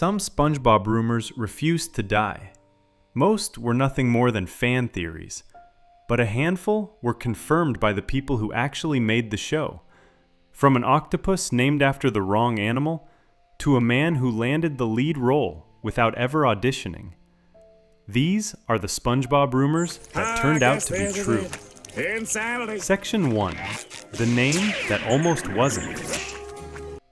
Some SpongeBob rumors refused to die. Most were nothing more than fan theories, but a handful were confirmed by the people who actually made the show. From an octopus named after the wrong animal, to a man who landed the lead role without ever auditioning. These are the SpongeBob rumors that turned out to be true. Insanity. Section 1. The name that almost wasn't.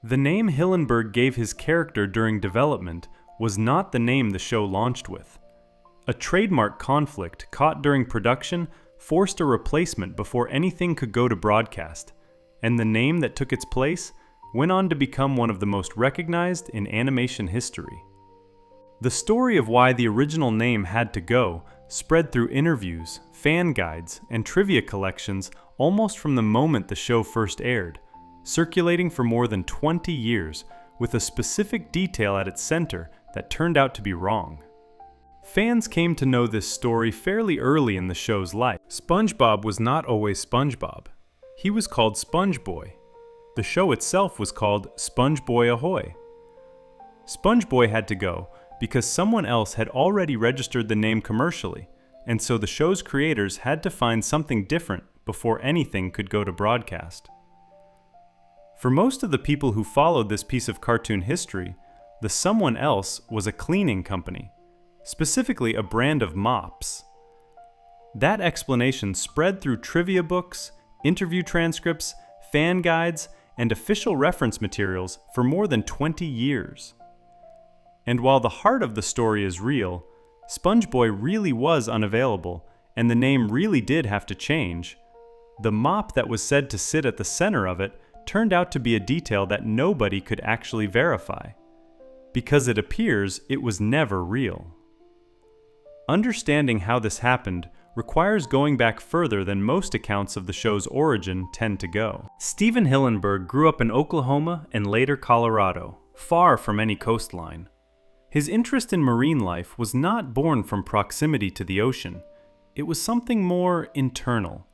The name Hillenburg gave his character during development was not the name the show launched with. A trademark conflict caught during production forced a replacement before anything could go to broadcast, and the name that took its place went on to become one of the most recognized in animation history. The story of why the original name had to go spread through interviews, fan guides, and trivia collections almost from the moment the show first aired, circulating for more than 20 years with a specific detail at its center that turned out to be wrong. Fans came to know this story fairly early in the show's life. SpongeBob was not always SpongeBob. He was called SpongeBoy. The show itself was called SpongeBoy Ahoy. SpongeBoy had to go because someone else had already registered the name commercially, and so the show's creators had to find something different before anything could go to broadcast. For most of the people who followed this piece of cartoon history, the someone else was a cleaning company, specifically a brand of mops. That explanation spread through trivia books, interview transcripts, fan guides, and official reference materials for more than 20 years. And while the heart of the story is real, SpongeBoy really was unavailable, and the name really did have to change, the mop that was said to sit at the center of it turned out to be a detail that nobody could actually verify, because it appears it was never real. Understanding how this happened requires going back further than most accounts of the show's origin tend to go. Stephen Hillenburg grew up in Oklahoma and later Colorado, far from any coastline. His interest in marine life was not born from proximity to the ocean. It was something more internal,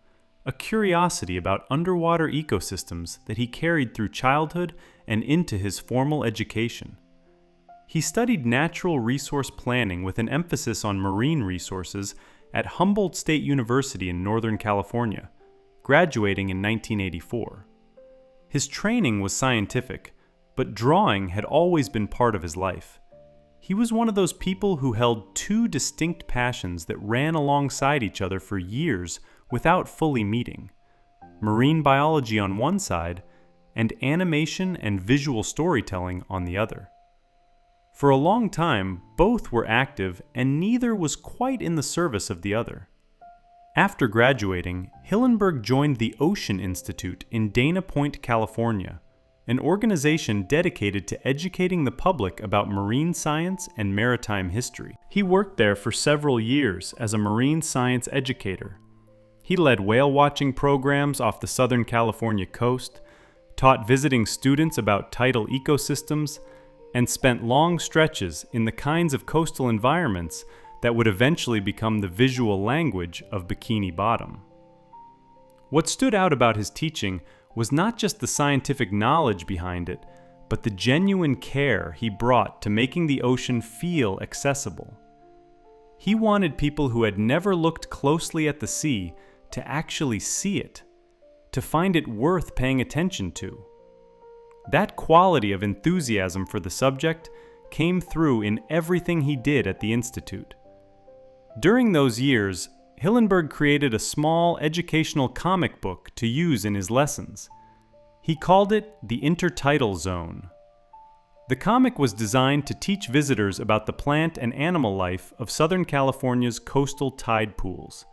a curiosity about underwater ecosystems that he carried through childhood and into his formal education. He studied natural resource planning with an emphasis on marine resources at Humboldt State University in Northern California, graduating in 1984. His training was scientific, but drawing had always been part of his life. He was one of those people who held two distinct passions that ran alongside each other for years without fully meeting: marine biology on one side, and animation and visual storytelling on the other. For a long time, both were active and neither was quite in the service of the other. After graduating, Hillenburg joined the Ocean Institute in Dana Point, California, an organization dedicated to educating the public about marine science and maritime history. He worked there for several years as a marine science educator. He led whale-watching programs off the Southern California coast, taught visiting students about tidal ecosystems, and spent long stretches in the kinds of coastal environments that would eventually become the visual language of Bikini Bottom. What stood out about his teaching was not just the scientific knowledge behind it, but the genuine care he brought to making the ocean feel accessible. He wanted people who had never looked closely at the sea to actually see it, to find it worth paying attention to. That quality of enthusiasm for the subject came through in everything he did at the Institute. During those years, Hillenburg created a small educational comic book to use in his lessons. He called it the Intertidal Zone. The comic was designed to teach visitors about the plant and animal life of Southern California's coastal tide pools,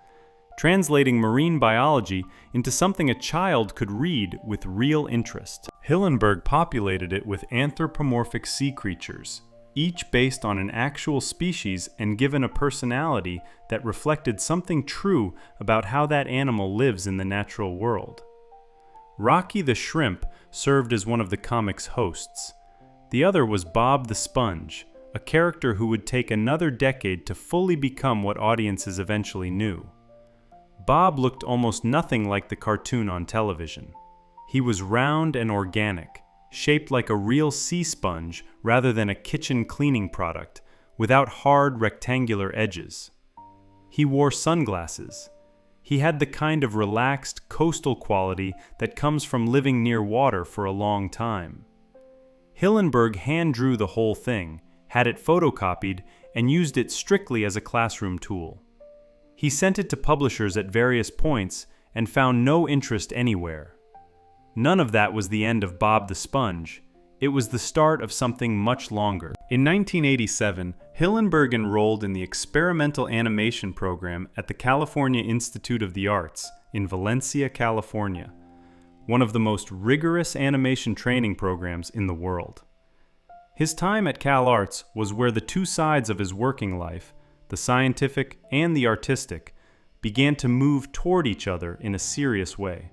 translating marine biology into something a child could read with real interest. Hillenburg populated it with anthropomorphic sea creatures, each based on an actual species and given a personality that reflected something true about how that animal lives in the natural world. Rocky the Shrimp served as one of the comic's hosts. The other was Bob the Sponge, a character who would take another decade to fully become what audiences eventually knew. Bob looked almost nothing like the cartoon on television. He was round and organic, shaped like a real sea sponge rather than a kitchen cleaning product, without hard rectangular edges. He wore sunglasses. He had the kind of relaxed coastal quality that comes from living near water for a long time. Hillenburg hand-drew the whole thing, had it photocopied, and used it strictly as a classroom tool. He sent it to publishers at various points and found no interest anywhere. None of that was the end of Bob the Sponge. It was the start of something much longer. In 1987, Hillenburg enrolled in the experimental animation program at the California Institute of the Arts in Valencia, California, one of the most rigorous animation training programs in the world. His time at Cal Arts was where the two sides of his working life, the scientific and the artistic, began to move toward each other in a serious way.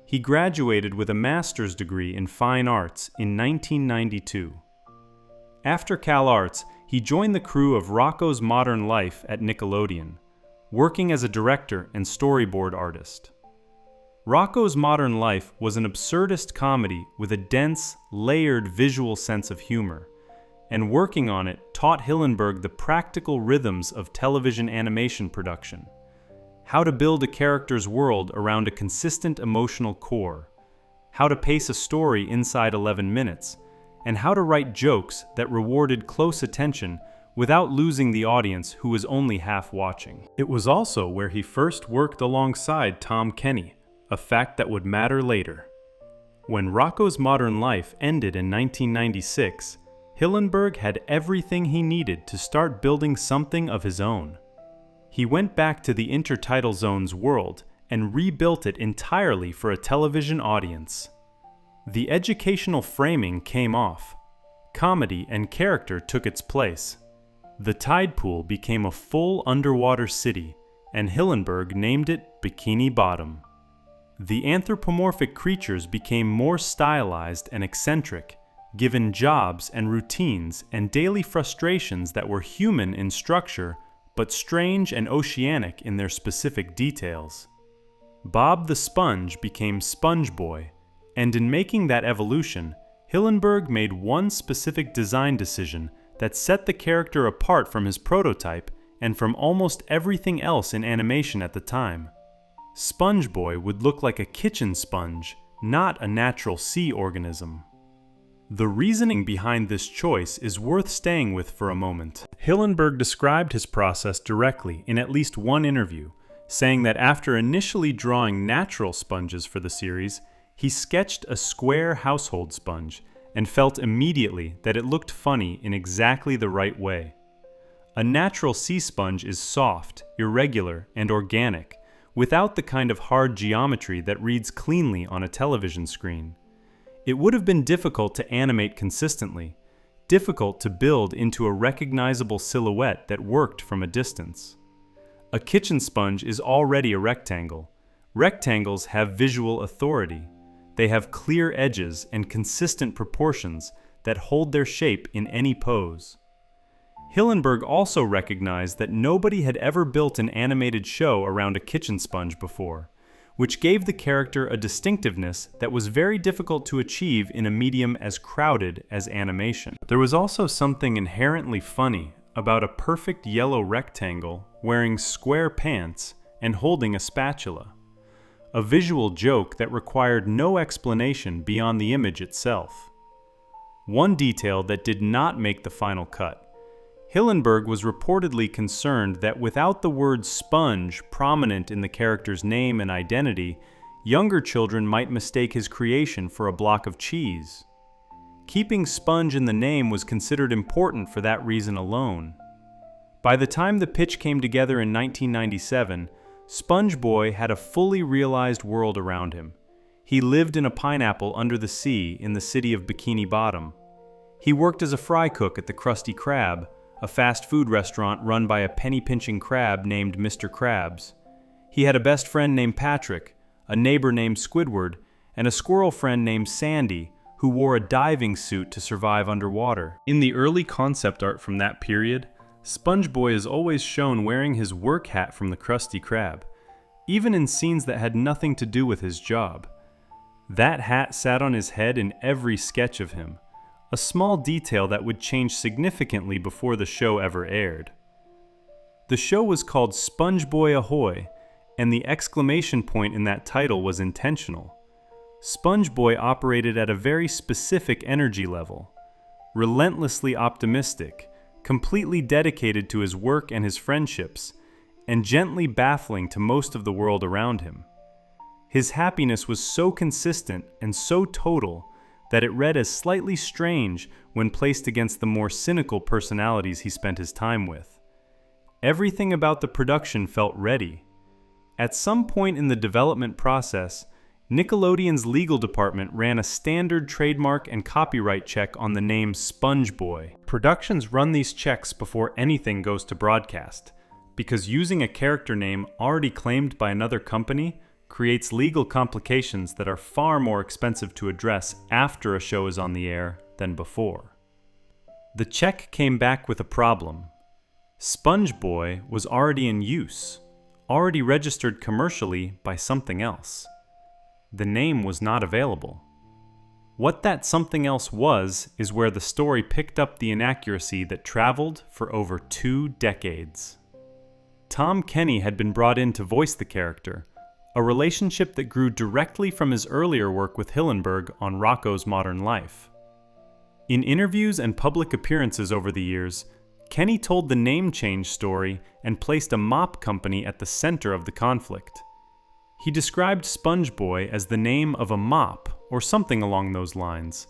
He graduated with a master's degree in fine arts in 1992. After Cal Arts, he joined the crew of Rocko's Modern Life at Nickelodeon, working as a director and storyboard artist. Rocko's Modern Life was an absurdist comedy with a dense, layered visual sense of humor, and working on it taught Hillenburg the practical rhythms of television animation production. How to build a character's world around a consistent emotional core, how to pace a story inside 11 minutes, and how to write jokes that rewarded close attention without losing the audience who was only half watching. It was also where he first worked alongside Tom Kenny, a fact that would matter later. When Rocko's Modern Life ended in 1996, Hillenburg had everything he needed to start building something of his own. He went back to the Intertidal Zone's world and rebuilt it entirely for a television audience. The educational framing came off. Comedy and character took its place. The tide pool became a full underwater city, and Hillenburg named it Bikini Bottom. The anthropomorphic creatures became more stylized and eccentric, given jobs and routines and daily frustrations that were human in structure but strange and oceanic in their specific details. Bob the Sponge became Sponge Boy, and in making that evolution, Hillenburg made one specific design decision that set the character apart from his prototype and from almost everything else in animation at the time. Sponge Boy would look like a kitchen sponge, not a natural sea organism. The reasoning behind this choice is worth staying with for a moment. Hillenburg described his process directly in at least one interview, saying that after initially drawing natural sponges for the series, he sketched a square household sponge and felt immediately that it looked funny in exactly the right way. A natural sea sponge is soft, irregular, and organic, without the kind of hard geometry that reads cleanly on a television screen. It would have been difficult to animate consistently, difficult to build into a recognizable silhouette that worked from a distance. A kitchen sponge is already a rectangle. Rectangles have visual authority. They have clear edges and consistent proportions that hold their shape in any pose. Hillenburg also recognized that nobody had ever built an animated show around a kitchen sponge before, which gave the character a distinctiveness that was very difficult to achieve in a medium as crowded as animation. There was also something inherently funny about a perfect yellow rectangle wearing square pants and holding a spatula, a visual joke that required no explanation beyond the image itself. One detail that did not make the final cut. Hillenburg was reportedly concerned that without the word sponge prominent in the character's name and identity, younger children might mistake his creation for a block of cheese. Keeping sponge in the name was considered important for that reason alone. By the time the pitch came together in 1997, Sponge Boy had a fully realized world around him. He lived in a pineapple under the sea in the city of Bikini Bottom. He worked as a fry cook at the Krusty Krab, a fast food restaurant run by a penny-pinching crab named Mr. Krabs. He had a best friend named Patrick, a neighbor named Squidward, and a squirrel friend named Sandy, who wore a diving suit to survive underwater. In the early concept art from that period, Sponge Boy is always shown wearing his work hat from the Krusty Krab, even in scenes that had nothing to do with his job. That hat sat on his head in every sketch of him, a small detail that would change significantly before the show ever aired. The show was called SpongeBoy Ahoy, and the exclamation point in that title was intentional. SpongeBoy operated at a very specific energy level, relentlessly optimistic, completely dedicated to his work and his friendships, and gently baffling to most of the world around him. His happiness was so consistent and so total that it read as slightly strange when placed against the more cynical personalities he spent his time with. Everything about the production felt ready. At some point in the development process, Nickelodeon's legal department ran a standard trademark and copyright check on the name SpongeBoy. Productions run these checks before anything goes to broadcast, because using a character name already claimed by another company creates legal complications that are far more expensive to address after a show is on the air than before. The check came back with a problem. SpongeBoy was already in use, already registered commercially by something else. The name was not available. What that something else was is where the story picked up the inaccuracy that traveled for over 2 decades. Tom Kenny had been brought in to voice the character, a relationship that grew directly from his earlier work with Hillenburg on Rocko's Modern Life. In interviews and public appearances over the years, Kenny told the name change story and placed a mop company at the center of the conflict. He described SpongeBoy as the name of a mop or something along those lines,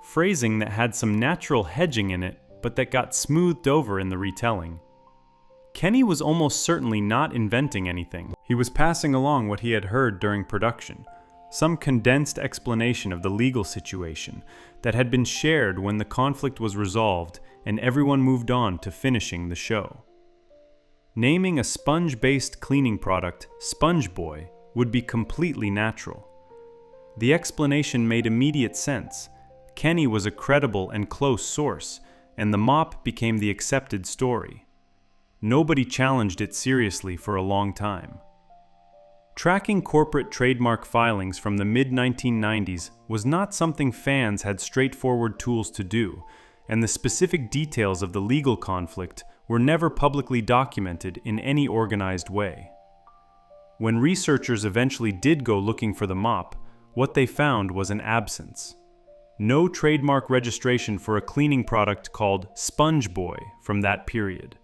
phrasing that had some natural hedging in it but that got smoothed over in the retelling. Kenny was almost certainly not inventing anything. He was passing along what he had heard during production, some condensed explanation of the legal situation that had been shared when the conflict was resolved and everyone moved on to finishing the show. Naming a sponge-based cleaning product SpongeBoy would be completely natural. The explanation made immediate sense. Kenny was a credible and close source, and the mop became the accepted story. Nobody challenged it seriously for a long time. Tracking corporate trademark filings from the mid-1990s was not something fans had straightforward tools to do, and the specific details of the legal conflict were never publicly documented in any organized way. When researchers eventually did go looking for the mop, what they found was an absence. No trademark registration for a cleaning product called SpongeBoy from that period.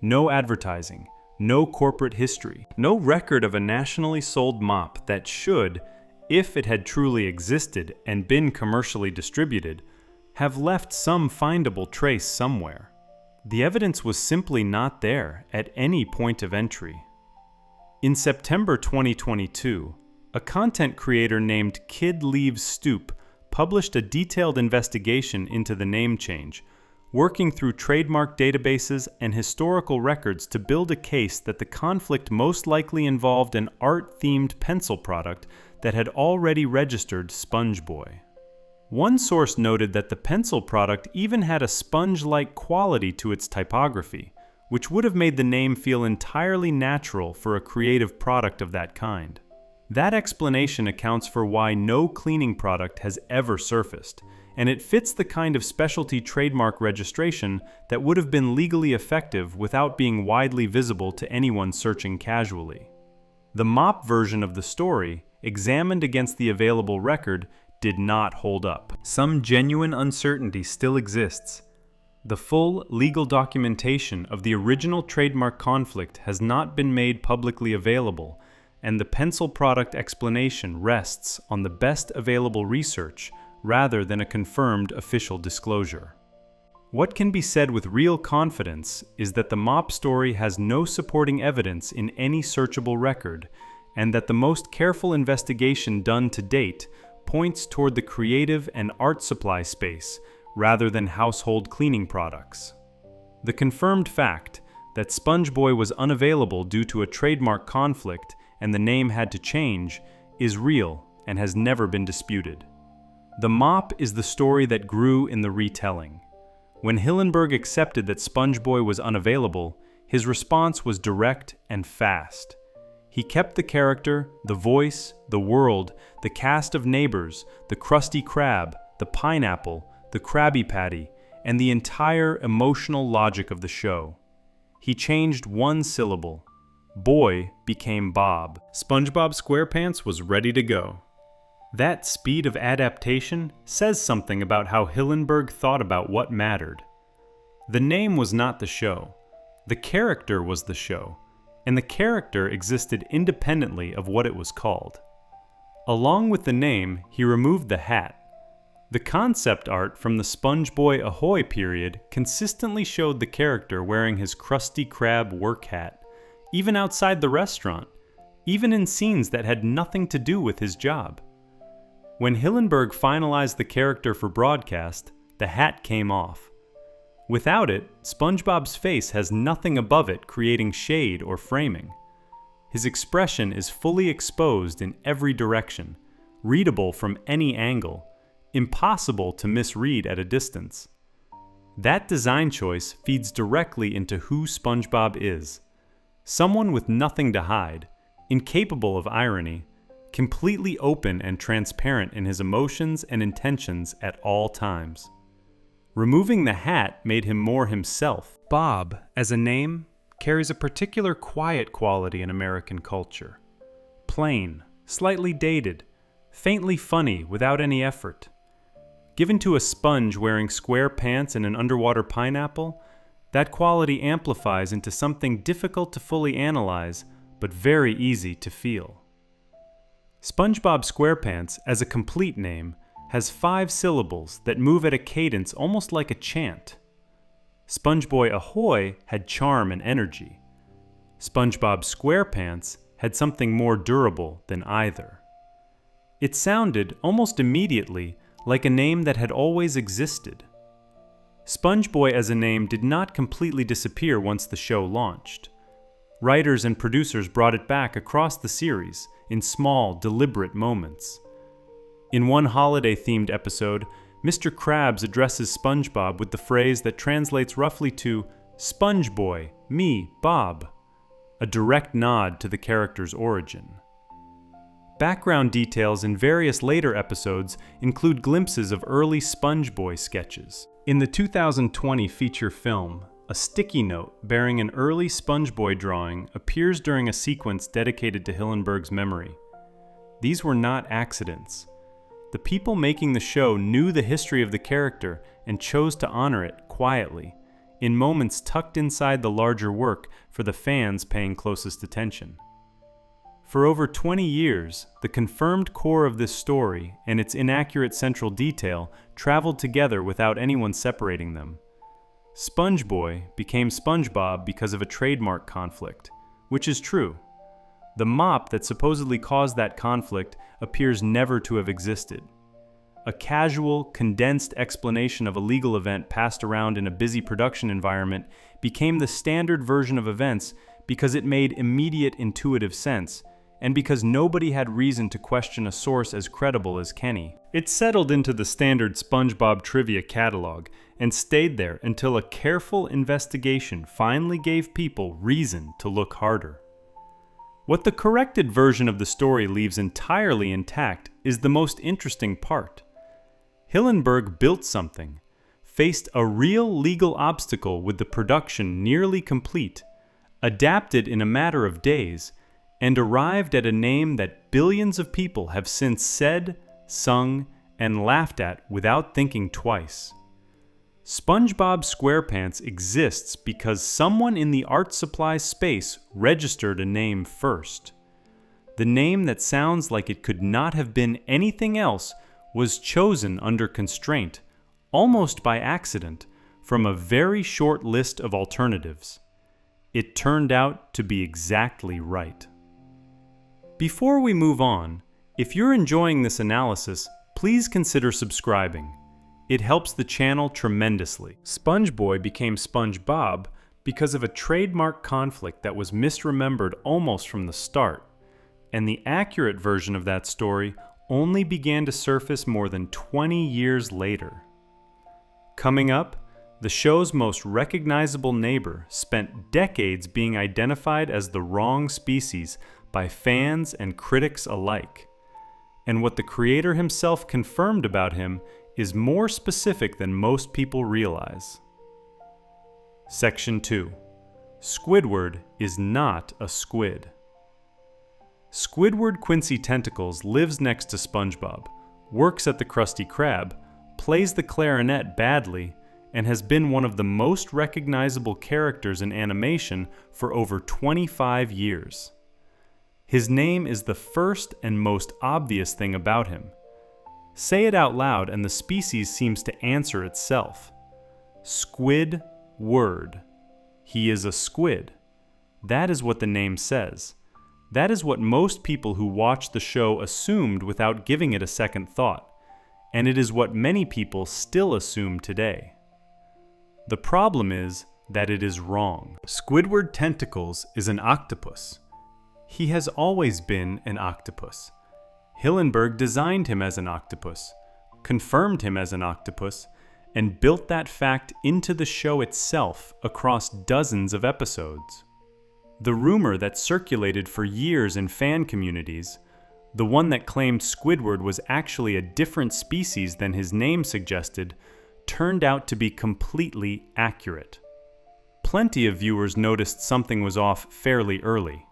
No advertising, no corporate history, no record of a nationally sold mop that should, if it had truly existed and been commercially distributed, have left some findable trace somewhere. The evidence was simply not there at any point of entry. In September 2022, a content creator named Kid Leaves Stoop published a detailed investigation into the name change, working through trademark databases and historical records to build a case that the conflict most likely involved an art-themed pencil product that had already registered SpongeBoy. One source noted that the pencil product even had a sponge-like quality to its typography, which would have made the name feel entirely natural for a creative product of that kind. That explanation accounts for why no cleaning product has ever surfaced, and it fits the kind of specialty trademark registration that would have been legally effective without being widely visible to anyone searching casually. The mop version of the story, examined against the available record, did not hold up. Some genuine uncertainty still exists. The full legal documentation of the original trademark conflict has not been made publicly available, and the pencil product explanation rests on the best available research rather than a confirmed official disclosure. What can be said with real confidence is that the mop story has no supporting evidence in any searchable record, and that the most careful investigation done to date points toward the creative and art supply space rather than household cleaning products. The confirmed fact that SpongeBoy was unavailable due to a trademark conflict and the name had to change is real and has never been disputed. The mop is the story that grew in the retelling. When Hillenburg accepted that SpongeBoy was unavailable, his response was direct and fast. He kept the character, the voice, the world, the cast of neighbors, the Krusty Krab, the pineapple, the Krabby Patty, and the entire emotional logic of the show. He changed one syllable. Boy became Bob. SpongeBob SquarePants was ready to go. That speed of adaptation says something about how Hillenburg thought about what mattered. The name was not the show. The character was the show, and the character existed independently of what it was called. Along with the name, he removed the hat. The concept art from the SpongeBoy Ahoy period consistently showed the character wearing his Krusty Krab work hat, even outside the restaurant, even in scenes that had nothing to do with his job. When Hillenburg finalized the character for broadcast, the hat came off. Without it, SpongeBob's face has nothing above it creating shade or framing. His expression is fully exposed in every direction, readable from any angle, impossible to misread at a distance. That design choice feeds directly into who SpongeBob is. Someone with nothing to hide, incapable of irony, completely open and transparent in his emotions and intentions at all times. Removing the hat made him more himself. Bob, as a name, carries a particular quiet quality in American culture. Plain, slightly dated, faintly funny without any effort. Given to a sponge wearing square pants and an underwater pineapple, that quality amplifies into something difficult to fully analyze, but very easy to feel. SpongeBob SquarePants, as a complete name, has 5 syllables that move at a cadence almost like a chant. SpongeBoy Ahoy had charm and energy. SpongeBob SquarePants had something more durable than either. It sounded, almost immediately, like a name that had always existed. SpongeBoy as a name did not completely disappear once the show launched. Writers and producers brought it back across the series in small, deliberate moments. In one holiday-themed episode, Mr. Krabs addresses SpongeBob with the phrase that translates roughly to, "Sponge Boy, me, Bob," a direct nod to the character's origin. Background details in various later episodes include glimpses of early SpongeBoy sketches. In the 2020 feature film, a sticky note bearing an early SpongeBoy drawing appears during a sequence dedicated to Hillenburg's memory. These were not accidents. The people making the show knew the history of the character and chose to honor it quietly, in moments tucked inside the larger work for the fans paying closest attention. For over 20 years, the confirmed core of this story and its inaccurate central detail traveled together without anyone separating them. SpongeBoy became SpongeBob because of a trademark conflict, which is true. The mop that supposedly caused that conflict appears never to have existed. A casual, condensed explanation of a legal event passed around in a busy production environment became the standard version of events because it made immediate intuitive sense, and because nobody had reason to question a source as credible as Kenny. It settled into the standard SpongeBob trivia catalog and stayed there until a careful investigation finally gave people reason to look harder. What the corrected version of the story leaves entirely intact is the most interesting part. Hillenburg built something, faced a real legal obstacle with the production nearly complete, adapted in a matter of days, and arrived at a name that billions of people have since said, sung, and laughed at without thinking twice. SpongeBob SquarePants exists because someone in the art supply space registered a name first. The name that sounds like it could not have been anything else was chosen under constraint, almost by accident, from a very short list of alternatives. It turned out to be exactly right. Before we move on, if you're enjoying this analysis, please consider subscribing. It helps the channel tremendously. SpongeBoy became SpongeBob because of a trademark conflict that was misremembered almost from the start, and the accurate version of that story only began to surface more than 20 years later. Coming up, the show's most recognizable neighbor spent decades being identified as the wrong species by fans and critics alike. And what the creator himself confirmed about him is more specific than most people realize. Section 2. Squidward is not a squid. Squidward Quincy Tentacles lives next to SpongeBob, works at the Krusty Krab, plays the clarinet badly, and has been one of the most recognizable characters in animation for over 25 years. His name is the first and most obvious thing about him. Say it out loud and the species seems to answer itself. Squidward. He is a squid. That is what the name says. That is what most people who watched the show assumed without giving it a second thought, and it is what many people still assume today. The problem is that it is wrong. Squidward Tentacles is an octopus. He has always been an octopus. Hillenburg designed him as an octopus, confirmed him as an octopus, and built that fact into the show itself across dozens of episodes. The rumor that circulated for years in fan communities, the one that claimed Squidward was actually a different species than his name suggested, turned out to be completely accurate. Plenty of viewers noticed something was off fairly early.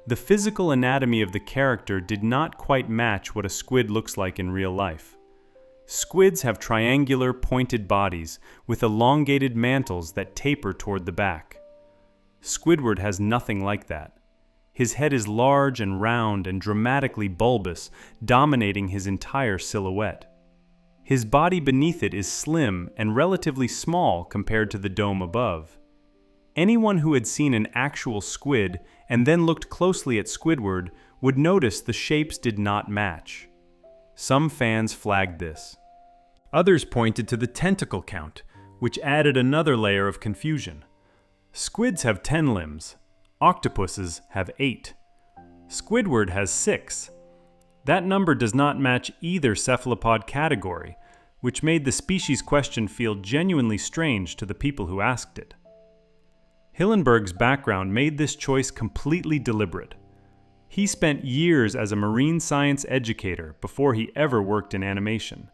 The physical anatomy of the character did not quite match what a squid looks like in real life. Squids have triangular, pointed bodies with elongated mantles that taper toward the back. Squidward has nothing like that. His head is large and round and dramatically bulbous, dominating his entire silhouette. His body beneath it is slim and relatively small compared to the dome above. Anyone who had seen an actual squid and then looked closely at Squidward would notice the shapes did not match. Some fans flagged this. Others pointed to the tentacle count, which added another layer of confusion. Squids have 10 limbs. Octopuses have 8. Squidward has 6. That number does not match either cephalopod category, which made the species question feel genuinely strange to the people who asked it. Hillenburg's background made this choice completely deliberate. He spent years as a marine science educator before he ever worked in animation.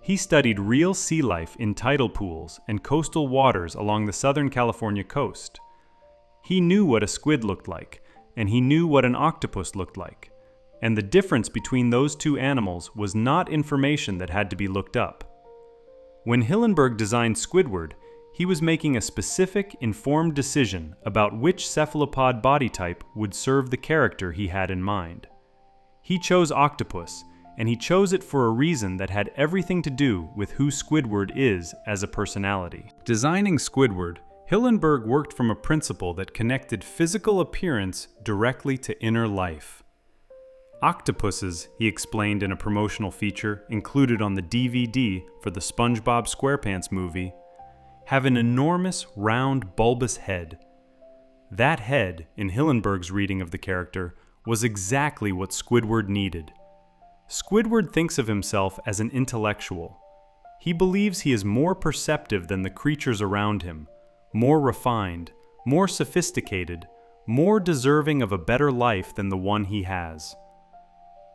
He studied real sea life in tidal pools and coastal waters along the Southern California coast. He knew what a squid looked like, and he knew what an octopus looked like. And the difference between those two animals was not information that had to be looked up. When Hillenburg designed Squidward, he was making a specific, informed decision about which cephalopod body type would serve the character he had in mind. He chose octopus, and he chose it for a reason that had everything to do with who Squidward is as a personality. Designing Squidward, Hillenburg worked from a principle that connected physical appearance directly to inner life. Octopuses, he explained in a promotional feature included on the DVD for the SpongeBob SquarePants movie, have an enormous, round, bulbous head. That head, in Hillenburg's reading of the character, was exactly what Squidward needed. Squidward thinks of himself as an intellectual. He believes he is more perceptive than the creatures around him, more refined, more sophisticated, more deserving of a better life than the one he has.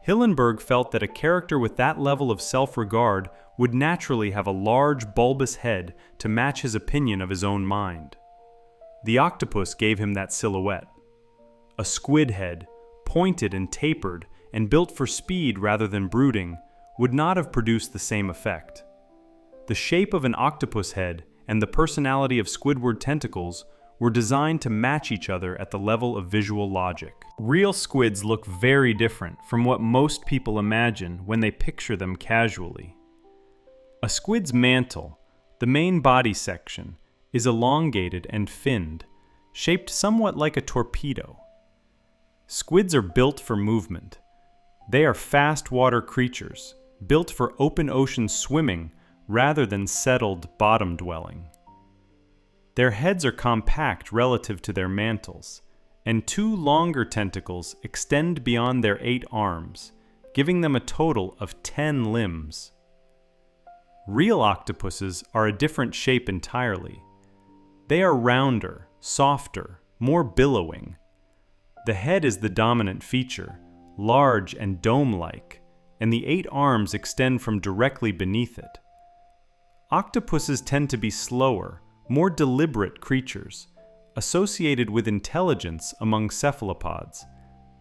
Hillenburg felt that a character with that level of self-regard would naturally have a large, bulbous head to match his opinion of his own mind. The octopus gave him that silhouette. A squid head, pointed and tapered, and built for speed rather than brooding, would not have produced the same effect. The shape of an octopus head and the personality of Squidward Tentacles were designed to match each other at the level of visual logic. Real squids look very different from what most people imagine when they picture them casually. A squid's mantle, the main body section, is elongated and finned, shaped somewhat like a torpedo. Squids are built for movement. They are fast water creatures, built for open ocean swimming rather than settled bottom dwelling. Their heads are compact relative to their mantles, and 2 longer tentacles extend beyond their 8 arms, giving them a total of 10 limbs. Real octopuses are a different shape entirely. They are rounder, softer, more billowing. The head is the dominant feature, large and dome-like, and the 8 arms extend from directly beneath it. Octopuses tend to be slower, more deliberate creatures, associated with intelligence among cephalopods,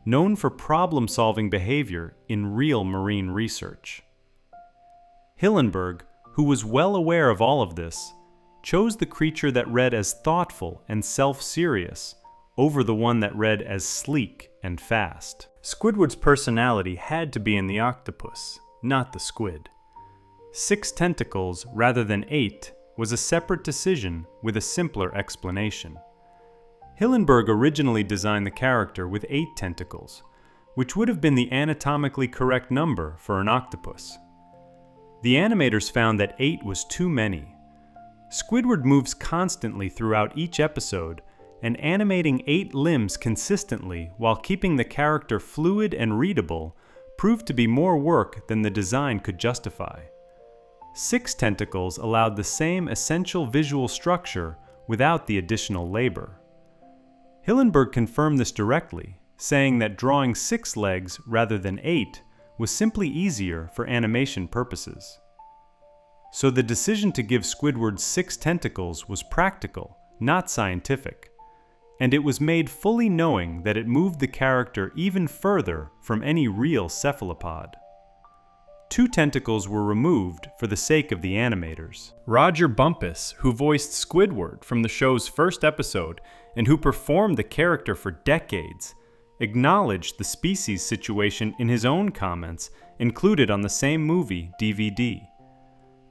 known for problem-solving behavior in real marine research. Hillenburg, who was well aware of all of this, chose the creature that read as thoughtful and self-serious over the one that read as sleek and fast. Squidward's personality had to be in the octopus, not the squid. 6 tentacles rather than 8 was a separate decision with a simpler explanation. Hillenburg originally designed the character with 8 tentacles, which would have been the anatomically correct number for an octopus. The animators found that 8 was too many. Squidward moves constantly throughout each episode, and animating 8 limbs consistently while keeping the character fluid and readable proved to be more work than the design could justify. 6 tentacles allowed the same essential visual structure without the additional labor. Hillenburg confirmed this directly, saying that drawing 6 legs rather than 8 was simply easier for animation purposes. So the decision to give Squidward 6 tentacles was practical, not scientific, and it was made fully knowing that it moved the character even further from any real cephalopod. 2 tentacles were removed for the sake of the animators. Roger Bumpus, who voiced Squidward from the show's first episode and who performed the character for decades, acknowledged the species situation in his own comments included on the same movie DVD.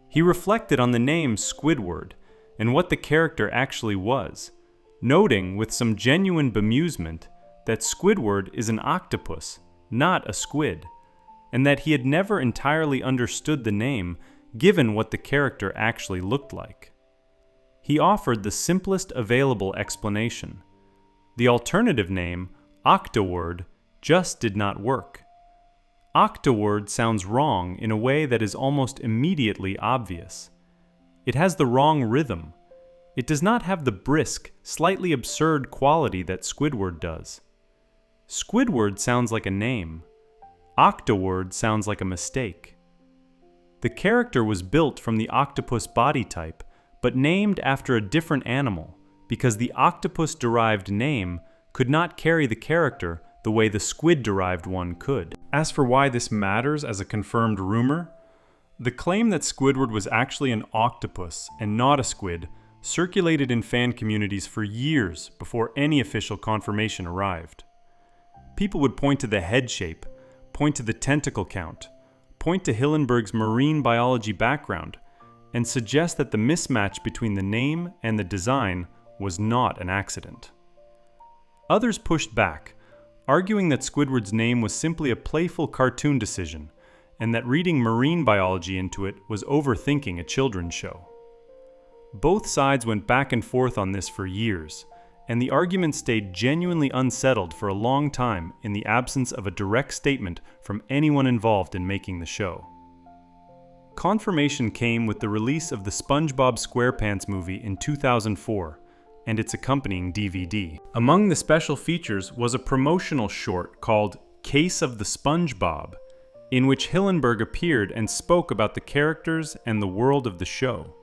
He reflected on the name Squidward and what the character actually was, noting with some genuine bemusement that Squidward is an octopus, not a squid, and that he had never entirely understood the name given what the character actually looked like. He offered the simplest available explanation. The alternative name, Octoword, just did not work. Octoword sounds wrong in a way that is almost immediately obvious. It has the wrong rhythm. It does not have the brisk, slightly absurd quality that Squidward does. Squidward sounds like a name. Octoword sounds like a mistake. The character was built from the octopus body type, but named after a different animal, because the octopus-derived name could not carry the character the way the squid-derived one could. As for why this matters as a confirmed rumor, the claim that Squidward was actually an octopus and not a squid circulated in fan communities for years before any official confirmation arrived. People would point to the head shape, point to the tentacle count, point to Hillenburg's marine biology background, and suggest that the mismatch between the name and the design was not an accident. Others pushed back, arguing that Squidward's name was simply a playful cartoon decision, and that reading marine biology into it was overthinking a children's show. Both sides went back and forth on this for years, and the argument stayed genuinely unsettled for a long time in the absence of a direct statement from anyone involved in making the show. Confirmation came with the release of the SpongeBob SquarePants movie in 2004 and its accompanying DVD. Among the special features was a promotional short called Case of the SpongeBob, in which Hillenburg appeared and spoke about the characters and the world of the show.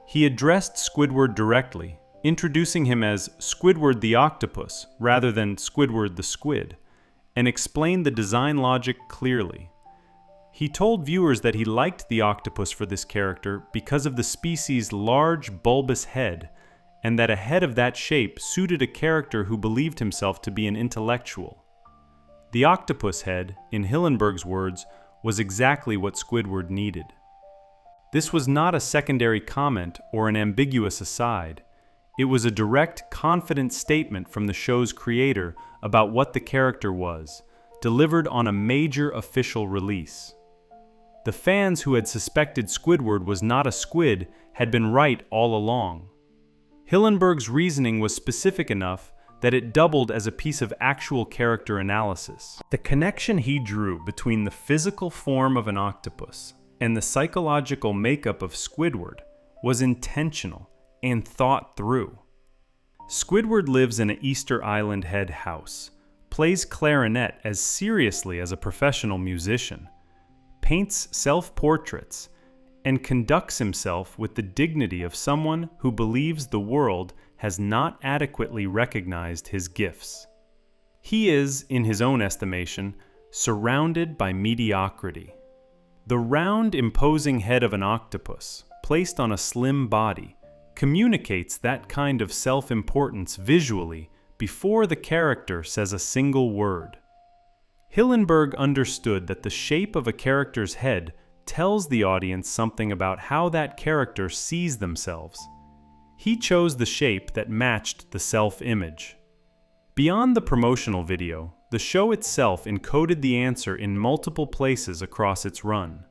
He addressed Squidward directly, introducing him as Squidward the Octopus rather than Squidward the Squid, and explained the design logic clearly. He told viewers that he liked the octopus for this character because of the species' large, bulbous head, and that a head of that shape suited a character who believed himself to be an intellectual. The octopus head, in Hillenburg's words, was exactly what Squidward needed. This was not a secondary comment or an ambiguous aside. It was a direct, confident statement from the show's creator about what the character was, delivered on a major official release. The fans who had suspected Squidward was not a squid had been right all along. Hillenburg's reasoning was specific enough that it doubled as a piece of actual character analysis. The connection he drew between the physical form of an octopus and the psychological makeup of Squidward was intentional and thought through. Squidward lives in an Easter Island head house, plays clarinet as seriously as a professional musician, paints self-portraits, and conducts himself with the dignity of someone who believes the world has not adequately recognized his gifts. He is, in his own estimation, surrounded by mediocrity. The round, imposing head of an octopus, placed on a slim body, communicates that kind of self-importance visually before the character says a single word. Hillenburg understood that the shape of a character's head tells the audience something about how that character sees themselves. He chose the shape that matched the self-image. Beyond the promotional video, the show itself encoded the answer in multiple places across its run.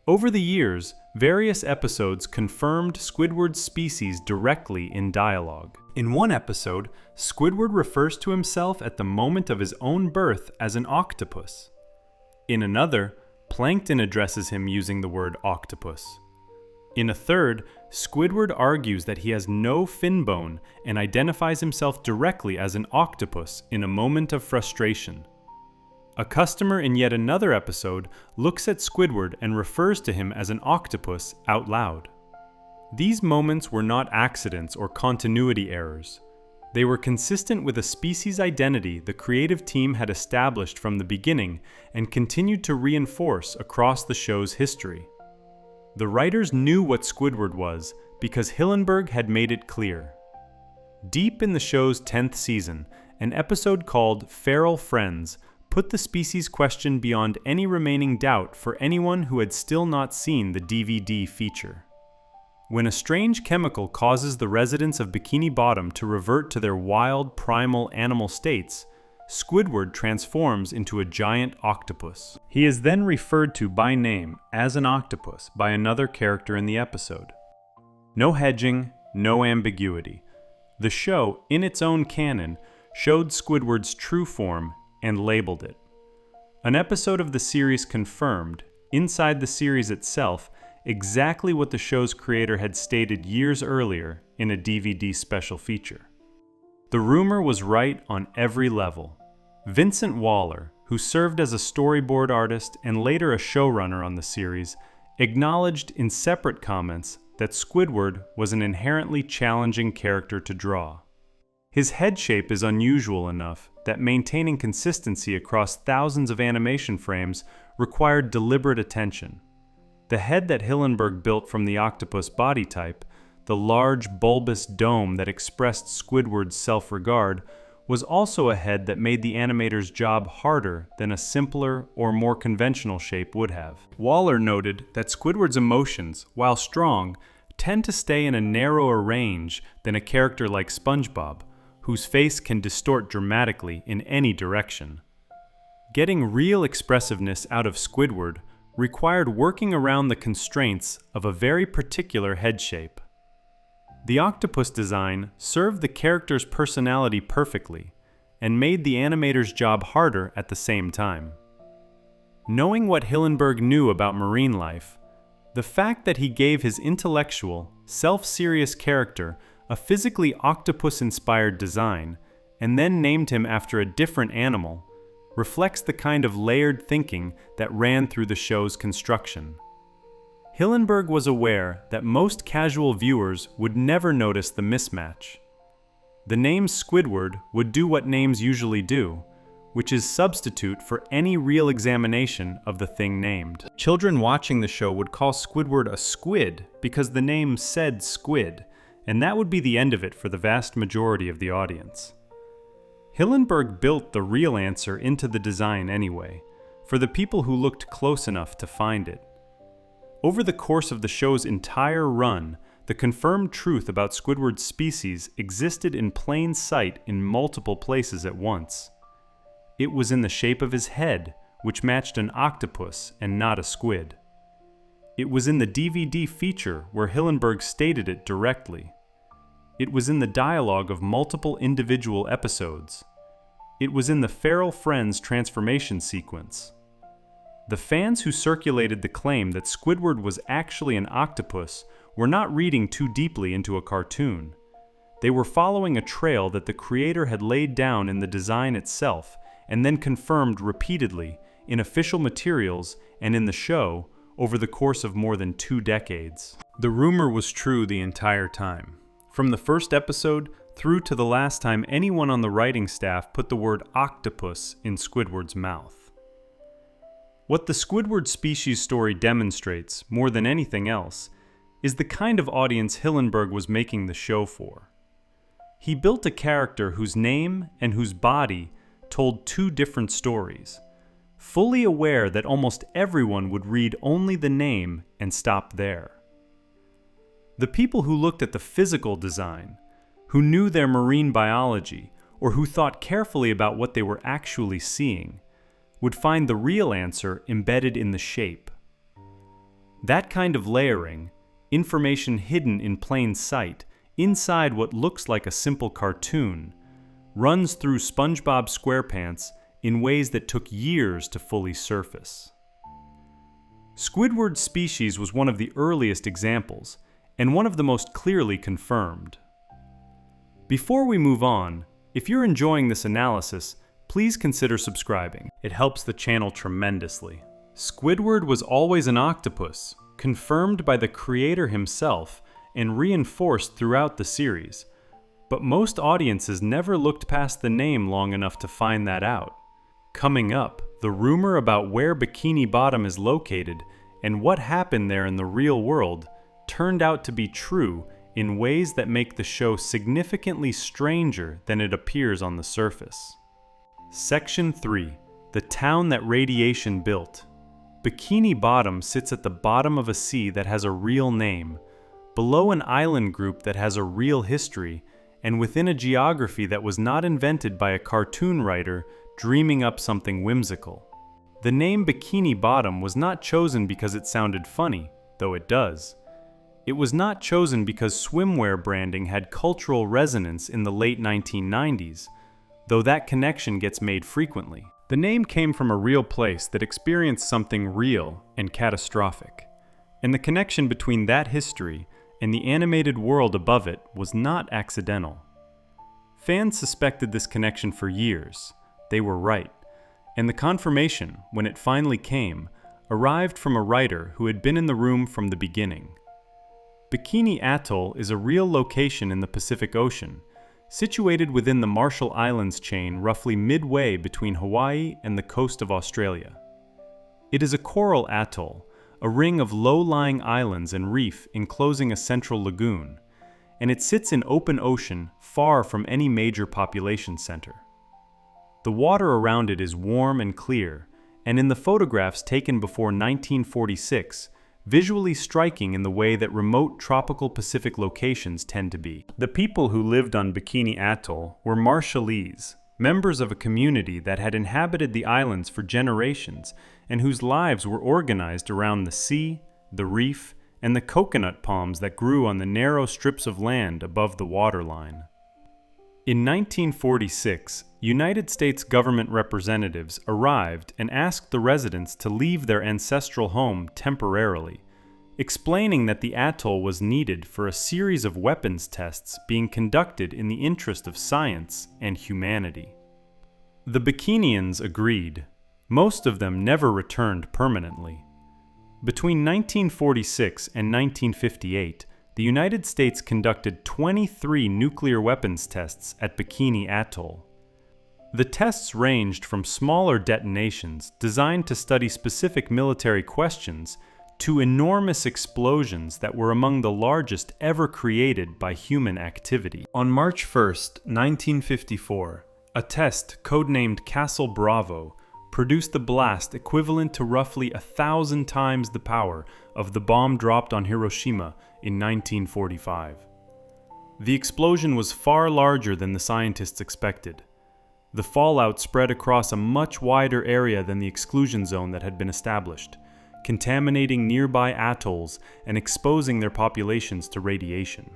Over the years, various episodes confirmed Squidward's species directly in dialogue. In one episode, Squidward refers to himself at the moment of his own birth as an octopus. In another, Plankton addresses him using the word octopus. In a third, Squidward argues that he has no fin bone and identifies himself directly as an octopus in a moment of frustration. A customer in yet another episode looks at Squidward and refers to him as an octopus out loud. These moments were not accidents or continuity errors. They were consistent with a species identity the creative team had established from the beginning and continued to reinforce across the show's history. The writers knew what Squidward was because Hillenburg had made it clear. Deep in the show's 10th season, an episode called Feral Friends put the species question beyond any remaining doubt for anyone who had still not seen the DVD feature. When a strange chemical causes the residents of Bikini Bottom to revert to their wild, primal animal states, Squidward transforms into a giant octopus. He is then referred to by name as an octopus by another character in the episode. No hedging, no ambiguity. The show, in its own canon, showed Squidward's true form and labeled it. An episode of the series confirmed, inside the series itself, exactly what the show's creator had stated years earlier in a DVD special feature. The rumor was right on every level. Vincent Waller, who served as a storyboard artist and later a showrunner on the series, acknowledged in separate comments that Squidward was an inherently challenging character to draw. His head shape is unusual enough that maintaining consistency across thousands of animation frames required deliberate attention. The head that Hillenburg built from the octopus body type, the large bulbous dome that expressed Squidward's self-regard, was also a head that made the animator's job harder than a simpler or more conventional shape would have. Waller noted that Squidward's emotions, while strong, tend to stay in a narrower range than a character like SpongeBob, whose face can distort dramatically in any direction. Getting real expressiveness out of Squidward required working around the constraints of a very particular head shape. The octopus design served the character's personality perfectly and made the animator's job harder at the same time. Knowing what Hillenburg knew about marine life, the fact that he gave his intellectual, self-serious character a physically octopus-inspired design and then named him after a different animal reflects the kind of layered thinking that ran through the show's construction. Hillenburg was aware that most casual viewers would never notice the mismatch. The name Squidward would do what names usually do, which is substitute for any real examination of the thing named. Children watching the show would call Squidward a squid because the name said squid, and that would be the end of it for the vast majority of the audience. Hillenburg built the real answer into the design anyway, for the people who looked close enough to find it. Over the course of the show's entire run, the confirmed truth about Squidward's species existed in plain sight in multiple places at once. It was in the shape of his head, which matched an octopus and not a squid. It was in the DVD feature where Hillenburg stated it directly. It was in the dialogue of multiple individual episodes. It was in the Feral Friends transformation sequence. The fans who circulated the claim that Squidward was actually an octopus were not reading too deeply into a cartoon. They were following a trail that the creator had laid down in the design itself and then confirmed repeatedly in official materials and in the show over the course of more than 2 decades. The rumor was true the entire time. From the first episode through to the last time anyone on the writing staff put the word octopus in Squidward's mouth. What the Squidward species story demonstrates, more than anything else, is the kind of audience Hillenburg was making the show for. He built a character whose name and whose body told 2 different stories, fully aware that almost everyone would read only the name and stop there. The people who looked at the physical design, who knew their marine biology, or who thought carefully about what they were actually seeing, would find the real answer embedded in the shape. That kind of layering, information hidden in plain sight, inside what looks like a simple cartoon, runs through SpongeBob SquarePants in ways that took years to fully surface. Squidward's species was one of the earliest examples, and one of the most clearly confirmed. Before we move on, if you're enjoying this analysis, please consider subscribing. It helps the channel tremendously. Squidward was always an octopus, confirmed by the creator himself and reinforced throughout the series, but most audiences never looked past the name long enough to find that out. Coming up, the rumor about where Bikini Bottom is located and what happened there in the real world turned out to be true in ways that make the show significantly stranger than it appears on the surface. Section 3. The town that radiation built. Bikini Bottom sits at the bottom of a sea that has a real name, below an island group that has a real history, and within a geography that was not invented by a cartoon writer dreaming up something whimsical. The name Bikini Bottom was not chosen because it sounded funny, though it does. It was not chosen because swimwear branding had cultural resonance in the late 1990s, though that connection gets made frequently. The name came from a real place that experienced something real and catastrophic, and the connection between that history and the animated world above it was not accidental. Fans suspected this connection for years. They were right, and the confirmation, when it finally came, arrived from a writer who had been in the room from the beginning. Bikini Atoll is a real location in the Pacific Ocean, situated within the Marshall Islands chain roughly midway between Hawaii and the coast of Australia. It is a coral atoll, a ring of low-lying islands and reef enclosing a central lagoon, and it sits in open ocean far from any major population center. The water around it is warm and clear, and in the photographs taken before 1946, visually striking in the way that remote tropical Pacific locations tend to be. The people who lived on Bikini Atoll were Marshallese, members of a community that had inhabited the islands for generations and whose lives were organized around the sea, the reef, and the coconut palms that grew on the narrow strips of land above the waterline. In 1946, United States government representatives arrived and asked the residents to leave their ancestral home temporarily, explaining that the atoll was needed for a series of weapons tests being conducted in the interest of science and humanity. The Bikinians agreed. Most of them never returned permanently. Between 1946 and 1958, the United States conducted 23 nuclear weapons tests at Bikini Atoll. The tests ranged from smaller detonations designed to study specific military questions to enormous explosions that were among the largest ever created by human activity. On March 1, 1954, a test codenamed Castle Bravo produced a blast equivalent to roughly 1,000 times the power of the bomb dropped on Hiroshima in 1945. The explosion was far larger than the scientists expected. The fallout spread across a much wider area than the exclusion zone that had been established, contaminating nearby atolls and exposing their populations to radiation.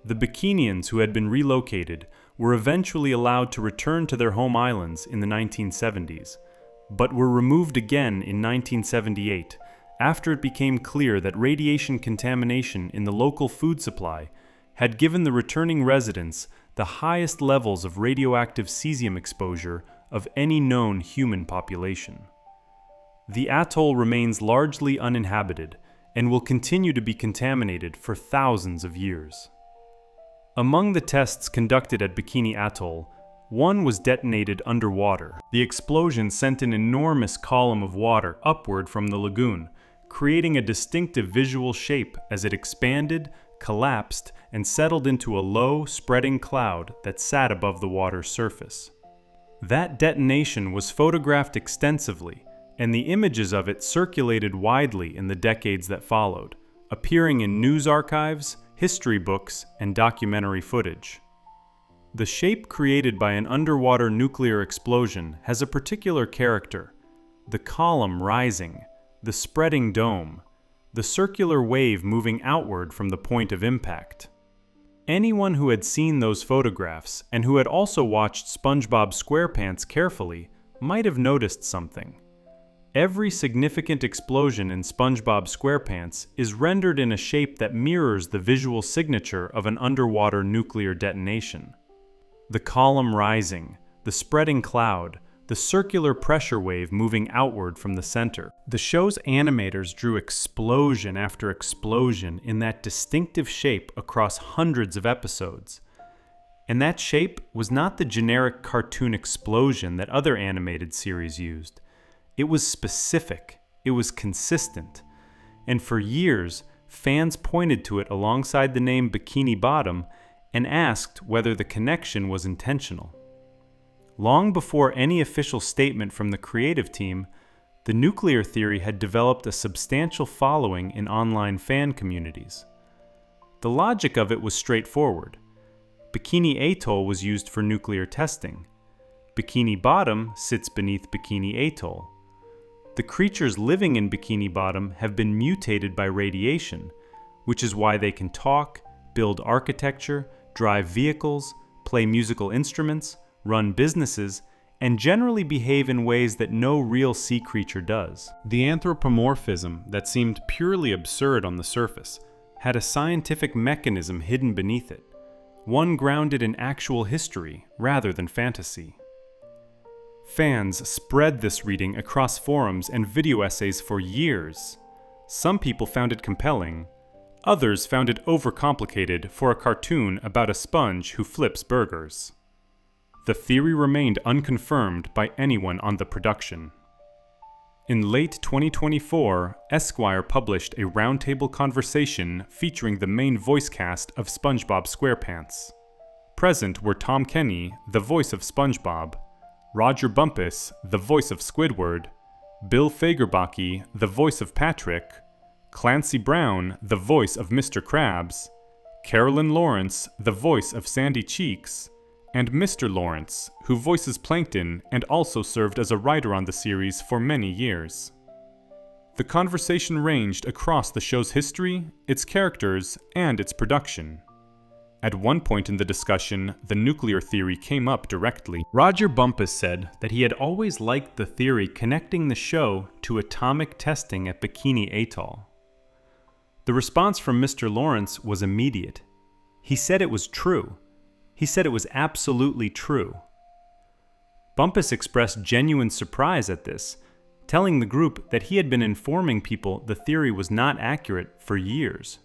The Bikinians who had been relocated were eventually allowed to return to their home islands in the 1970s, but were removed again in 1978 after it became clear that radiation contamination in the local food supply had given the returning residents the highest levels of radioactive cesium exposure of any known human population. The atoll remains largely uninhabited and will continue to be contaminated for thousands of years. Among the tests conducted at Bikini Atoll, one was detonated underwater. The explosion sent an enormous column of water upward from the lagoon, creating a distinctive visual shape as it expanded, collapsed, and settled into a low, spreading cloud that sat above the water's surface. That detonation was photographed extensively, and the images of it circulated widely in the decades that followed, appearing in news archives, history books, and documentary footage. The shape created by an underwater nuclear explosion has a particular character: the column rising, the spreading dome, the circular wave moving outward from the point of impact. Anyone who had seen those photographs and who had also watched SpongeBob SquarePants carefully might have noticed something. Every significant explosion in SpongeBob SquarePants is rendered in a shape that mirrors the visual signature of an underwater nuclear detonation. The column rising, the spreading cloud, the circular pressure wave moving outward from the center. The show's animators drew explosion after explosion in that distinctive shape across hundreds of episodes. And that shape was not the generic cartoon explosion that other animated series used. It was specific, it was consistent, and for years, fans pointed to it alongside the name Bikini Bottom and asked whether the connection was intentional. Long before any official statement from the creative team, the nuclear theory had developed a substantial following in online fan communities. The logic of it was straightforward. Bikini Atoll was used for nuclear testing. Bikini Bottom sits beneath Bikini Atoll. The creatures living in Bikini Bottom have been mutated by radiation, which is why they can talk, build architecture, drive vehicles, play musical instruments, run businesses, and generally behave in ways that no real sea creature does. The anthropomorphism that seemed purely absurd on the surface had a scientific mechanism hidden beneath it, one grounded in actual history rather than fantasy. Fans spread this reading across forums and video essays for years. Some people found it compelling. Others found it overcomplicated for a cartoon about a sponge who flips burgers. The theory remained unconfirmed by anyone on the production. In late 2024, Esquire published a roundtable conversation featuring the main voice cast of SpongeBob SquarePants. Present were Tom Kenny, the voice of SpongeBob, Roger Bumpus, the voice of Squidward, Bill Fagerbakke, the voice of Patrick, Clancy Brown, the voice of Mr. Krabs, Carolyn Lawrence, the voice of Sandy Cheeks, and Mr. Lawrence, who voices Plankton and also served as a writer on the series for many years. The conversation ranged across the show's history, its characters, and its production. At one point in the discussion, the nuclear theory came up directly. Roger Bumpus said that he had always liked the theory connecting the show to atomic testing at Bikini Atoll. The response from Mr. Lawrence was immediate. He said it was true. He said it was absolutely true. Bumpus expressed genuine surprise at this, telling the group that he had been informing people the theory was not accurate for years.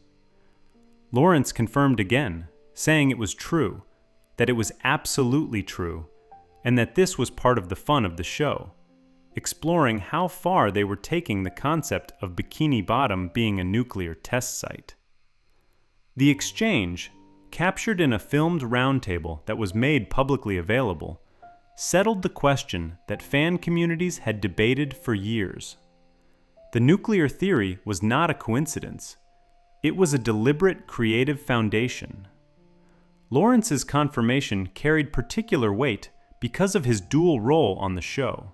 Lawrence confirmed again, saying it was true, that it was absolutely true, and that this was part of the fun of the show, exploring how far they were taking the concept of Bikini Bottom being a nuclear test site. The exchange, captured in a filmed roundtable that was made publicly available, settled the question that fan communities had debated for years. The nuclear theory was not a coincidence. It was a deliberate creative foundation. Lawrence's confirmation carried particular weight because of his dual role on the show.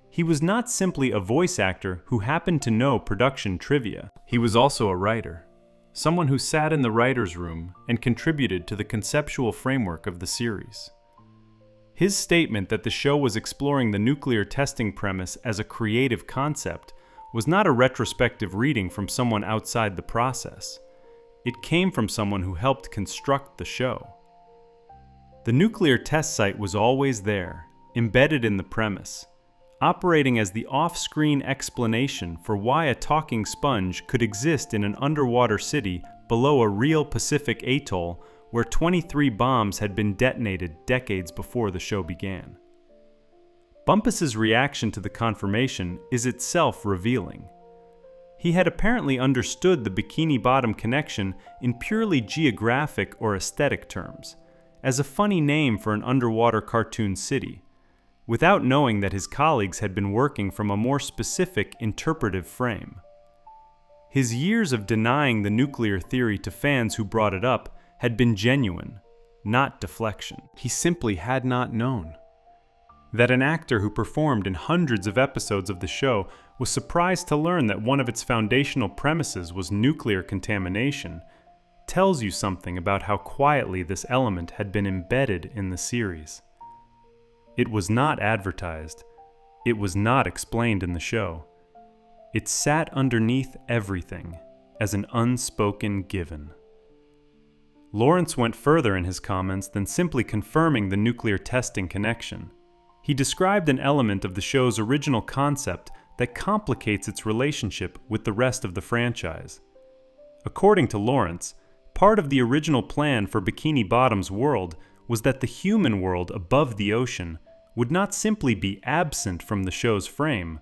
He was not simply a voice actor who happened to know production trivia. He was also a writer, someone who sat in the writer's room and contributed to the conceptual framework of the series. His statement that the show was exploring the nuclear testing premise as a creative concept was not a retrospective reading from someone outside the process. It came from someone who helped construct the show. The nuclear test site was always there, embedded in the premise, operating as the off-screen explanation for why a talking sponge could exist in an underwater city below a real Pacific atoll where 23 bombs had been detonated decades before the show began. Bumpus's reaction to the confirmation is itself revealing. He had apparently understood the Bikini Bottom connection in purely geographic or aesthetic terms, as a funny name for an underwater cartoon city, without knowing that his colleagues had been working from a more specific interpretive frame. His years of denying the nuclear theory to fans who brought it up had been genuine, not deflection. He simply had not known. That an actor who performed in hundreds of episodes of the show was surprised to learn that one of its foundational premises was nuclear contamination tells you something about how quietly this element had been embedded in the series. It was not advertised. It was not explained in the show. It sat underneath everything as an unspoken given. Lawrence went further in his comments than simply confirming the nuclear testing connection. He described an element of the show's original concept that complicates its relationship with the rest of the franchise. According to Lawrence, part of the original plan for Bikini Bottom's world was that the human world above the ocean would not simply be absent from the show's frame,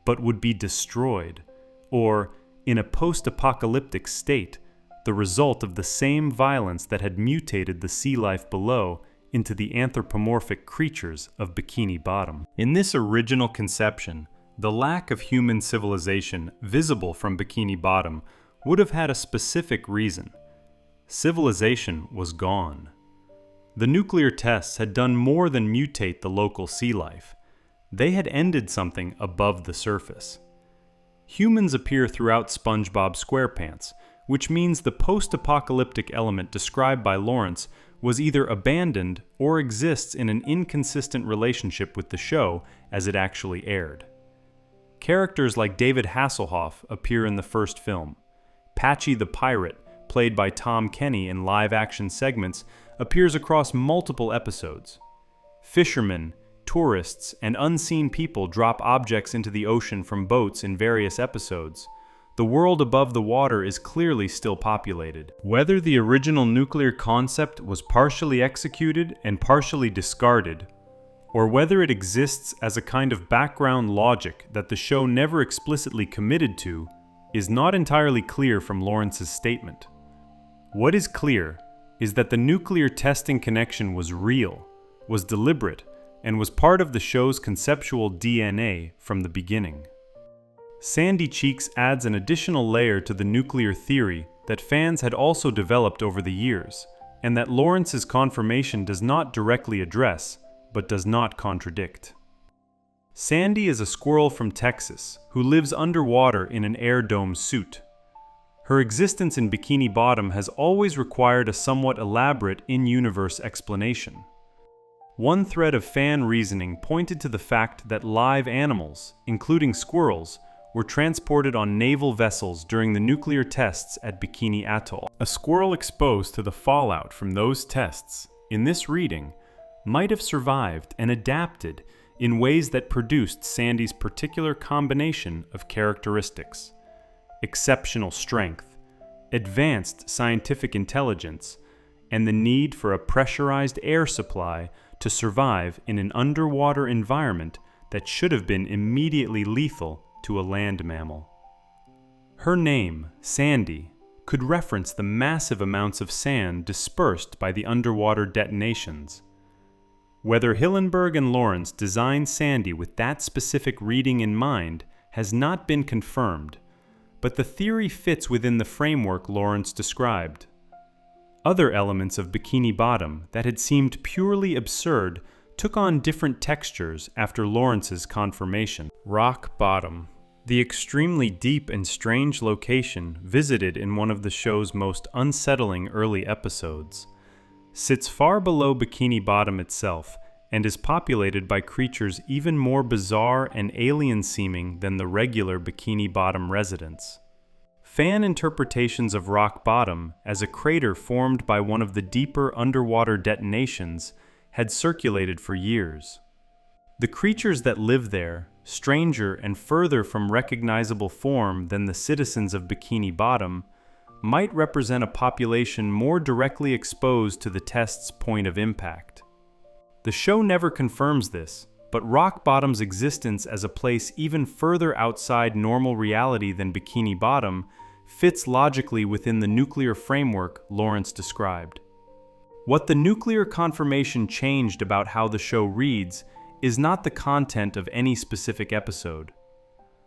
but would be destroyed, or, in a post-apocalyptic state, the result of the same violence that had mutated the sea life below into the anthropomorphic creatures of Bikini Bottom. In this original conception, the lack of human civilization visible from Bikini Bottom would have had a specific reason. Civilization was gone. The nuclear tests had done more than mutate the local sea life. They had ended something above the surface. Humans appear throughout SpongeBob SquarePants, which means the post-apocalyptic element described by Lawrence was either abandoned or exists in an inconsistent relationship with the show as it actually aired. Characters like David Hasselhoff appear in the first film. Patchy the Pirate, played by Tom Kenny in live-action segments, appears across multiple episodes. Fishermen, tourists, and unseen people drop objects into the ocean from boats in various episodes. The world above the water is clearly still populated. Whether the original nuclear concept was partially executed and partially discarded, or whether it exists as a kind of background logic that the show never explicitly committed to, is not entirely clear from Lawrence's statement. What is clear is that the nuclear testing connection was real, was deliberate, and was part of the show's conceptual DNA from the beginning. Sandy Cheeks adds an additional layer to the nuclear theory that fans had also developed over the years, and that Lawrence's confirmation does not directly address, but does not contradict. Sandy is a squirrel from Texas who lives underwater in an air dome suit. Her existence in Bikini Bottom has always required a somewhat elaborate in-universe explanation. One thread of fan reasoning pointed to the fact that live animals, including squirrels, were transported on naval vessels during the nuclear tests at Bikini Atoll. A squirrel exposed to the fallout from those tests, in this reading, might have survived and adapted in ways that produced Sandy's particular combination of characteristics: exceptional strength, advanced scientific intelligence, and the need for a pressurized air supply to survive in an underwater environment that should have been immediately lethal to a land mammal. Her name, Sandy, could reference the massive amounts of sand dispersed by the underwater detonations. Whether Hillenburg and Lawrence designed Sandy with that specific reading in mind has not been confirmed, but the theory fits within the framework Lawrence described. Other elements of Bikini Bottom that had seemed purely absurd took on different textures after Lawrence's confirmation. Rock Bottom, the extremely deep and strange location visited in one of the show's most unsettling early episodes, sits far below Bikini Bottom itself and is populated by creatures even more bizarre and alien-seeming than the regular Bikini Bottom residents. Fan interpretations of Rock Bottom as a crater formed by one of the deeper underwater detonations had circulated for years. The creatures that live there, stranger and further from recognizable form than the citizens of Bikini Bottom, might represent a population more directly exposed to the test's point of impact. The show never confirms this, but Rock Bottom's existence as a place even further outside normal reality than Bikini Bottom fits logically within the nuclear framework Lawrence described. What the nuclear confirmation changed about how the show reads is not the content of any specific episode.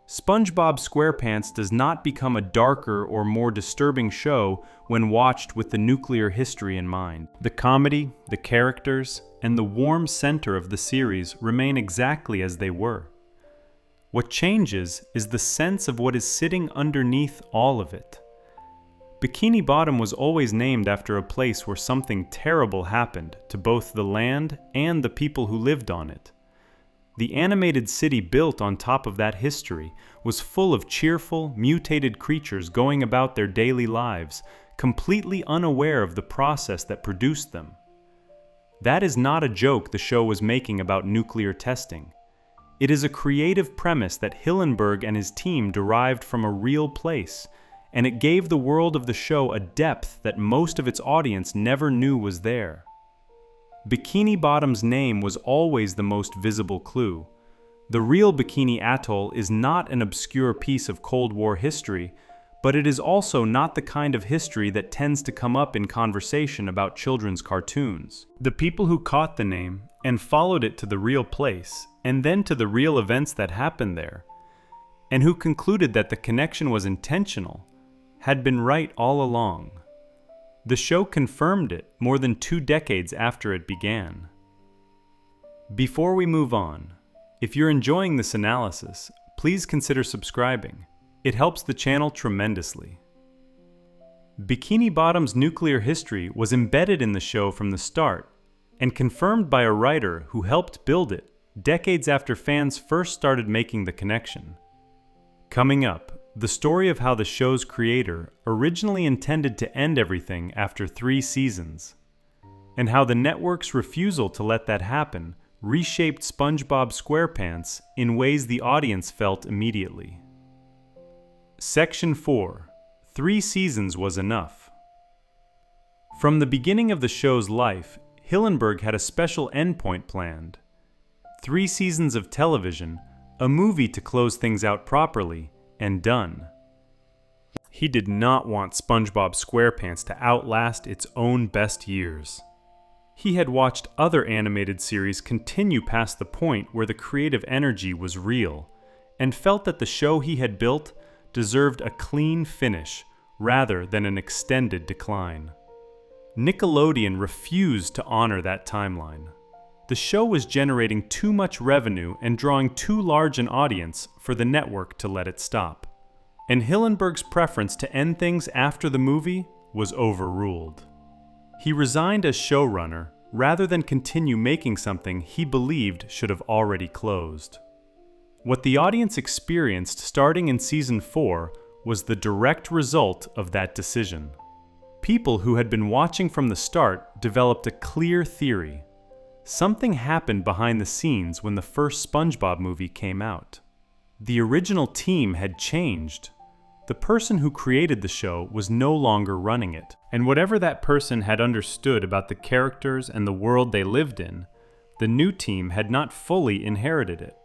SpongeBob SquarePants does not become a darker or more disturbing show when watched with the nuclear history in mind. The comedy, the characters, and the warm center of the series remain exactly as they were. What changes is the sense of what is sitting underneath all of it. Bikini Bottom was always named after a place where something terrible happened to both the land and the people who lived on it. The animated city built on top of that history was full of cheerful, mutated creatures going about their daily lives, completely unaware of the process that produced them. That is not a joke the show was making about nuclear testing. It is a creative premise that Hillenburg and his team derived from a real place, and it gave the world of the show a depth that most of its audience never knew was there. Bikini Bottom's name was always the most visible clue. The real Bikini Atoll is not an obscure piece of Cold War history, but it is also not the kind of history that tends to come up in conversation about children's cartoons. The people who caught the name and followed it to the real place, and then to the real events that happened there, and who concluded that the connection was intentional, had been right all along. The show confirmed it more than 2 decades after it began. Before we move on, if you're enjoying this analysis, please consider subscribing. It helps the channel tremendously. Bikini Bottom's nuclear history was embedded in the show from the start, and confirmed by a writer who helped build it decades after fans first started making the connection. Coming up, the story of how the show's creator originally intended to end everything after 3 seasons, and how the network's refusal to let that happen reshaped SpongeBob SquarePants in ways the audience felt immediately. Section 4. 3 seasons was enough. From the beginning of the show's life, Hillenburg had a special endpoint planned. 3 seasons of television, a movie to close things out properly, and done. He did not want SpongeBob SquarePants to outlast its own best years. He had watched other animated series continue past the point where the creative energy was real, and felt that the show he had built deserved a clean finish rather than an extended decline. Nickelodeon refused to honor that timeline. The show was generating too much revenue and drawing too large an audience for the network to let it stop. And Hillenburg's preference to end things after the movie was overruled. He resigned as showrunner rather than continue making something he believed should have already closed. What the audience experienced starting in season 4 was the direct result of that decision. People who had been watching from the start developed a clear theory. Something happened behind the scenes when the first SpongeBob movie came out. The original team had changed. The person who created the show was no longer running it, and whatever that person had understood about the characters and the world they lived in, the new team had not fully inherited it.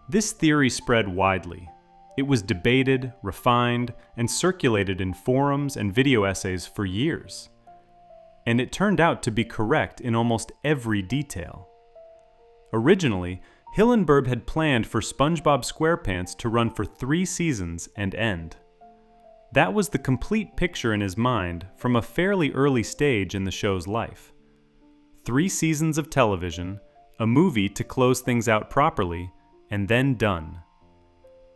This theory spread widely. It was debated, refined, and circulated in forums and video essays for years. And it turned out to be correct in almost every detail. Originally, Hillenburg had planned for SpongeBob SquarePants to run for 3 seasons and end. That was the complete picture in his mind from a fairly early stage in the show's life. 3 seasons of television, a movie to close things out properly, and then done.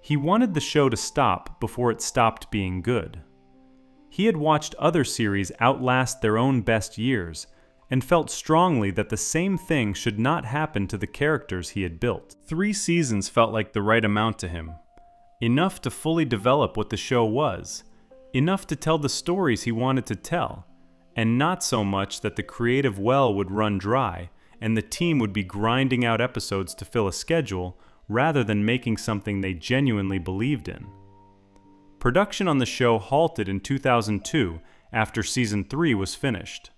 He wanted the show to stop before it stopped being good. He had watched other series outlast their own best years, and felt strongly that the same thing should not happen to the characters he had built. 3 seasons felt like the right amount to him, Enough to fully develop what the show was, enough to tell the stories he wanted to tell, and not so much that the creative well would run dry and the team would be grinding out episodes to fill a schedule rather than making something they genuinely believed in. Production on the show halted in 2002 after Season 3 was finished.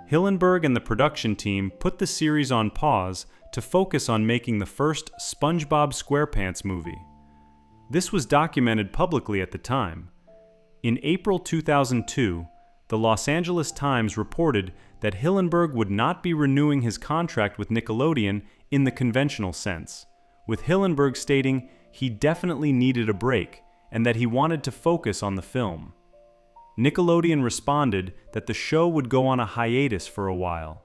Hillenburg and the production team put the series on pause to focus on making the first SpongeBob SquarePants movie. This was documented publicly at the time. In April 2002, the Los Angeles Times reported that Hillenburg would not be renewing his contract with Nickelodeon in the conventional sense, with Hillenburg stating he definitely needed a break and that he wanted to focus on the film. Nickelodeon responded that the show would go on a hiatus for a while.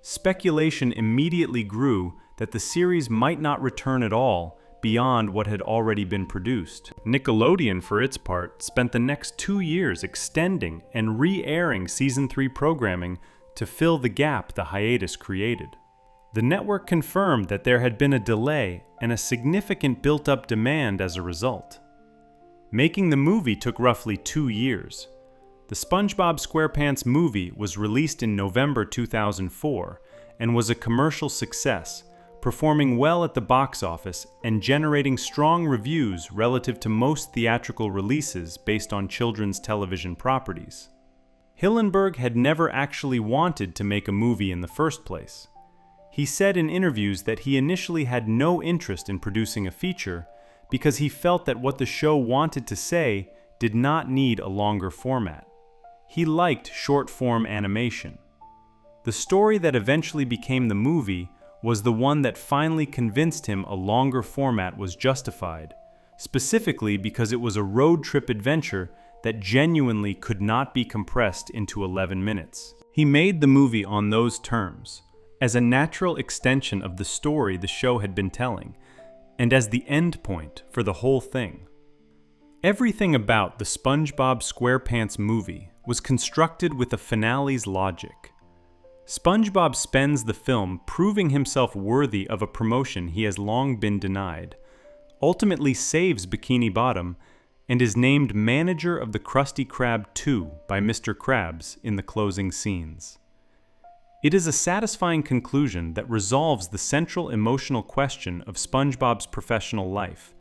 Speculation immediately grew that the series might not return at all beyond what had already been produced. Nickelodeon, for its part, spent the next 2 years extending and re-airing Season 3 programming to fill the gap the hiatus created. The network confirmed that there had been a delay and a significant built-up demand as a result. Making the movie took roughly 2 years. The SpongeBob SquarePants movie was released in November 2004 and was a commercial success, performing well at the box office and generating strong reviews relative to most theatrical releases based on children's television properties. Hillenburg had never actually wanted to make a movie in the first place. He said in interviews that he initially had no interest in producing a feature because he felt that what the show wanted to say did not need a longer format. He liked short-form animation. The story that eventually became the movie was the one that finally convinced him a longer format was justified, specifically because it was a road trip adventure that genuinely could not be compressed into 11 minutes. He made the movie on those terms, as a natural extension of the story the show had been telling, and as the end point for the whole thing. Everything about the SpongeBob SquarePants movie was constructed with a finale's logic. SpongeBob spends the film proving himself worthy of a promotion he has long been denied, ultimately saves Bikini Bottom, and is named manager of the Krusty Krab 2 by Mr. Krabs in the closing scenes. It is a satisfying conclusion that resolves the central emotional question of SpongeBob's professional life: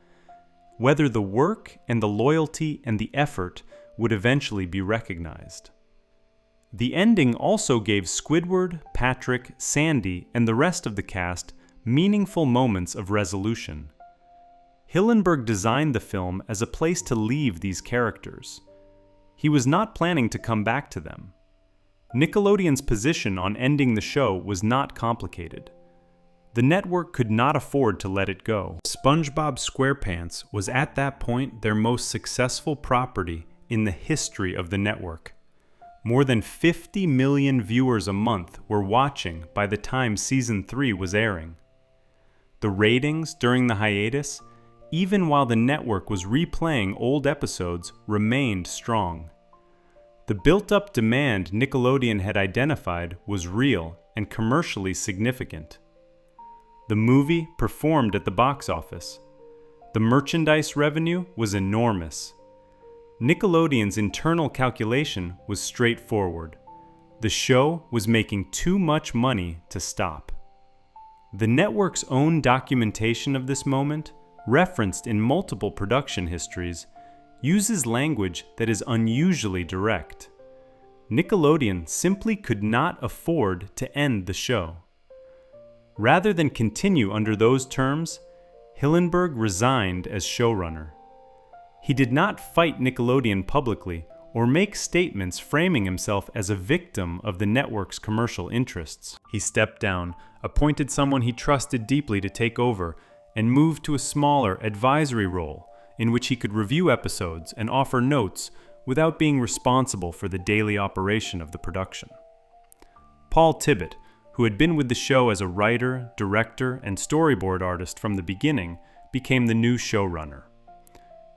whether the work and the loyalty and the effort would eventually be recognized. The ending also gave Squidward, Patrick, Sandy, and the rest of the cast meaningful moments of resolution. Hillenburg designed the film as a place to leave these characters. He was not planning to come back to them. Nickelodeon's position on ending the show was not complicated. The network could not afford to let it go. SpongeBob SquarePants was at that point their most successful property in the history of the network. More than 50 million viewers a month were watching by the time Season 3 was airing. The ratings during the hiatus, even while the network was replaying old episodes, remained strong. The built-up demand Nickelodeon had identified was real and commercially significant. The movie performed at the box office. The merchandise revenue was enormous. Nickelodeon's internal calculation was straightforward. The show was making too much money to stop. The network's own documentation of this moment, referenced in multiple production histories, uses language that is unusually direct. Nickelodeon simply could not afford to end the show. Rather than continue under those terms, Hillenburg resigned as showrunner. He did not fight Nickelodeon publicly or make statements framing himself as a victim of the network's commercial interests. He stepped down, appointed someone he trusted deeply to take over, and moved to a smaller advisory role in which he could review episodes and offer notes without being responsible for the daily operation of the production. Paul Tibbitt, who had been with the show as a writer, director, and storyboard artist from the beginning, became the new showrunner.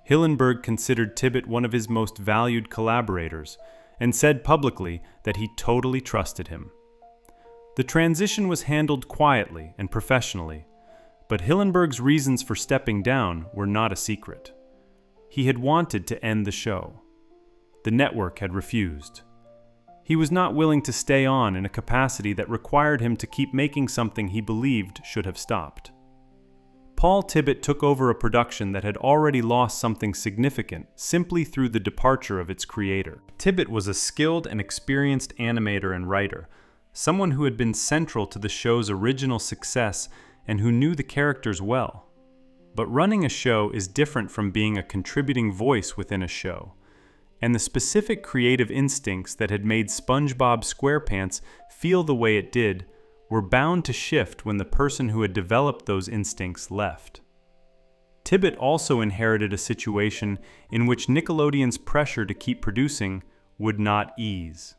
Hillenburg considered Tibbitt one of his most valued collaborators and said publicly that he totally trusted him. The transition was handled quietly and professionally, But Hillenburg's reasons for stepping down were not a secret. He had wanted to end the show. The network had refused. He was not willing to stay on in a capacity that required him to keep making something he believed should have stopped. Paul Tibbitt took over a production that had already lost something significant simply through the departure of its creator. Tibbitt was a skilled and experienced animator and writer, someone who had been central to the show's original success and who knew the characters well. But running a show is different from being a contributing voice within a show, and the specific creative instincts that had made SpongeBob SquarePants feel the way it did were bound to shift when the person who had developed those instincts left. Tibbitt also inherited a situation in which Nickelodeon's pressure to keep producing would not ease.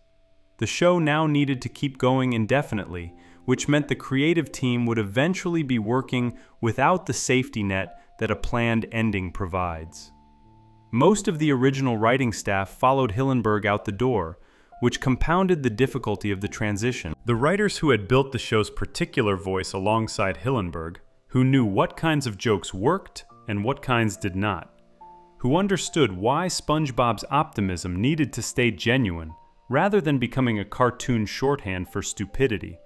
The show now needed to keep going indefinitely, which meant the creative team would eventually be working without the safety net that a planned ending provides. Most of the original writing staff followed Hillenburg out the door, which compounded the difficulty of the transition. The writers who had built the show's particular voice alongside Hillenburg, who knew what kinds of jokes worked and what kinds did not, who understood why SpongeBob's optimism needed to stay genuine rather than becoming a cartoon shorthand for stupidity.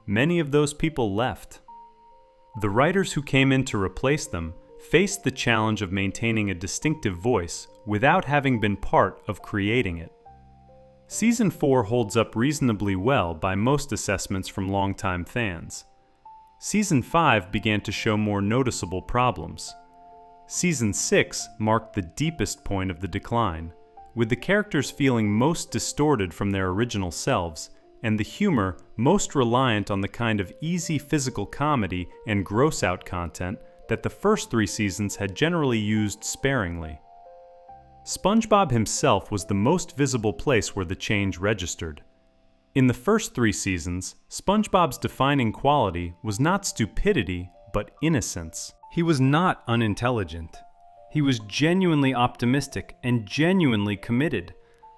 Many of those people left. The writers who came in to replace them faced the challenge of maintaining a distinctive voice without having been part of creating it. Season 4 holds up reasonably well by most assessments from longtime fans. Season 5 began to show more noticeable problems. Season 6 marked the deepest point of the decline, with the characters feeling most distorted from their original selves, and the humor most reliant on the kind of easy physical comedy and gross-out content that the first 3 seasons had generally used sparingly. SpongeBob himself was the most visible place where the change registered. In the first 3 seasons, SpongeBob's defining quality was not stupidity, but innocence. He was not unintelligent. He was genuinely optimistic and genuinely committed,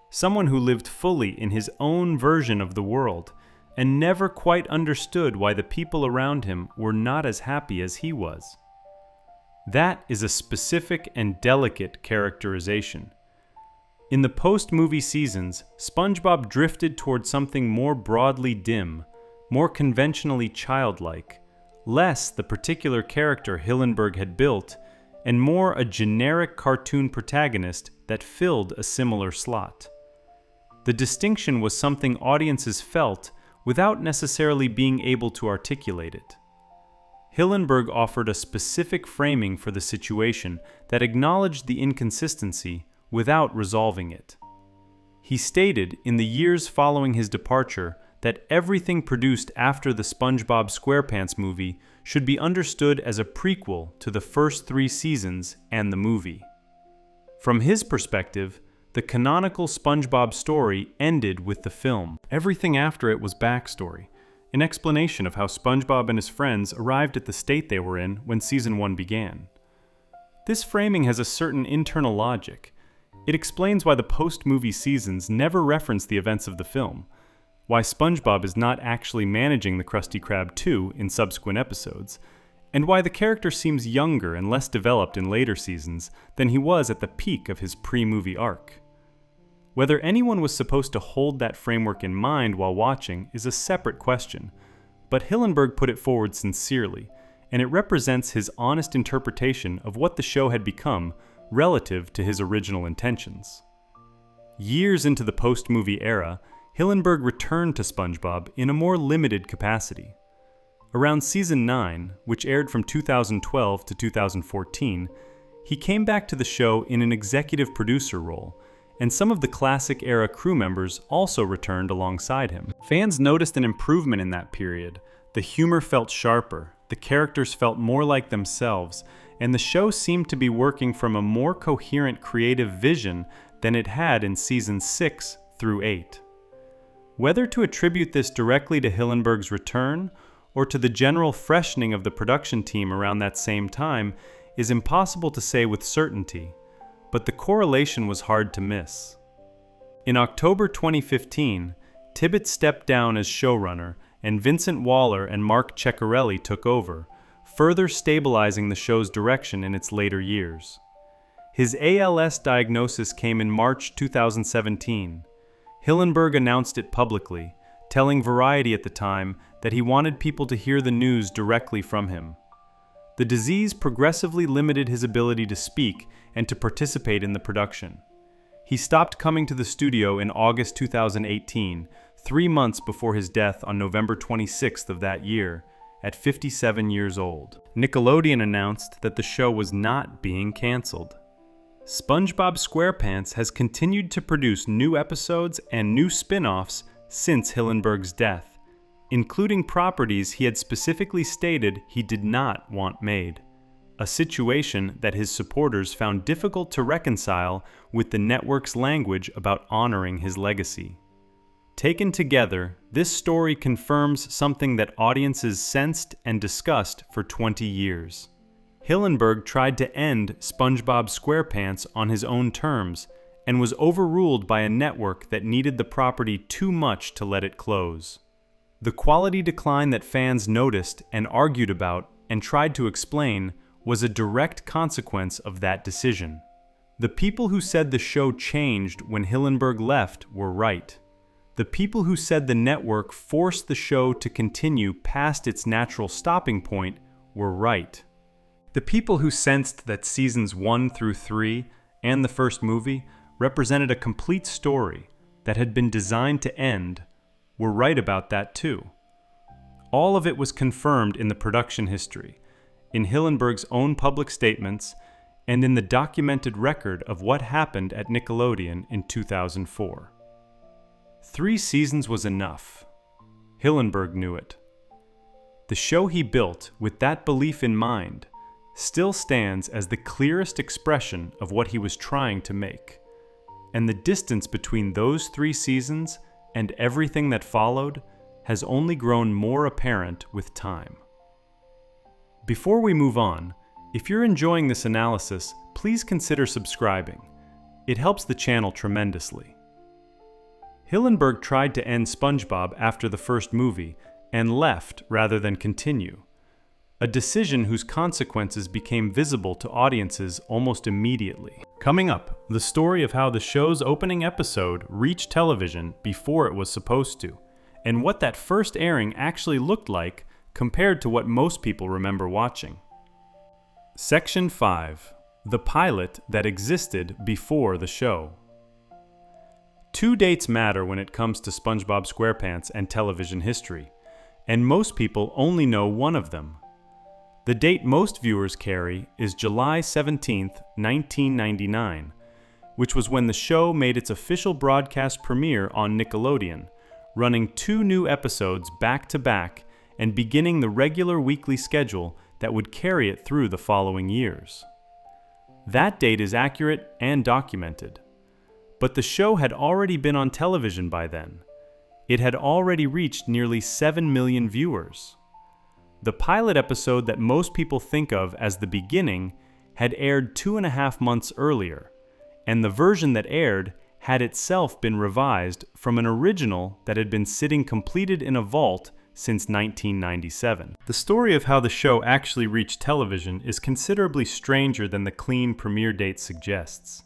someone who lived fully in his own version of the world, and never quite understood why the people around him were not as happy as he was. That is a specific and delicate characterization. In the post-movie seasons, SpongeBob drifted toward something more broadly dim, more conventionally childlike, less the particular character Hillenburg had built, and more a generic cartoon protagonist that filled a similar slot. The distinction was something audiences felt without necessarily being able to articulate it. Hillenburg offered a specific framing for the situation that acknowledged the inconsistency without resolving it. He stated in the years following his departure that everything produced after the SpongeBob SquarePants movie should be understood as a prequel to the first 3 seasons and the movie. From his perspective, the canonical SpongeBob story ended with the film. Everything after it was backstory, an explanation of how SpongeBob and his friends arrived at the state they were in when Season 1 began. This framing has a certain internal logic. It explains why the post-movie seasons never reference the events of the film, why SpongeBob is not actually managing the Krusty Krab 2 in subsequent episodes, and why the character seems younger and less developed in later seasons than he was at the peak of his pre-movie arc. Whether anyone was supposed to hold that framework in mind while watching is a separate question, but Hillenburg put it forward sincerely, and it represents his honest interpretation of what the show had become relative to his original intentions. Years into the post-movie era, Hillenburg returned to SpongeBob in a more limited capacity. Around Season 9, which aired from 2012 to 2014, he came back to the show in an executive producer role, and some of the classic-era crew members also returned alongside him. Fans noticed an improvement in that period. The humor felt sharper, the characters felt more like themselves, and the show seemed to be working from a more coherent creative vision than it had in Seasons 6 through 8. Whether to attribute this directly to Hillenburg's return, or to the general freshening of the production team around that same time, is impossible to say with certainty, but the correlation was hard to miss. In October 2015, Tibbitt stepped down as showrunner, and Vincent Waller and Mark Ceccarelli took over, further stabilizing the show's direction in its later years. His ALS diagnosis came in March 2017. Hillenburg announced it publicly, telling Variety at the time that he wanted people to hear the news directly from him. The disease progressively limited his ability to speak and to participate in the production. He stopped coming to the studio in August 2018, 3 months before his death on November 26th of that year, at 57 years old. Nickelodeon announced that the show was not being canceled. SpongeBob SquarePants has continued to produce new episodes and new spin-offs since Hillenburg's death, including properties he had specifically stated he did not want made, a situation that his supporters found difficult to reconcile with the network's language about honoring his legacy. Taken together, this story confirms something that audiences sensed and discussed for 20 years. Hillenburg tried to end SpongeBob SquarePants on his own terms and was overruled by a network that needed the property too much to let it close. The quality decline that fans noticed and argued about and tried to explain was a direct consequence of that decision. The people who said the show changed when Hillenburg left were right. The people who said the network forced the show to continue past its natural stopping point were right. The people who sensed that seasons 1 through 3 and the first movie represented a complete story that had been designed to end were right about that too. All of it was confirmed in the production history, in Hillenburg's own public statements, and in the documented record of what happened at Nickelodeon in 2004. 3 seasons was enough. Hillenburg knew it. The show he built with that belief in mind still stands as the clearest expression of what he was trying to make, and the distance between those 3 seasons and everything that followed has only grown more apparent with time. Before we move on, if you're enjoying this analysis, please consider subscribing. It helps the channel tremendously. Hillenburg tried to end SpongeBob after the first movie and left rather than continue, a decision whose consequences became visible to audiences almost immediately. Coming up, the story of how the show's opening episode reached television before it was supposed to, and what that first airing actually looked like compared to what most people remember watching. Section 5. The pilot that existed before the show. 2 dates matter when it comes to SpongeBob SquarePants and television history, and most people only know one of them. The date most viewers carry is July 17, 1999, which was when the show made its official broadcast premiere on Nickelodeon, running 2 new episodes back-to-back and beginning the regular weekly schedule that would carry it through the following years. That date is accurate and documented. But the show had already been on television by then. It had already reached nearly 7 million viewers. The pilot episode that most people think of as the beginning had aired 2.5 months earlier, and the version that aired had itself been revised from an original that had been sitting completed in a vault since 1997. The story of how the show actually reached television is considerably stranger than the clean premiere date suggests.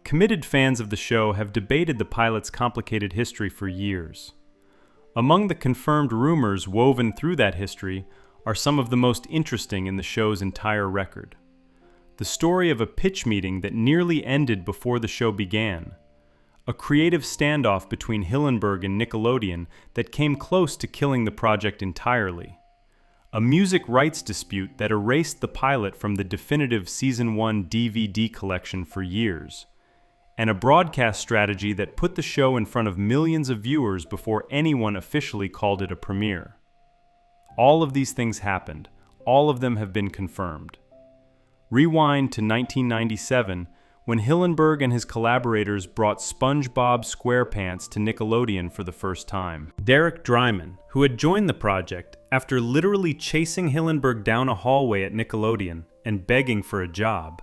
Committed fans of the show have debated the pilot's complicated history for years. Among the confirmed rumors woven through that history are some of the most interesting in the show's entire record. The story of a pitch meeting that nearly ended before the show began. A creative standoff between Hillenburg and Nickelodeon that came close to killing the project entirely. A music rights dispute that erased the pilot from the definitive Season 1 DVD collection for years. And a broadcast strategy that put the show in front of millions of viewers before anyone officially called it a premiere. All of these things happened. All of them have been confirmed. Rewind to 1997, when Hillenburg and his collaborators brought SpongeBob SquarePants to Nickelodeon for the first time. Derek Dryman, who had joined the project after literally chasing Hillenburg down a hallway at Nickelodeon and begging for a job,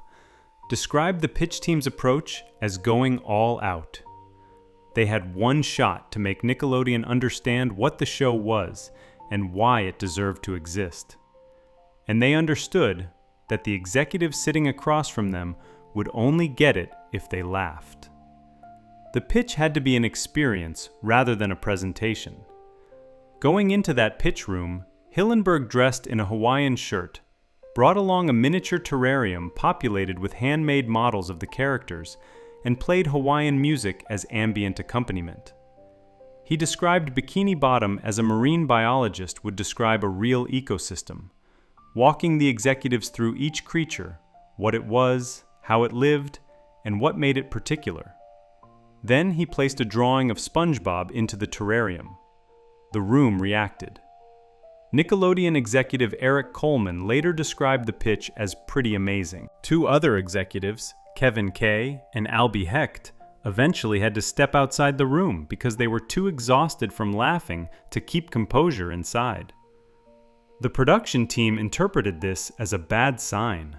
described the pitch team's approach as going all out. They had one shot to make Nickelodeon understand what the show was and why it deserved to exist. and they understood that the executive sitting across from them would only get it if they laughed. The pitch had to be an experience rather than a presentation. Going into that pitch room, Hillenburg dressed in a Hawaiian shirt, brought along a miniature terrarium populated with handmade models of the characters, and played Hawaiian music as ambient accompaniment. He described Bikini Bottom as a marine biologist would describe a real ecosystem, walking the executives through each creature, what it was, how it lived, and what made it particular. Then he placed a drawing of SpongeBob into the terrarium. The room reacted. Nickelodeon executive Eric Coleman later described the pitch as pretty amazing. Two other executives, Kevin Kay and Albie Hecht, eventually had to step outside the room because they were too exhausted from laughing to keep composure inside. The production team interpreted this as a bad sign.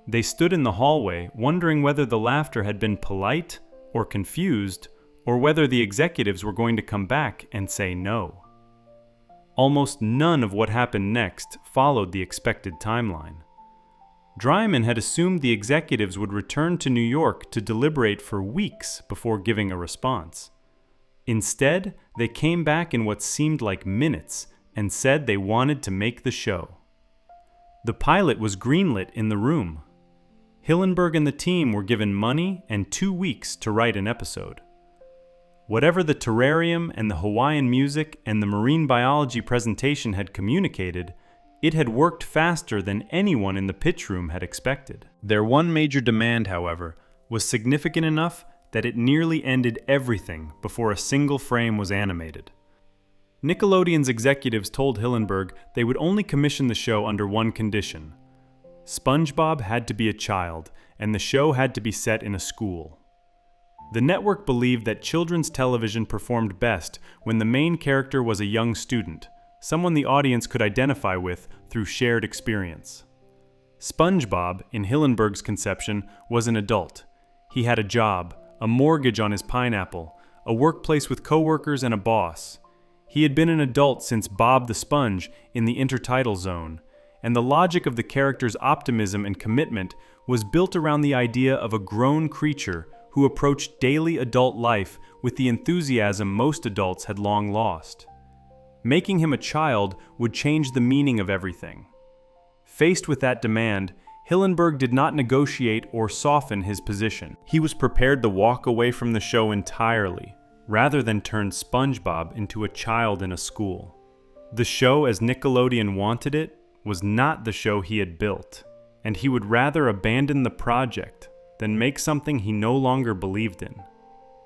They stood in the hallway wondering whether the laughter had been polite or confused, or whether the executives were going to come back and say no. Almost none of what happened next followed the expected timeline. Dryman had assumed the executives would return to New York to deliberate for weeks before giving a response. Instead, they came back in what seemed like minutes and said they wanted to make the show. The pilot was greenlit in the room. Hillenburg and the team were given money and 2 weeks to write an episode. Whatever the terrarium and the Hawaiian music and the marine biology presentation had communicated, it had worked faster than anyone in the pitch room had expected. Their one major demand, however, was significant enough that it nearly ended everything before a single frame was animated. Nickelodeon's executives told Hillenburg they would only commission the show under one condition. SpongeBob had to be a child, and the show had to be set in a school. The network believed that children's television performed best when the main character was a young student, someone the audience could identify with through shared experience. SpongeBob, in Hillenburg's conception, was an adult. He had a job, a mortgage on his pineapple, a workplace with coworkers and a boss. He had been an adult since Bob the Sponge in the intertidal zone, and the logic of the character's optimism and commitment was built around the idea of a grown creature who approached daily adult life with the enthusiasm most adults had long lost. Making him a child would change the meaning of everything. Faced with that demand, Hillenburg did not negotiate or soften his position. He was prepared to walk away from the show entirely, rather than turn SpongeBob into a child in a school. The show as Nickelodeon wanted it was not the show he had built, and he would rather abandon the project than make something he no longer believed in.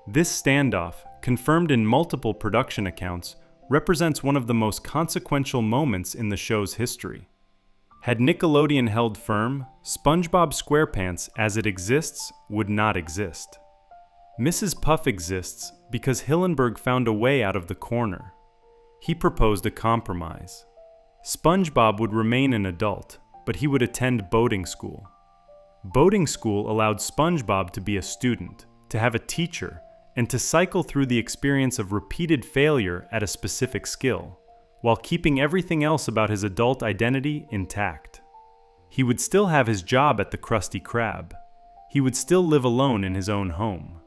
This standoff, confirmed in multiple production accounts, represents one of the most consequential moments in the show's history. Had Nickelodeon held firm, SpongeBob SquarePants as it exists would not exist. Mrs. Puff exists because Hillenburg found a way out of the corner. He proposed a compromise. SpongeBob would remain an adult, but he would attend boating school. Boating school allowed SpongeBob to be a student, to have a teacher, and to cycle through the experience of repeated failure at a specific skill, while keeping everything else about his adult identity intact. He would still have his job at the Krusty Krab. He would still live alone in his own home.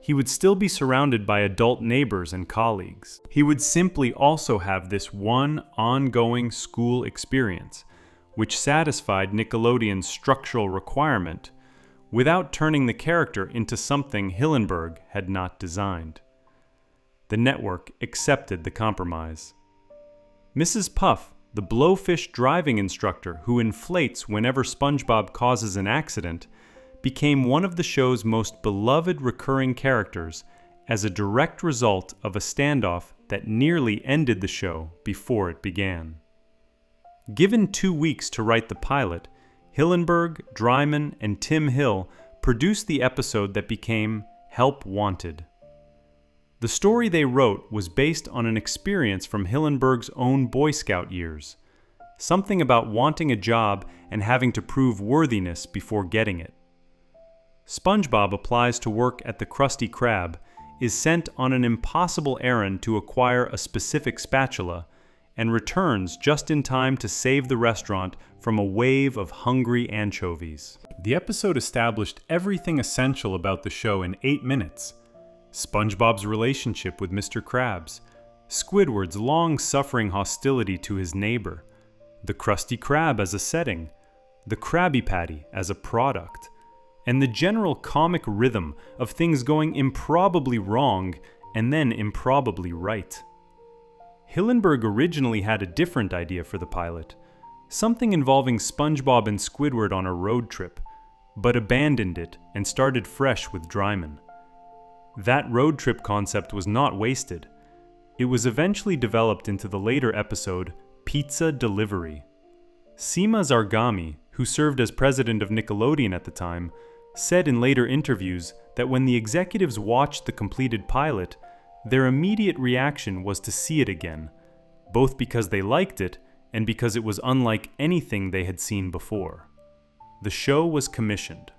He would still be surrounded by adult neighbors and colleagues. He would simply also have this one ongoing school experience, which satisfied Nickelodeon's structural requirement, without turning the character into something Hillenburg had not designed. The network accepted the compromise. Mrs. Puff, the blowfish driving instructor who inflates whenever SpongeBob causes an accident, became one of the show's most beloved recurring characters as a direct result of a standoff that nearly ended the show before it began. Given 2 weeks to write the pilot, Hillenburg, Dryman, and Tim Hill produced the episode that became Help Wanted. The story they wrote was based on an experience from Hillenburg's own Boy Scout years, something about wanting a job and having to prove worthiness before getting it. SpongeBob applies to work at the Krusty Krab, is sent on an impossible errand to acquire a specific spatula, and returns just in time to save the restaurant from a wave of hungry anchovies. The episode established everything essential about the show in 8 minutes. SpongeBob's relationship with Mr. Krabs, Squidward's long-suffering hostility to his neighbor, the Krusty Krab as a setting, the Krabby Patty as a product, and the general comic rhythm of things going improbably wrong and then improbably right. Hillenburg originally had a different idea for the pilot, something involving SpongeBob and Squidward on a road trip, but abandoned it and started fresh with Dryman. That road trip concept was not wasted. It was eventually developed into the later episode Pizza Delivery. Sima Zargami, who served as president of Nickelodeon at the time, said in later interviews that when the executives watched the completed pilot, their immediate reaction was to see it again, both because they liked it and because it was unlike anything they had seen before. The show was commissioned.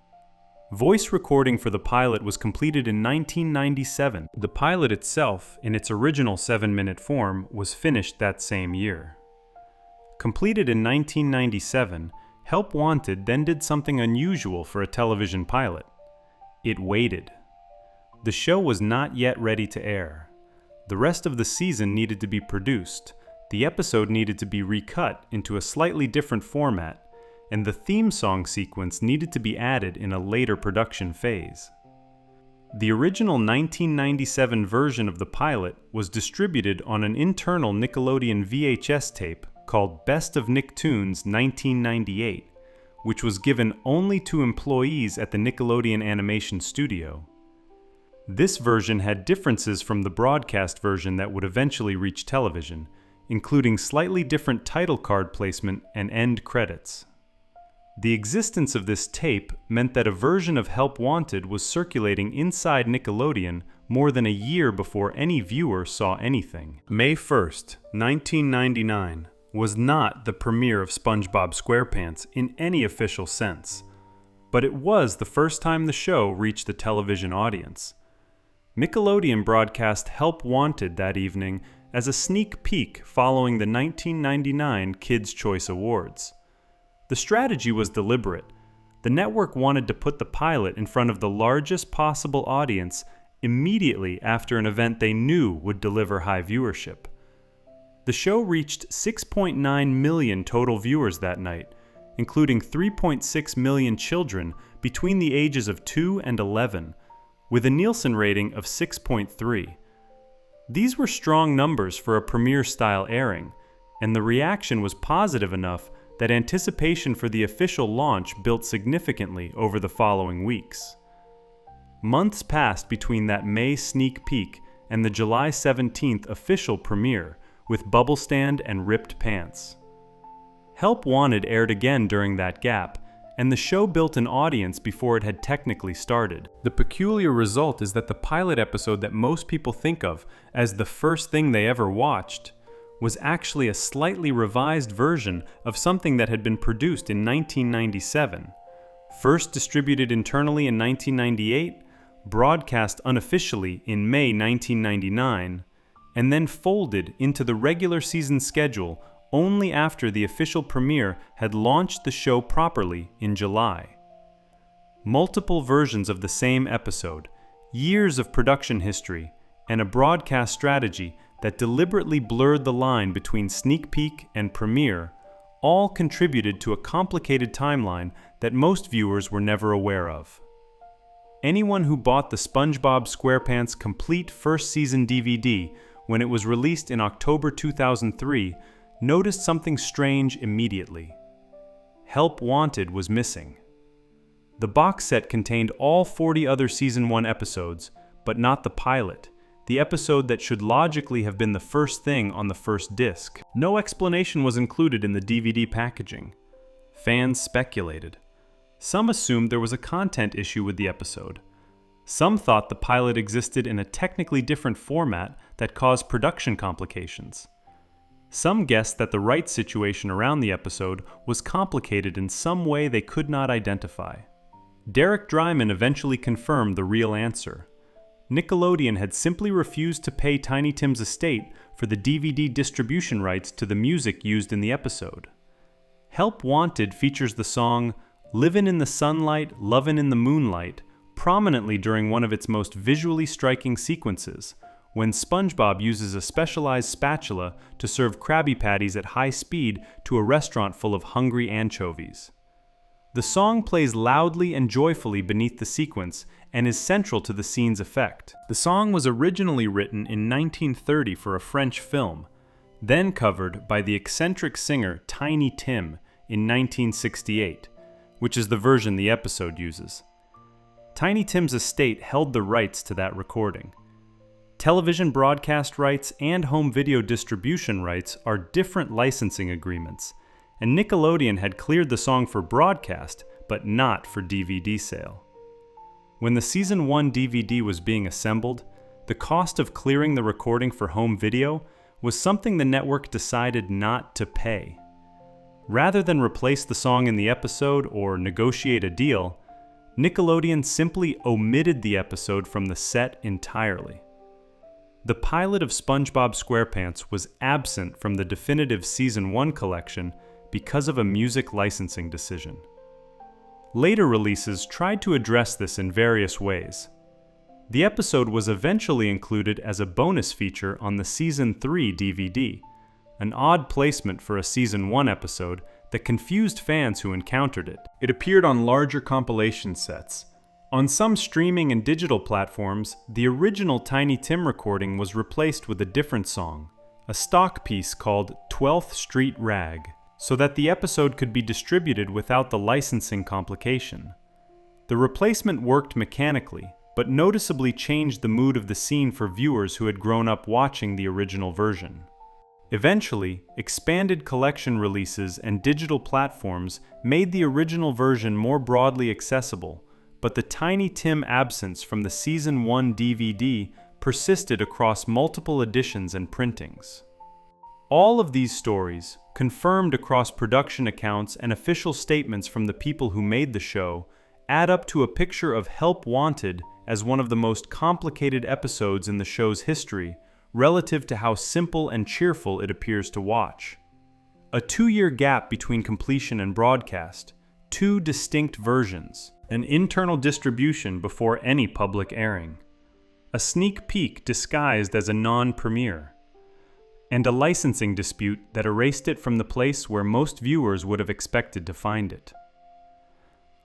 Voice recording for the pilot was completed in 1997. The pilot itself, in its original 7-minute form, was finished that same year. Completed in 1997, Help Wanted then did something unusual for a television pilot. It waited. The show was not yet ready to air. The rest of the season needed to be produced, the episode needed to be recut into a slightly different format, and the theme song sequence needed to be added in a later production phase. The original 1997 version of the pilot was distributed on an internal Nickelodeon VHS tape called Best of Nicktoons 1998, which was given only to employees at the Nickelodeon Animation Studio. This version had differences from the broadcast version that would eventually reach television, including slightly different title card placement and end credits. The existence of this tape meant that a version of Help Wanted was circulating inside Nickelodeon more than a year before any viewer saw anything. May 1st, 1999 was not the premiere of SpongeBob SquarePants in any official sense, but it was the first time the show reached the television audience. Nickelodeon broadcast Help Wanted that evening as a sneak peek following the 1999 Kids' Choice Awards. The strategy was deliberate. The network wanted to put the pilot in front of the largest possible audience immediately after an event they knew would deliver high viewership. The show reached 6.9 million total viewers that night, including 3.6 million children between the ages of 2 and 11, with a Nielsen rating of 6.3. These were strong numbers for a premiere-style airing, and the reaction was positive enough that anticipation for the official launch built significantly over the following weeks. Months passed between that May sneak peek and the July 17th official premiere, with Bubble Stand and Ripped Pants. Help Wanted aired again during that gap, and the show built an audience before it had technically started. The peculiar result is that the pilot episode that most people think of as the first thing they ever watched was actually a slightly revised version of something that had been produced in 1997, first distributed internally in 1998, broadcast unofficially in May 1999, and then folded into the regular season schedule only after the official premiere had launched the show properly in July. Multiple versions of the same episode, years of production history, and a broadcast strategy that deliberately blurred the line between sneak peek and premiere all contributed to a complicated timeline that most viewers were never aware of. Anyone who bought the SpongeBob SquarePants complete first season DVD when it was released in October 2003 noticed something strange immediately. Help Wanted was missing. The box set contained all 40 other Season 1 episodes, but not the pilot, the episode that should logically have been the first thing on the first disc. No explanation was included in the DVD packaging. Fans speculated. Some assumed there was a content issue with the episode. Some thought the pilot existed in a technically different format that caused production complications. Some guessed that the rights situation around the episode was complicated in some way they could not identify. Derek Dryman eventually confirmed the real answer. Nickelodeon had simply refused to pay Tiny Tim's estate for the DVD distribution rights to the music used in the episode. Help Wanted features the song "Livin' in the Sunlight, Lovin' in the Moonlight" prominently during one of its most visually striking sequences, when SpongeBob uses a specialized spatula to serve Krabby Patties at high speed to a restaurant full of hungry anchovies. The song plays loudly and joyfully beneath the sequence and is central to the scene's effect. The song was originally written in 1930 for a French film, then covered by the eccentric singer Tiny Tim in 1968, which is the version the episode uses. Tiny Tim's estate held the rights to that recording. Television broadcast rights and home video distribution rights are different licensing agreements, and Nickelodeon had cleared the song for broadcast, but not for DVD sale. When the Season 1 DVD was being assembled, the cost of clearing the recording for home video was something the network decided not to pay. Rather than replace the song in the episode or negotiate a deal, Nickelodeon simply omitted the episode from the set entirely. The pilot of SpongeBob SquarePants was absent from the definitive Season 1 collection because of a music licensing decision. Later releases tried to address this in various ways. The episode was eventually included as a bonus feature on the Season 3 DVD, an odd placement for a Season 1 episode that confused fans who encountered it. It appeared on larger compilation sets. On some streaming and digital platforms, the original Tiny Tim recording was replaced with a different song, a stock piece called 12th Street Rag, so that the episode could be distributed without the licensing complication. The replacement worked mechanically, but noticeably changed the mood of the scene for viewers who had grown up watching the original version. Eventually, expanded collection releases and digital platforms made the original version more broadly accessible, but the Tiny Tim absence from the Season 1 DVD persisted across multiple editions and printings. All of these stories, confirmed across production accounts and official statements from the people who made the show, add up to a picture of Help Wanted as one of the most complicated episodes in the show's history, relative to how simple and cheerful it appears to watch. A 2-year gap between completion and broadcast, 2 distinct versions, an internal distribution before any public airing, a sneak peek disguised as a non-premiere, and a licensing dispute that erased it from the place where most viewers would have expected to find it.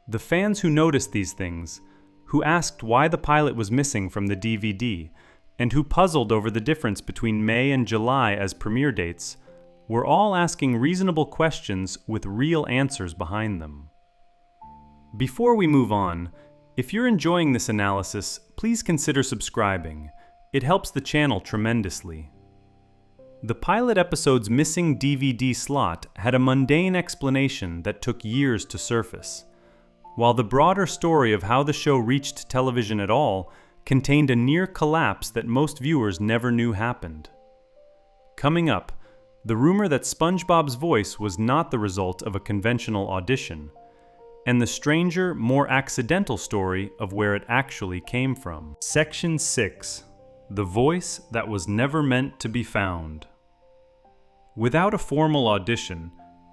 The fans who noticed these things, who asked why the pilot was missing from the DVD, and who puzzled over the difference between May and July as premiere dates, were all asking reasonable questions with real answers behind them. Before we move on, if you're enjoying this analysis, please consider subscribing. It helps the channel tremendously. The pilot episode's missing DVD slot had a mundane explanation that took years to surface, while the broader story of how the show reached television at all contained a near collapse that most viewers never knew happened. Coming up, the rumor that SpongeBob's voice was not the result of a conventional audition, and the stranger, more accidental story of where it actually came from. Section 6. The Voice That Was Never Meant to Be Found. Without a formal audition,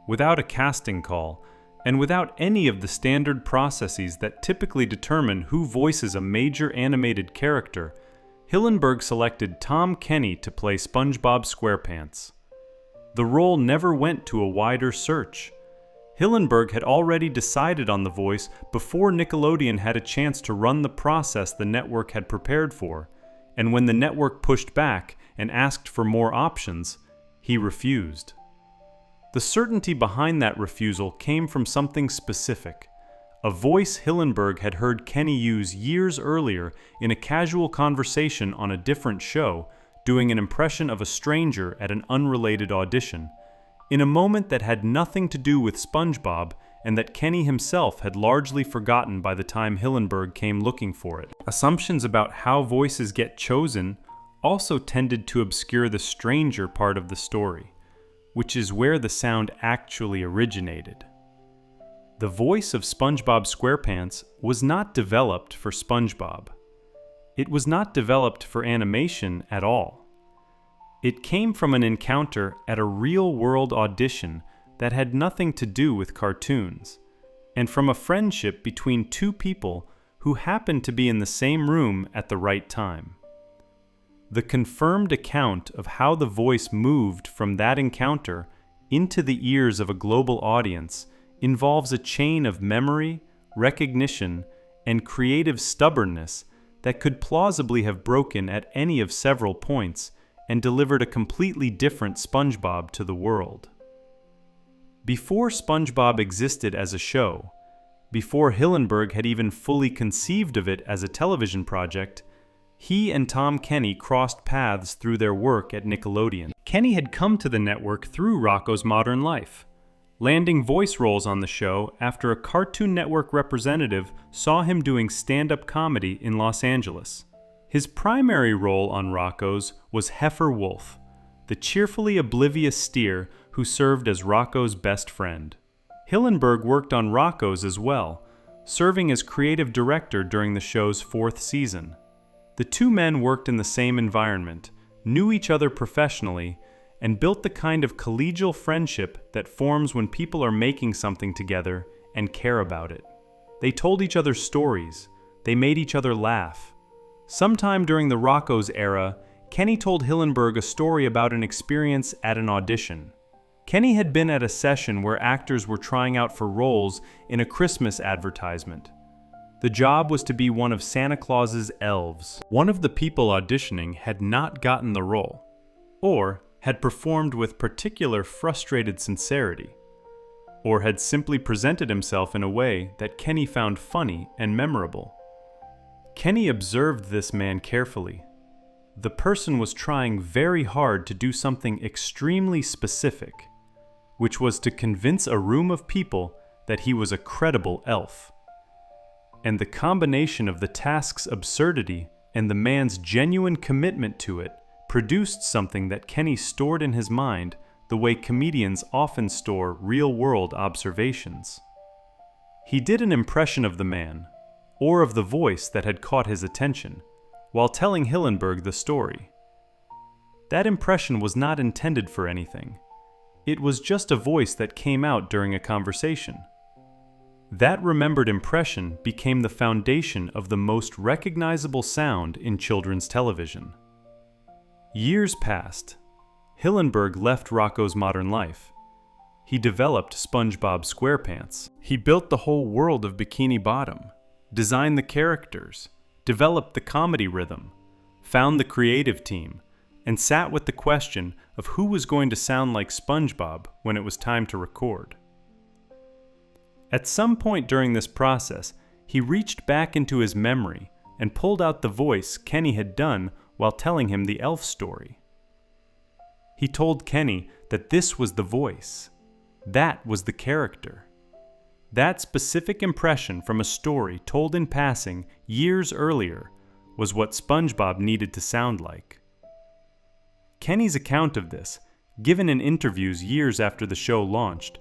without a casting call, and without any of the standard processes that typically determine who voices a major animated character, Hillenburg selected Tom Kenny to play SpongeBob SquarePants. The role never went to a wider search. Hillenburg had already decided on the voice before Nickelodeon had a chance to run the process the network had prepared for, and when the network pushed back and asked for more options, he refused. The certainty behind that refusal came from something specific, a voice Hillenburg had heard Kenny use years earlier in a casual conversation on a different show, doing an impression of a stranger at an unrelated audition, in a moment that had nothing to do with SpongeBob and that Kenny himself had largely forgotten by the time Hillenburg came looking for it. Assumptions about how voices get chosen also tended to obscure the stranger part of the story, which is where the sound actually originated. The voice of SpongeBob SquarePants was not developed for SpongeBob. It was not developed for animation at all. It came from an encounter at a real-world audition that had nothing to do with cartoons, and from a friendship between two people who happened to be in the same room at the right time. The confirmed account of how the voice moved from that encounter into the ears of a global audience involves a chain of memory, recognition, and creative stubbornness that could plausibly have broken at any of several points and delivered a completely different SpongeBob to the world. Before SpongeBob existed as a show, before Hillenburg had even fully conceived of it as a television project, he and Tom Kenny crossed paths through their work at Nickelodeon. Kenny had come to the network through Rocko's Modern Life, landing voice roles on the show after a Cartoon Network representative saw him doing stand-up comedy in Los Angeles. His primary role on Rocko's was Heifer Wolf, the cheerfully oblivious steer who served as Rocko's best friend. Hillenburg worked on Rocko's as well, serving as creative director during the show's 4th season. The two men worked in the same environment, knew each other professionally, and built the kind of collegial friendship that forms when people are making something together and care about it. They told each other stories. They made each other laugh. Sometime during the Rocko's era, Kenny told Hillenburg a story about an experience at an audition. Kenny had been at a session where actors were trying out for roles in a Christmas advertisement. The job was to be one of Santa Claus's elves. One of the people auditioning had not gotten the role, or had performed with particular frustrated sincerity, or had simply presented himself in a way that Kenny found funny and memorable. Kenny observed this man carefully. The person was trying very hard to do something extremely specific, which was to convince a room of people that he was a credible elf. And the combination of the task's absurdity and the man's genuine commitment to it produced something that Kenny stored in his mind the way comedians often store real-world observations. He did an impression of the man, or of the voice that had caught his attention, while telling Hillenburg the story. That impression was not intended for anything. It was just a voice that came out during a conversation. That remembered impression became the foundation of the most recognizable sound in children's television. Years passed. Hillenburg left Rocko's Modern Life. He developed SpongeBob SquarePants. He built the whole world of Bikini Bottom, designed the characters, developed the comedy rhythm, found the creative team, and sat with the question of who was going to sound like SpongeBob when it was time to record. At some point during this process, he reached back into his memory and pulled out the voice Kenny had done while telling him the elf story. He told Kenny that this was the voice. That was the character. That specific impression from a story told in passing years earlier was what SpongeBob needed to sound like. Kenny's account of this, given in interviews years after the show launched,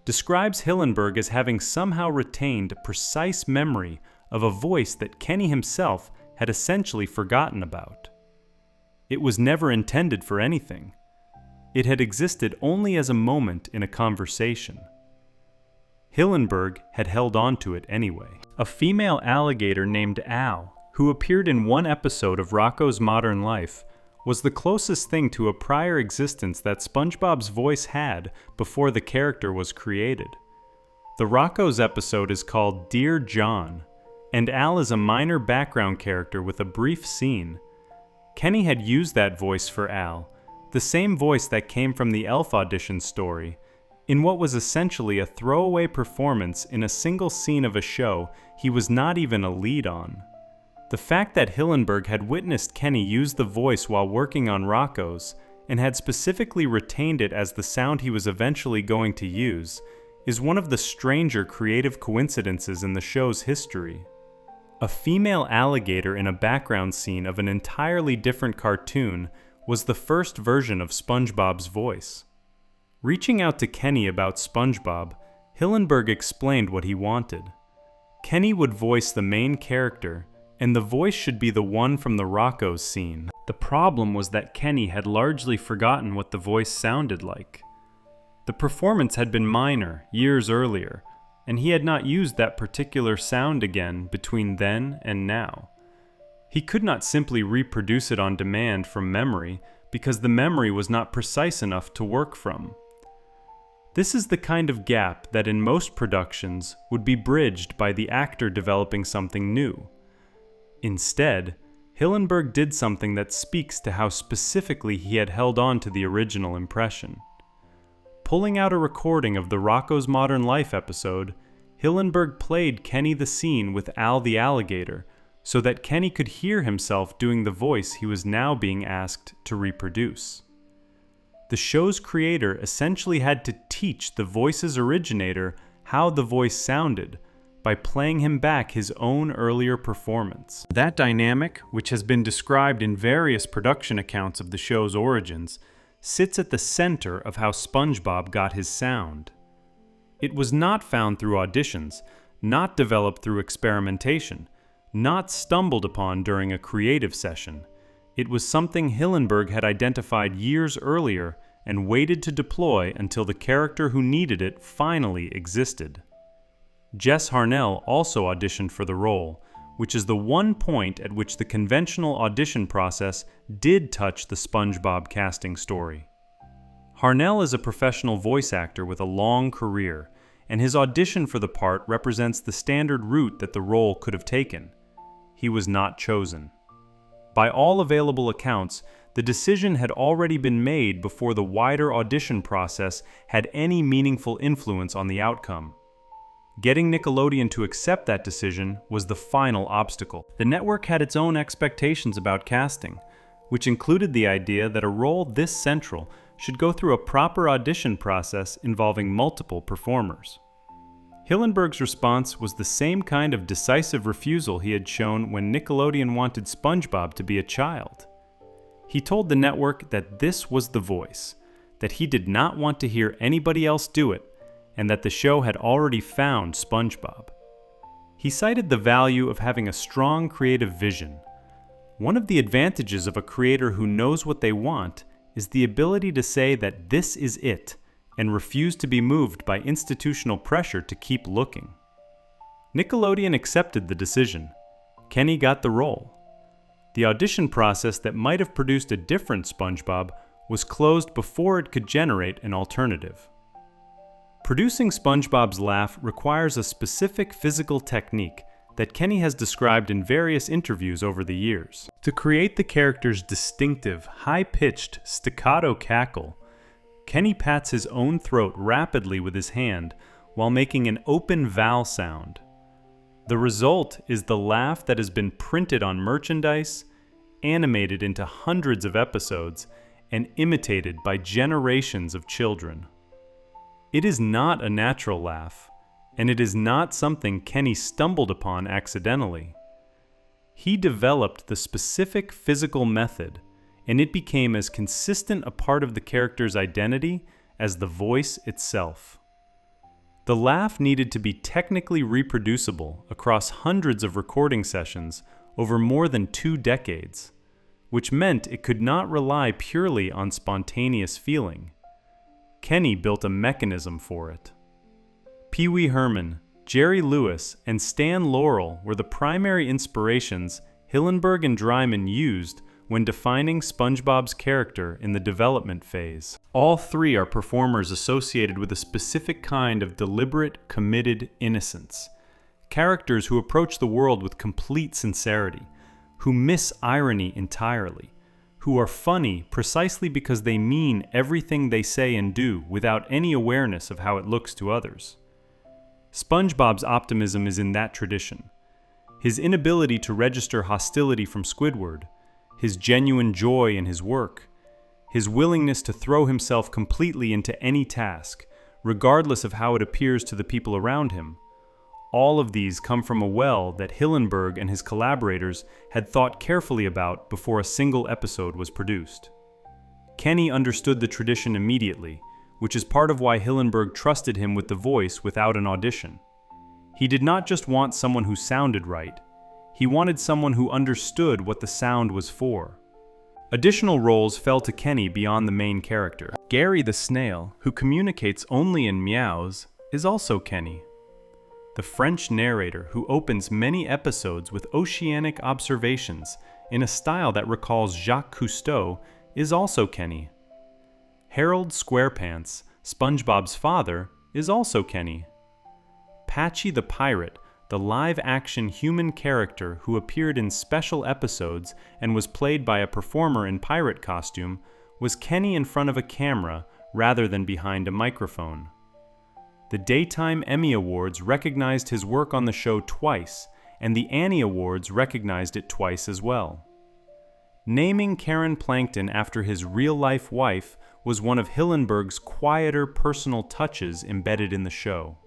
describes Hillenburg as having somehow retained a precise memory of a voice that Kenny himself had essentially forgotten about. It was never intended for anything. It had existed only as a moment in a conversation. Hillenburg had held on to it anyway. A female alligator named Al, who appeared in one episode of Rocko's Modern Life, was the closest thing to a prior existence that SpongeBob's voice had before the character was created. The Rocko's episode is called Dear John, and Al is a minor background character with a brief scene. Kenny had used that voice for Al, the same voice that came from the elf audition story, in what was essentially a throwaway performance in a single scene of a show he was not even a lead on. The fact that Hillenburg had witnessed Kenny use the voice while working on Rocko's, and had specifically retained it as the sound he was eventually going to use, is one of the stranger creative coincidences in the show's history. A female alligator in a background scene of an entirely different cartoon was the first version of SpongeBob's voice. Reaching out to Kenny about SpongeBob, Hillenburg explained what he wanted. Kenny would voice the main character, and the voice should be the one from the Rocco's scene. The problem was that Kenny had largely forgotten what the voice sounded like. The performance had been minor years earlier, and he had not used that particular sound again between then and now. He could not simply reproduce it on demand from memory because the memory was not precise enough to work from. This is the kind of gap that in most productions would be bridged by the actor developing something new. Instead, Hillenburg did something that speaks to how specifically he had held on to the original impression. Pulling out a recording of the Rocco's Modern Life episode, Hillenburg played Kenny the scene with Al the alligator so that Kenny could hear himself doing the voice he was now being asked to reproduce. The show's creator essentially had to teach the voice's originator how the voice sounded by playing him back his own earlier performance. That dynamic, which has been described in various production accounts of the show's origins, sits at the center of how SpongeBob got his sound. It was not found through auditions, not developed through experimentation, not stumbled upon during a creative session. It was something Hillenburg had identified years earlier and waited to deploy until the character who needed it finally existed. Jess Harnell also auditioned for the role, which is the one point at which the conventional audition process did touch the SpongeBob casting story. Harnell is a professional voice actor with a long career, and his audition for the part represents the standard route that the role could have taken. He was not chosen. By all available accounts, the decision had already been made before the wider audition process had any meaningful influence on the outcome. Getting Nickelodeon to accept that decision was the final obstacle. The network had its own expectations about casting, which included the idea that a role this central should go through a proper audition process involving multiple performers. Hillenburg's response was the same kind of decisive refusal he had shown when Nickelodeon wanted SpongeBob to be a child. He told the network that this was the voice, that he did not want to hear anybody else do it, and that the show had already found SpongeBob. He cited the value of having a strong creative vision. One of the advantages of a creator who knows what they want is the ability to say that this is it, and refuse to be moved by institutional pressure to keep looking. Nickelodeon accepted the decision. Kenny got the role. The audition process that might have produced a different SpongeBob was closed before it could generate an alternative. Producing SpongeBob's laugh requires a specific physical technique that Kenny has described in various interviews over the years. To create the character's distinctive, high-pitched, staccato cackle, Kenny pats his own throat rapidly with his hand while making an open vowel sound. The result is the laugh that has been printed on merchandise, animated into hundreds of episodes, and imitated by generations of children. It is not a natural laugh, and it is not something Kenny stumbled upon accidentally. He developed the specific physical method, and it became as consistent a part of the character's identity as the voice itself. The laugh needed to be technically reproducible across hundreds of recording sessions over more than 2 decades, which meant it could not rely purely on spontaneous feeling. Kenny built a mechanism for it. Pee Wee Herman, Jerry Lewis, and Stan Laurel were the primary inspirations Hillenburg and Dryman used when defining SpongeBob's character in the development phase. All three are performers associated with a specific kind of deliberate, committed innocence. Characters who approach the world with complete sincerity, who miss irony entirely, who are funny precisely because they mean everything they say and do without any awareness of how it looks to others. SpongeBob's optimism is in that tradition. His inability to register hostility from Squidward, his genuine joy in his work, his willingness to throw himself completely into any task, regardless of how it appears to the people around him. All of these come from a well that Hillenburg and his collaborators had thought carefully about before a single episode was produced. Kenny understood the tradition immediately, which is part of why Hillenburg trusted him with the voice without an audition. He did not just want someone who sounded right. He wanted someone who understood what the sound was for. Additional roles fell to Kenny beyond the main character. Gary the snail, who communicates only in meows, is also Kenny. The French narrator who opens many episodes with oceanic observations in a style that recalls Jacques Cousteau is also Kenny. Harold SquarePants, SpongeBob's father, is also Kenny. Patchy the pirate, the live-action human character who appeared in special episodes and was played by a performer in pirate costume, was Kenny in front of a camera rather than behind a microphone. The Daytime Emmy Awards recognized his work on the show twice, and the Annie Awards recognized it twice as well. Naming Karen Plankton after his real-life wife was one of Hillenburg's quieter personal touches embedded in the show.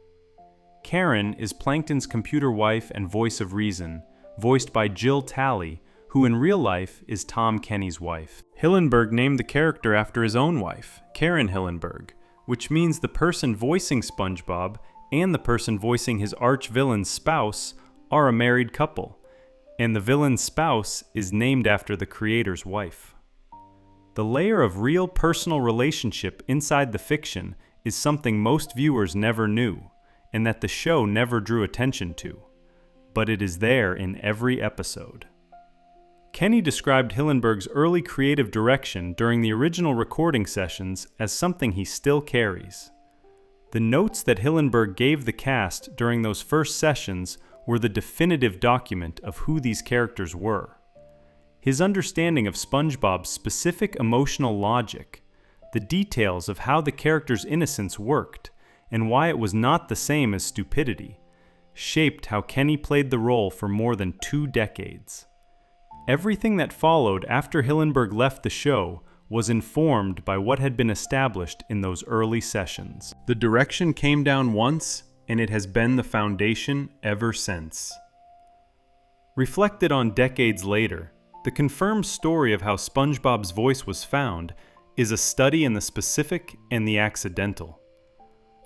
Karen is Plankton's computer wife and voice of reason, voiced by Jill Talley, who in real life is Tom Kenny's wife. Hillenburg named the character after his own wife, Karen Hillenburg, which means the person voicing SpongeBob and the person voicing his arch-villain's spouse are a married couple, and the villain's spouse is named after the creator's wife. The layer of real personal relationship inside the fiction is something most viewers never knew, and that the show never drew attention to, but it is there in every episode. Kenny described Hillenburg's early creative direction during the original recording sessions as something he still carries. The notes that Hillenburg gave the cast during those first sessions were the definitive document of who these characters were. His understanding of SpongeBob's specific emotional logic, the details of how the character's innocence worked, and why it was not the same as stupidity, shaped how Kenny played the role for more than 2 decades. Everything that followed after Hillenburg left the show was informed by what had been established in those early sessions. The direction came down once, and it has been the foundation ever since. Reflected on decades later, the confirmed story of how SpongeBob's voice was found is a study in the specific and the accidental.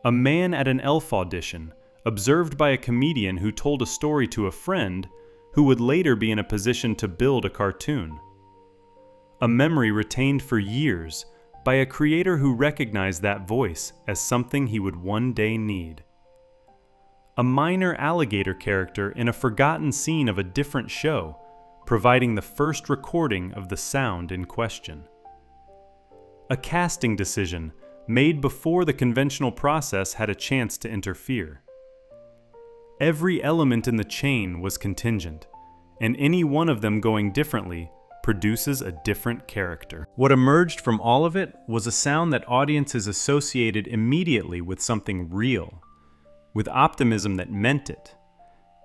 A man at an elf audition, observed by a comedian who told a story to a friend, who would later be in a position to build a cartoon. A memory retained for years by a creator who recognized that voice as something he would one day need. A minor alligator character in a forgotten scene of a different show, providing the first recording of the sound in question. A casting decision made before the conventional process had a chance to interfere. Every element in the chain was contingent, and any one of them going differently produces a different character. What emerged from all of it was a sound that audiences associated immediately with something real, with optimism that meant it,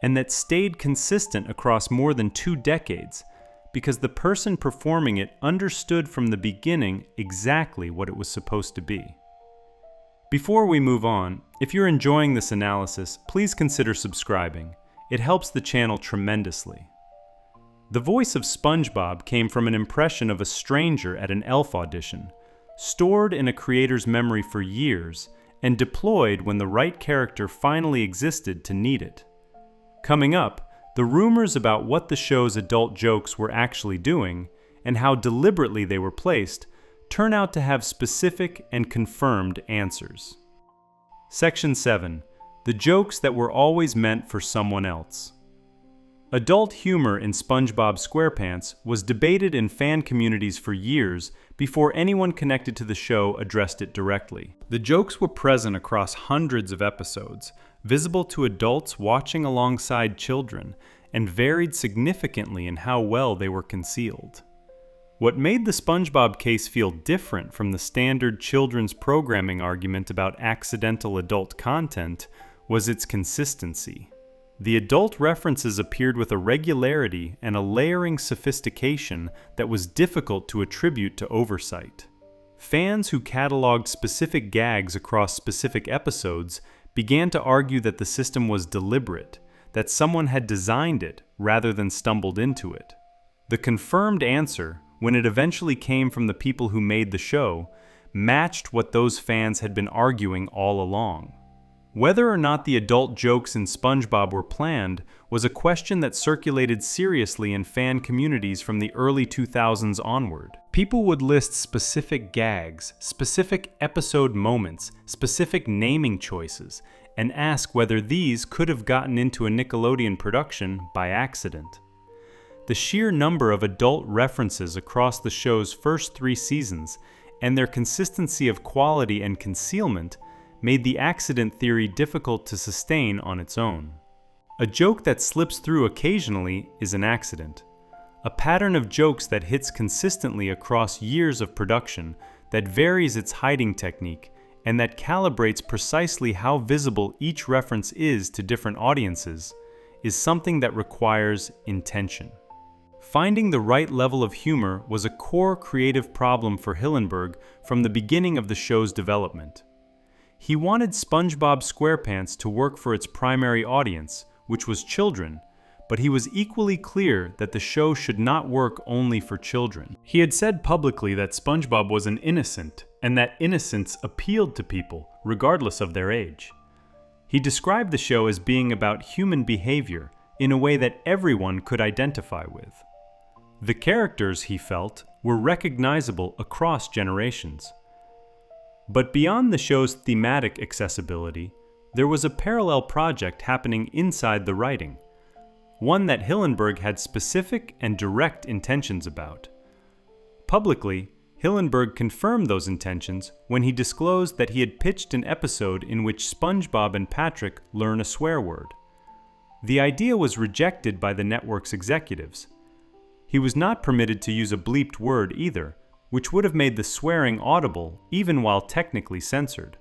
and that stayed consistent across more than 2 decades, because the person performing it understood from the beginning exactly what it was supposed to be. Before we move on, if you're enjoying this analysis, please consider subscribing. It helps the channel tremendously. The voice of SpongeBob came from an impression of a stranger at an elf audition, stored in a creator's memory for years, and deployed when the right character finally existed to need it. Coming up, the rumors about what the show's adult jokes were actually doing, and how deliberately they were placed, turn out to have specific and confirmed answers. Section 7. The jokes that were always meant for someone else. Adult humor in SpongeBob SquarePants was debated in fan communities for years before anyone connected to the show addressed it directly. The jokes were present across hundreds of episodes, visible to adults watching alongside children, and varied significantly in how well they were concealed. What made the SpongeBob case feel different from the standard children's programming argument about accidental adult content was its consistency. The adult references appeared with a regularity and a layering sophistication that was difficult to attribute to oversight. Fans who cataloged specific gags across specific episodes began to argue that the system was deliberate, that someone had designed it rather than stumbled into it. The confirmed answer, when it eventually came from the people who made the show, matched what those fans had been arguing all along. Whether or not the adult jokes in SpongeBob were planned was a question that circulated seriously in fan communities from the early 2000s onward. People would list specific gags, specific episode moments, specific naming choices, and ask whether these could have gotten into a Nickelodeon production by accident. The sheer number of adult references across the show's first 3 seasons and their consistency of quality and concealment made the accident theory difficult to sustain on its own. A joke that slips through occasionally is an accident. A pattern of jokes that hits consistently across years of production, that varies its hiding technique, and that calibrates precisely how visible each reference is to different audiences, is something that requires intention. Finding the right level of humor was a core creative problem for Hillenburg from the beginning of the show's development. He wanted SpongeBob SquarePants to work for its primary audience, which was children, but he was equally clear that the show should not work only for children. He had said publicly that SpongeBob was an innocent, and that innocence appealed to people, regardless of their age. He described the show as being about human behavior in a way that everyone could identify with. The characters, he felt, were recognizable across generations. But beyond the show's thematic accessibility, there was a parallel project happening inside the writing, one that Hillenburg had specific and direct intentions about. Publicly, Hillenburg confirmed those intentions when he disclosed that he had pitched an episode in which SpongeBob and Patrick learn a swear word. The idea was rejected by the network's executives. He was not permitted to use a bleeped word either, which would have made the swearing audible even while technically censored.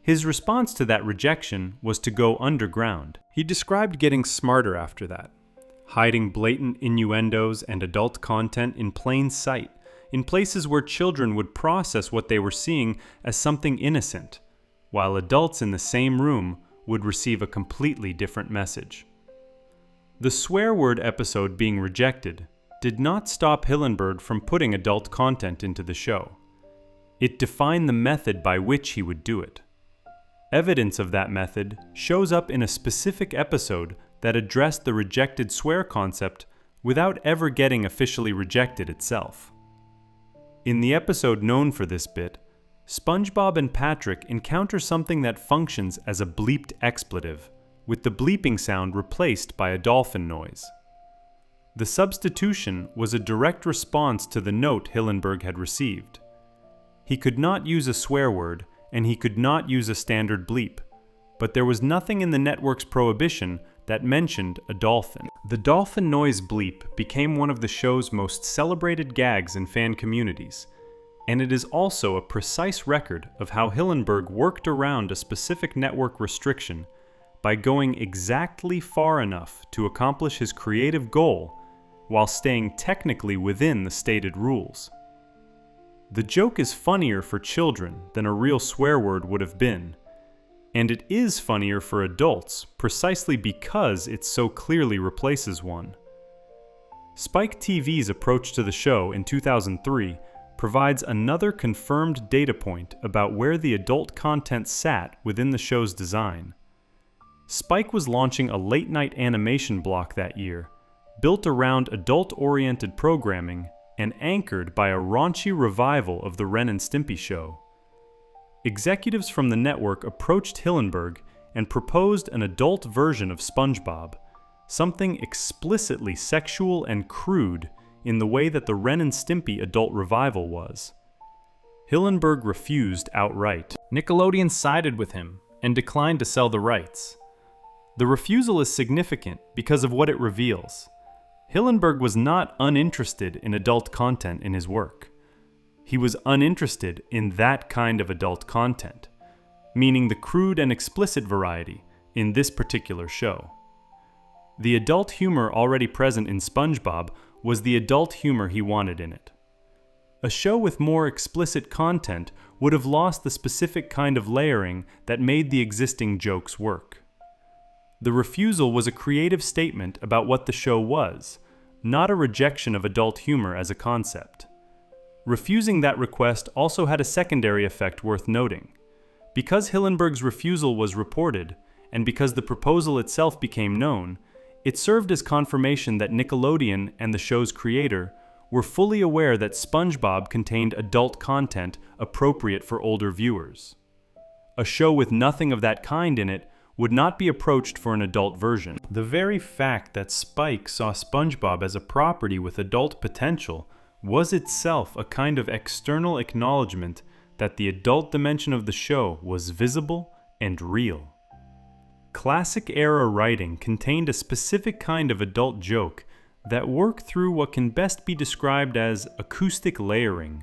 His response to that rejection was to go underground. He described getting smarter after that, hiding blatant innuendos and adult content in plain sight, in places where children would process what they were seeing as something innocent, while adults in the same room would receive a completely different message. The swear word episode being rejected did not stop Hillenburg from putting adult content into the show. It defined the method by which he would do it. Evidence of that method shows up in a specific episode that addressed the rejected swear concept without ever getting officially rejected itself. In the episode known for this bit, SpongeBob and Patrick encounter something that functions as a bleeped expletive, with the bleeping sound replaced by a dolphin noise. The substitution was a direct response to the note Hillenburg had received. He could not use a swear word, and he could not use a standard bleep, but there was nothing in the network's prohibition that mentioned a dolphin. The dolphin noise bleep became one of the show's most celebrated gags in fan communities, and it is also a precise record of how Hillenburg worked around a specific network restriction by going exactly far enough to accomplish his creative goal while staying technically within the stated rules. The joke is funnier for children than a real swear word would have been, and it is funnier for adults precisely because it so clearly replaces one. Spike TV's approach to the show in 2003 provides another confirmed data point about where the adult content sat within the show's design. Spike was launching a late-night animation block that year, built around adult-oriented programming and anchored by a raunchy revival of the Ren and Stimpy show. Executives from the network approached Hillenburg and proposed an adult version of SpongeBob, something explicitly sexual and crude in the way that the Ren and Stimpy adult revival was. Hillenburg refused outright. Nickelodeon sided with him and declined to sell the rights. The refusal is significant because of what it reveals. Hillenburg was not uninterested in adult content in his work. He was uninterested in that kind of adult content, meaning the crude and explicit variety in this particular show. The adult humor already present in SpongeBob was the adult humor he wanted in it. A show with more explicit content would have lost the specific kind of layering that made the existing jokes work. The refusal was a creative statement about what the show was, not a rejection of adult humor as a concept. Refusing that request also had a secondary effect worth noting. Because Hillenburg's refusal was reported, and because the proposal itself became known, it served as confirmation that Nickelodeon and the show's creator were fully aware that SpongeBob contained adult content appropriate for older viewers. A show with nothing of that kind in it would not be approached for an adult version. The very fact that Spike saw SpongeBob as a property with adult potential was itself a kind of external acknowledgement that the adult dimension of the show was visible and real. Classic-era writing contained a specific kind of adult joke that worked through what can best be described as acoustic layering.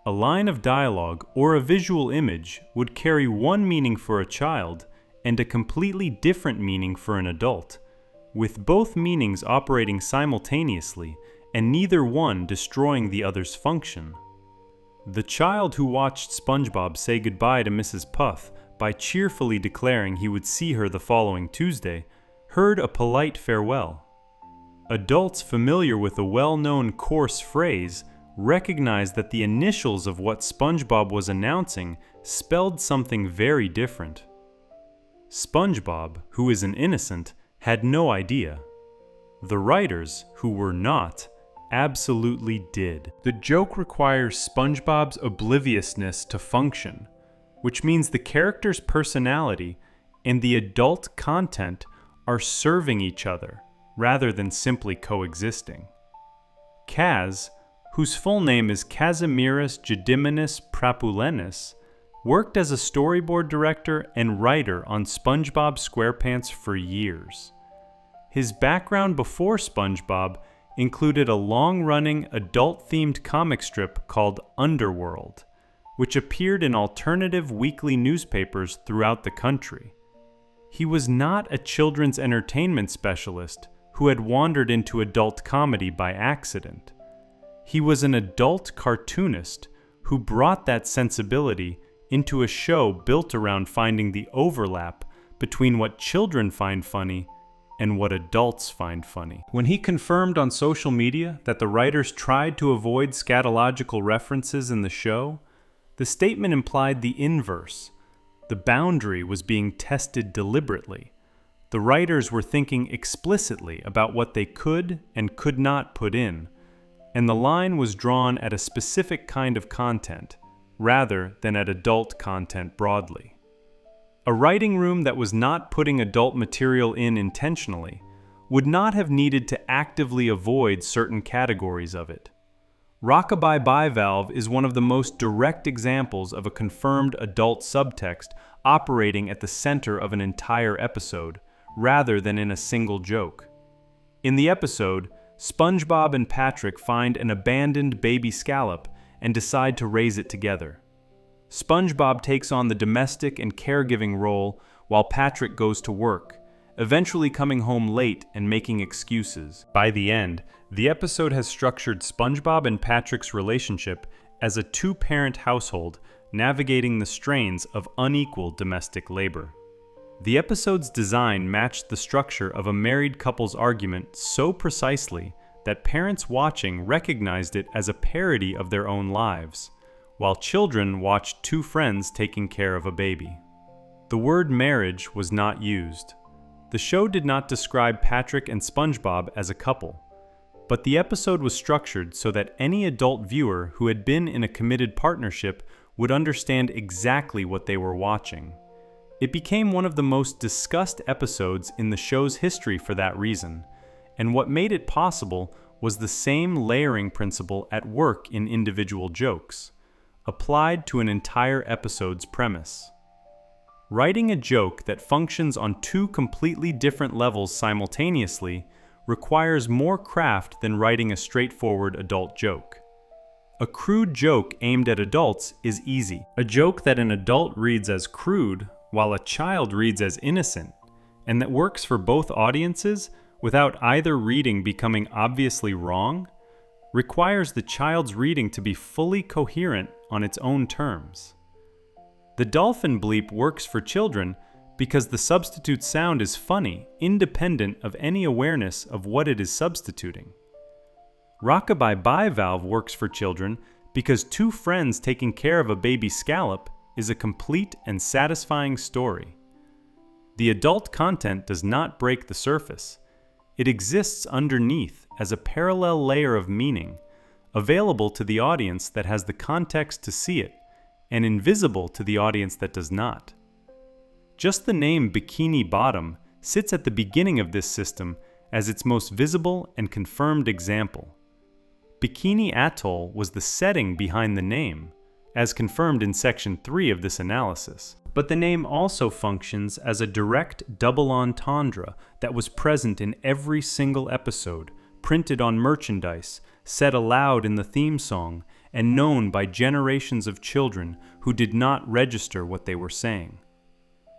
A line of dialogue or a visual image would carry one meaning for a child and a completely different meaning for an adult, with both meanings operating simultaneously and neither one destroying the other's function. The child who watched SpongeBob say goodbye to Mrs. Puff by cheerfully declaring he would see her the following Tuesday heard a polite farewell. Adults familiar with a well-known coarse phrase recognized that the initials of what SpongeBob was announcing spelled something very different. SpongeBob, who is an innocent, had no idea. The writers, who were not, absolutely did. The joke requires SpongeBob's obliviousness to function, which means the character's personality and the adult content are serving each other rather than simply coexisting. Kaz, whose full name is Kazimieras Gediminas Prapulenis, worked as a storyboard director and writer on SpongeBob SquarePants for years. His background before SpongeBob included a long-running adult-themed comic strip called Underworld, which appeared in alternative weekly newspapers throughout the country. He was not a children's entertainment specialist who had wandered into adult comedy by accident. He was an adult cartoonist who brought that sensibility into a show built around finding the overlap between what children find funny and what adults find funny. When he confirmed on social media that the writers tried to avoid scatological references in the show, the statement implied the inverse. The boundary was being tested deliberately. The writers were thinking explicitly about what they could and could not put in, and the line was drawn at a specific kind of content, rather than at adult content broadly. A writing room that was not putting adult material in intentionally would not have needed to actively avoid certain categories of it. Rockabye Bivalve is one of the most direct examples of a confirmed adult subtext operating at the center of an entire episode, rather than in a single joke. In the episode, SpongeBob and Patrick find an abandoned baby scallop and decide to raise it together. SpongeBob takes on the domestic and caregiving role while Patrick goes to work, eventually coming home late and making excuses. By the end, the episode has structured SpongeBob and Patrick's relationship as a two-parent household navigating the strains of unequal domestic labor. The episode's design matched the structure of a married couple's argument so precisely that parents watching recognized it as a parody of their own lives, while children watched two friends taking care of a baby. The word marriage was not used. The show did not describe Patrick and SpongeBob as a couple, but the episode was structured so that any adult viewer who had been in a committed partnership would understand exactly what they were watching. It became one of the most discussed episodes in the show's history for that reason, and what made it possible was the same layering principle at work in individual jokes, applied to an entire episode's premise. Writing a joke that functions on two completely different levels simultaneously requires more craft than writing a straightforward adult joke. A crude joke aimed at adults is easy. A joke that an adult reads as crude while a child reads as innocent, and that works for both audiences without either reading becoming obviously wrong, requires the child's reading to be fully coherent on its own terms. The dolphin bleep works for children because the substitute sound is funny, independent of any awareness of what it is substituting. Rockabye Bivalve works for children because two friends taking care of a baby scallop is a complete and satisfying story. The adult content does not break the surface. It exists underneath as a parallel layer of meaning, available to the audience that has the context to see it, and invisible to the audience that does not. Just the name Bikini Bottom sits at the beginning of this system as its most visible and confirmed example. Bikini Atoll was the setting behind the name, as confirmed in Section 3 of this analysis. But the name also functions as a direct double entendre that was present in every single episode, printed on merchandise, said aloud in the theme song, and known by generations of children who did not register what they were saying.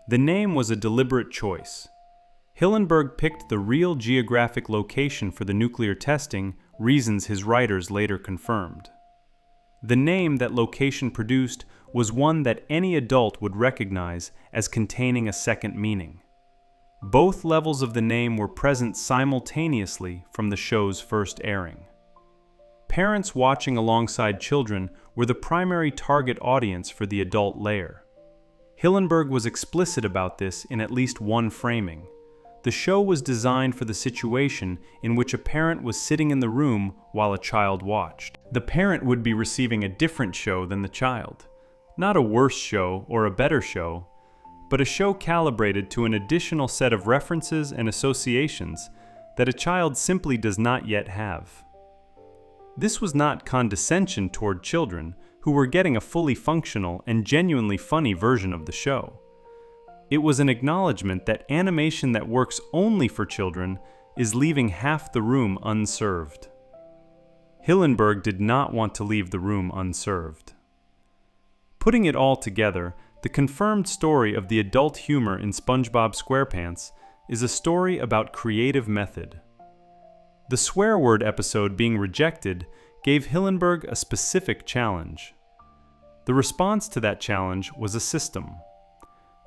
The name was a deliberate choice. Hillenburg picked the real geographic location for the nuclear testing, reasons his writers later confirmed. The name that location produced was one that any adult would recognize as containing a second meaning. Both levels of the name were present simultaneously from the show's first airing. Parents watching alongside children were the primary target audience for the adult layer. Hillenburg was explicit about this in at least one framing. The show was designed for the situation in which a parent was sitting in the room while a child watched. The parent would be receiving a different show than the child. Not a worse show or a better show, but a show calibrated to an additional set of references and associations that a child simply does not yet have. This was not condescension toward children who were getting a fully functional and genuinely funny version of the show. It was an acknowledgement that animation that works only for children is leaving half the room unserved. Hillenburg did not want to leave the room unserved. Putting it all together, the confirmed story of the adult humor in SpongeBob SquarePants is a story about creative method. The swear word episode being rejected gave Hillenburg a specific challenge. The response to that challenge was a system.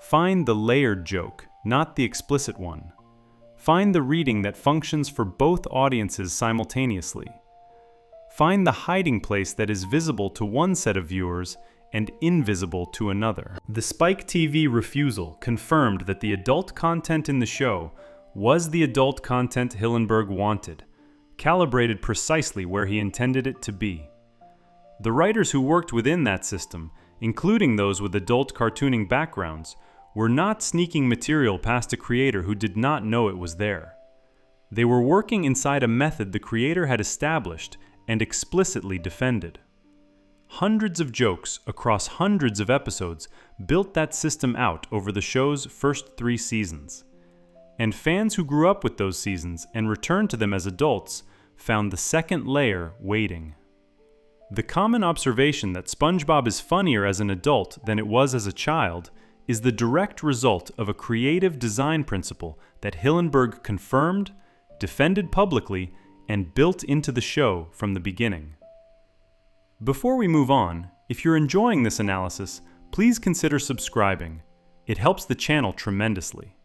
Find the layered joke, not the explicit one. Find the reading that functions for both audiences simultaneously. Find the hiding place that is visible to one set of viewers and invisible to another. The Spike TV refusal confirmed that the adult content in the show was the adult content Hillenburg wanted, calibrated precisely where he intended it to be. The writers who worked within that system, including those with adult cartooning backgrounds, were not sneaking material past a creator who did not know it was there. They were working inside a method the creator had established and explicitly defended. Hundreds of jokes across hundreds of episodes built that system out over the show's first 3 seasons. And fans who grew up with those seasons and returned to them as adults found the second layer waiting. The common observation that SpongeBob is funnier as an adult than it was as a child is the direct result of a creative design principle that Hillenburg confirmed, defended publicly, and built into the show from the beginning. Before we move on, if you're enjoying this analysis, please consider subscribing. It helps the channel tremendously.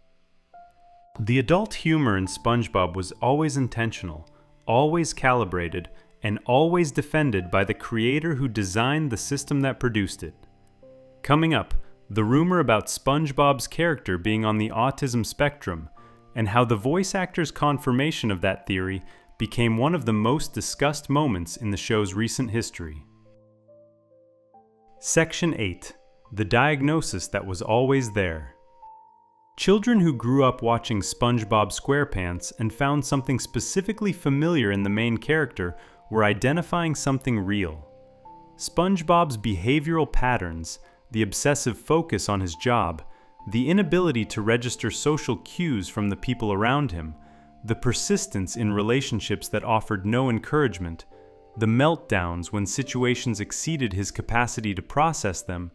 The adult humor in SpongeBob was always intentional, always calibrated, and always defended by the creator who designed the system that produced it. Coming up, the rumor about SpongeBob's character being on the autism spectrum, and how the voice actor's confirmation of that theory became one of the most discussed moments in the show's recent history. Section 8. The diagnosis that was always there. Children who grew up watching SpongeBob SquarePants and found something specifically familiar in the main character were identifying something real. SpongeBob's behavioral patterns, the obsessive focus on his job, the inability to register social cues from the people around him, the persistence in relationships that offered no encouragement, the meltdowns when situations exceeded his capacity to process them,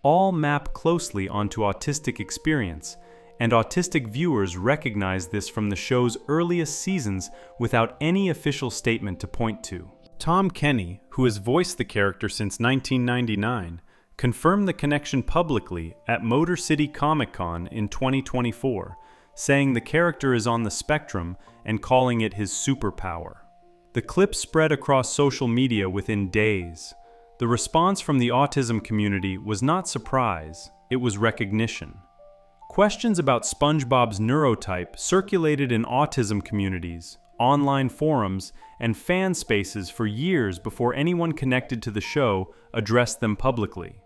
all map closely onto autistic experience, and autistic viewers recognize this from the show's earliest seasons without any official statement to point to. Tom Kenny, who has voiced the character since 1999, confirmed the connection publicly at Motor City Comic Con in 2024, saying the character is on the spectrum and calling it his superpower. The clip spread across social media within days. The response from the autism community was not surprise, it was recognition. Questions about SpongeBob's neurotype circulated in autism communities, online forums, and fan spaces for years before anyone connected to the show addressed them publicly.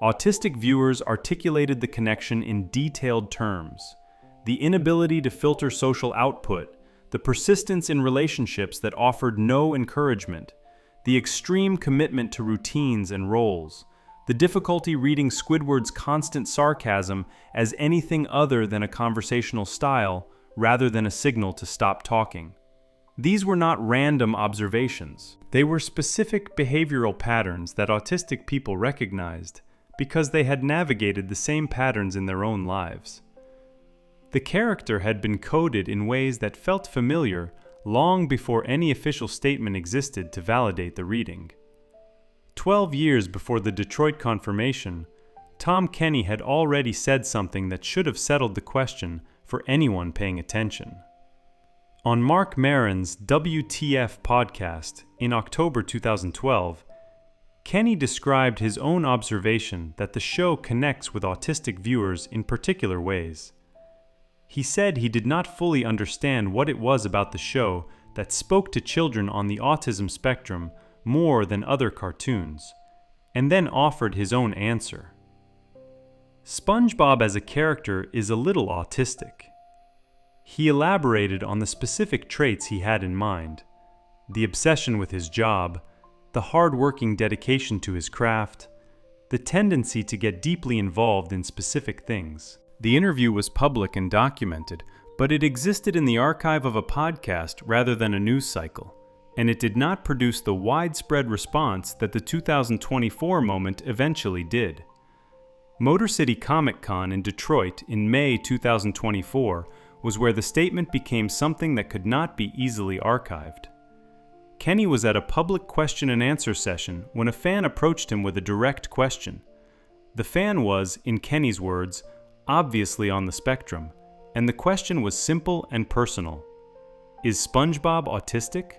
Autistic viewers articulated the connection in detailed terms. The inability to filter social output, the persistence in relationships that offered no encouragement, the extreme commitment to routines and roles, the difficulty reading Squidward's constant sarcasm as anything other than a conversational style rather than a signal to stop talking. These were not random observations. They were specific behavioral patterns that autistic people recognized because they had navigated the same patterns in their own lives. The character had been coded in ways that felt familiar long before any official statement existed to validate the reading. 12 years before the Detroit confirmation, Tom Kenny had already said something that should have settled the question for anyone paying attention. On Mark Maron's WTF podcast in October 2012, Kenny described his own observation that the show connects with autistic viewers in particular ways. He said he did not fully understand what it was about the show that spoke to children on the autism spectrum more than other cartoons, and then offered his own answer. SpongeBob as a character is a little autistic. He elaborated on the specific traits he had in mind: the obsession with his job, the hard-working dedication to his craft, the tendency to get deeply involved in specific things. The interview was public and documented, but it existed in the archive of a podcast rather than a news cycle, and it did not produce the widespread response that the 2024 moment eventually did. Motor City Comic Con in Detroit in May 2024 was where the statement became something that could not be easily archived. Kenny was at a public question and answer session when a fan approached him with a direct question. The fan was, in Kenny's words, obviously on the spectrum, and the question was simple and personal. Is SpongeBob autistic?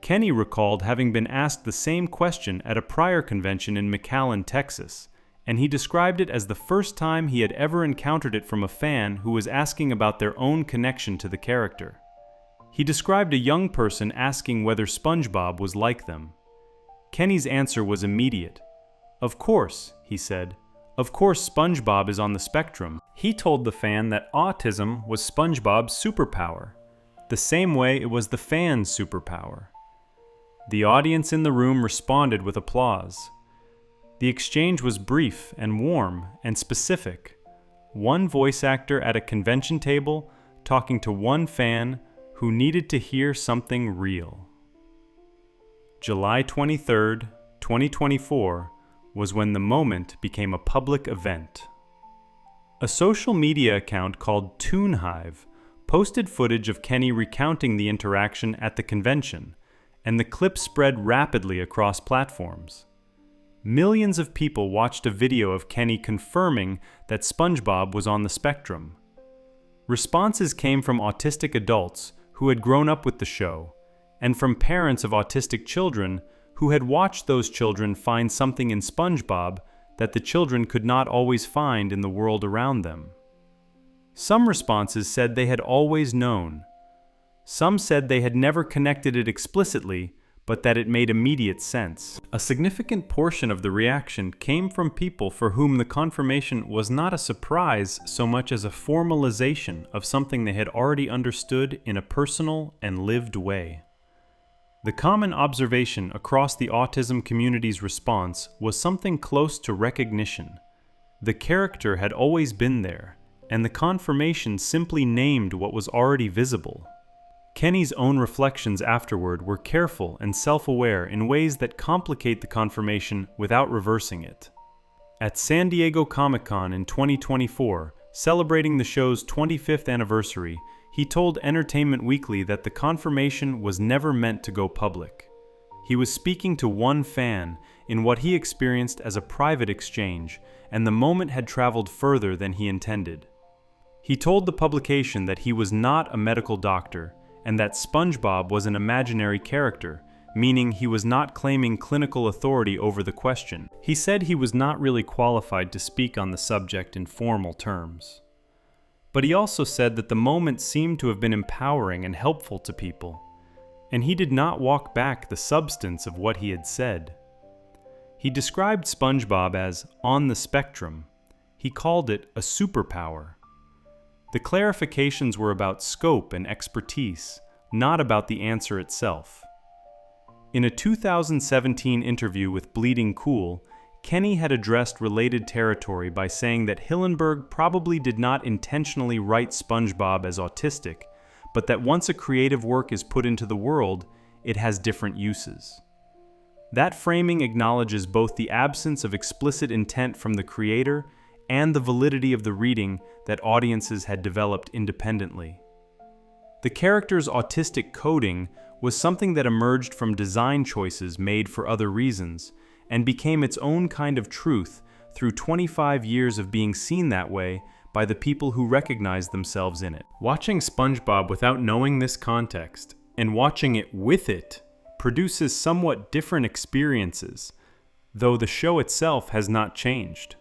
Kenny recalled having been asked the same question at a prior convention in McAllen, Texas, and he described it as the first time he had ever encountered it from a fan who was asking about their own connection to the character. He described a young person asking whether SpongeBob was like them. Kenny's answer was immediate. "Of course," he said. "Of course SpongeBob is on the spectrum." He told the fan that autism was SpongeBob's superpower, the same way it was the fan's superpower. The audience in the room responded with applause. The exchange was brief and warm and specific. One voice actor at a convention table talking to one fan who needed to hear something real. July 23, 2024, was when the moment became a public event. A social media account called ToonHive posted footage of Kenny recounting the interaction at the convention, and the clip spread rapidly across platforms. Millions of people watched a video of Kenny confirming that SpongeBob was on the spectrum. Responses came from autistic adults who had grown up with the show, and from parents of autistic children who had watched those children find something in SpongeBob that the children could not always find in the world around them. Some responses said they had always known. Some said they had never connected it explicitly, but that it made immediate sense. A significant portion of the reaction came from people for whom the confirmation was not a surprise so much as a formalization of something they had already understood in a personal and lived way. The common observation across the autism community's response was something close to recognition. The character had always been there, and the confirmation simply named what was already visible. Kenny's own reflections afterward were careful and self-aware in ways that complicate the confirmation without reversing it. At San Diego Comic-Con in 2024, celebrating the show's 25th anniversary, he told Entertainment Weekly that the confirmation was never meant to go public. He was speaking to one fan in what he experienced as a private exchange, and the moment had traveled further than he intended. He told the publication that he was not a medical doctor, and that SpongeBob was an imaginary character, meaning he was not claiming clinical authority over the question. He said he was not really qualified to speak on the subject in formal terms. But he also said that the moment seemed to have been empowering and helpful to people, and he did not walk back the substance of what he had said. He described SpongeBob as on the spectrum. He called it a superpower. The clarifications were about scope and expertise, not about the answer itself. In a 2017 interview with Bleeding Cool, Kenny had addressed related territory by saying that Hillenburg probably did not intentionally write SpongeBob as autistic, but that once a creative work is put into the world, it has different uses. That framing acknowledges both the absence of explicit intent from the creator and the validity of the reading that audiences had developed independently. The character's autistic coding was something that emerged from design choices made for other reasons, and became its own kind of truth through 25 years of being seen that way by the people who recognized themselves in it. Watching SpongeBob without knowing this context, and watching it with it, produces somewhat different experiences, though the show itself has not changed.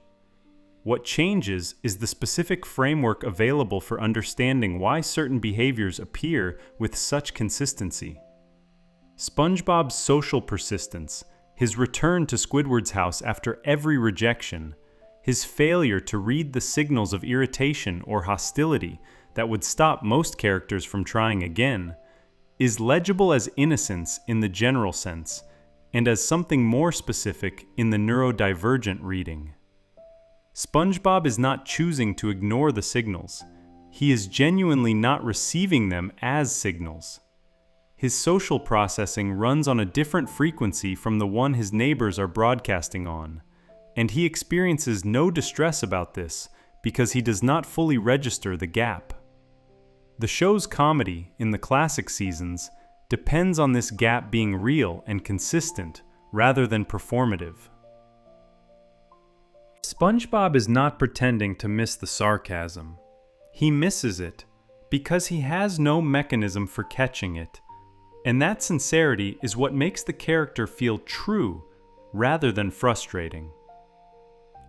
What changes is the specific framework available for understanding why certain behaviors appear with such consistency. SpongeBob's social persistence, his return to Squidward's house after every rejection, his failure to read the signals of irritation or hostility that would stop most characters from trying again, is legible as innocence in the general sense, and as something more specific in the neurodivergent reading. SpongeBob is not choosing to ignore the signals. He is genuinely not receiving them as signals. His social processing runs on a different frequency from the one his neighbors are broadcasting on, and he experiences no distress about this because he does not fully register the gap. The show's comedy, in the classic seasons, depends on this gap being real and consistent rather than performative. SpongeBob is not pretending to miss the sarcasm. He misses it because he has no mechanism for catching it, and that sincerity is what makes the character feel true rather than frustrating.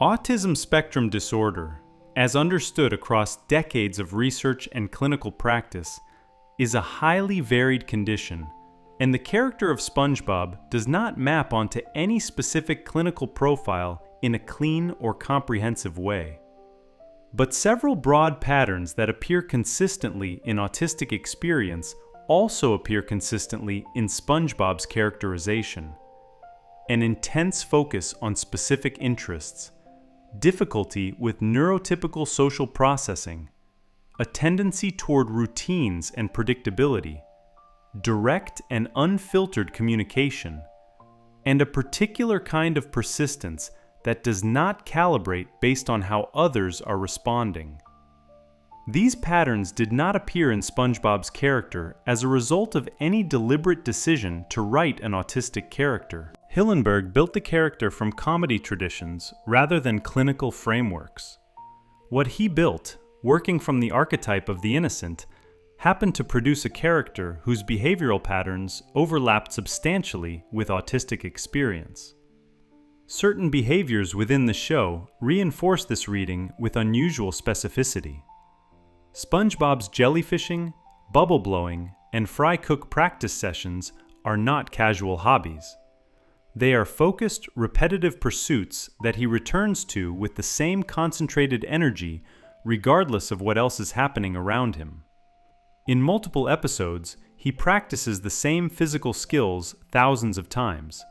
Autism spectrum disorder, as understood across decades of research and clinical practice, is a highly varied condition, and the character of SpongeBob does not map onto any specific clinical profile in a clean or comprehensive way. But several broad patterns that appear consistently in autistic experience also appear consistently in SpongeBob's characterization. An intense focus on specific interests, difficulty with neurotypical social processing, a tendency toward routines and predictability, direct and unfiltered communication, and a particular kind of persistence that does not calibrate based on how others are responding. These patterns did not appear in SpongeBob's character as a result of any deliberate decision to write an autistic character. Hillenburg built the character from comedy traditions rather than clinical frameworks. What he built, working from the archetype of the innocent, happened to produce a character whose behavioral patterns overlapped substantially with autistic experience. Certain behaviors within the show reinforce this reading with unusual specificity. SpongeBob's jellyfishing, bubble blowing, and fry cook practice sessions are not casual hobbies. They are focused, repetitive pursuits that he returns to with the same concentrated energy regardless of what else is happening around him. In multiple episodes, he practices the same physical skills thousands of times,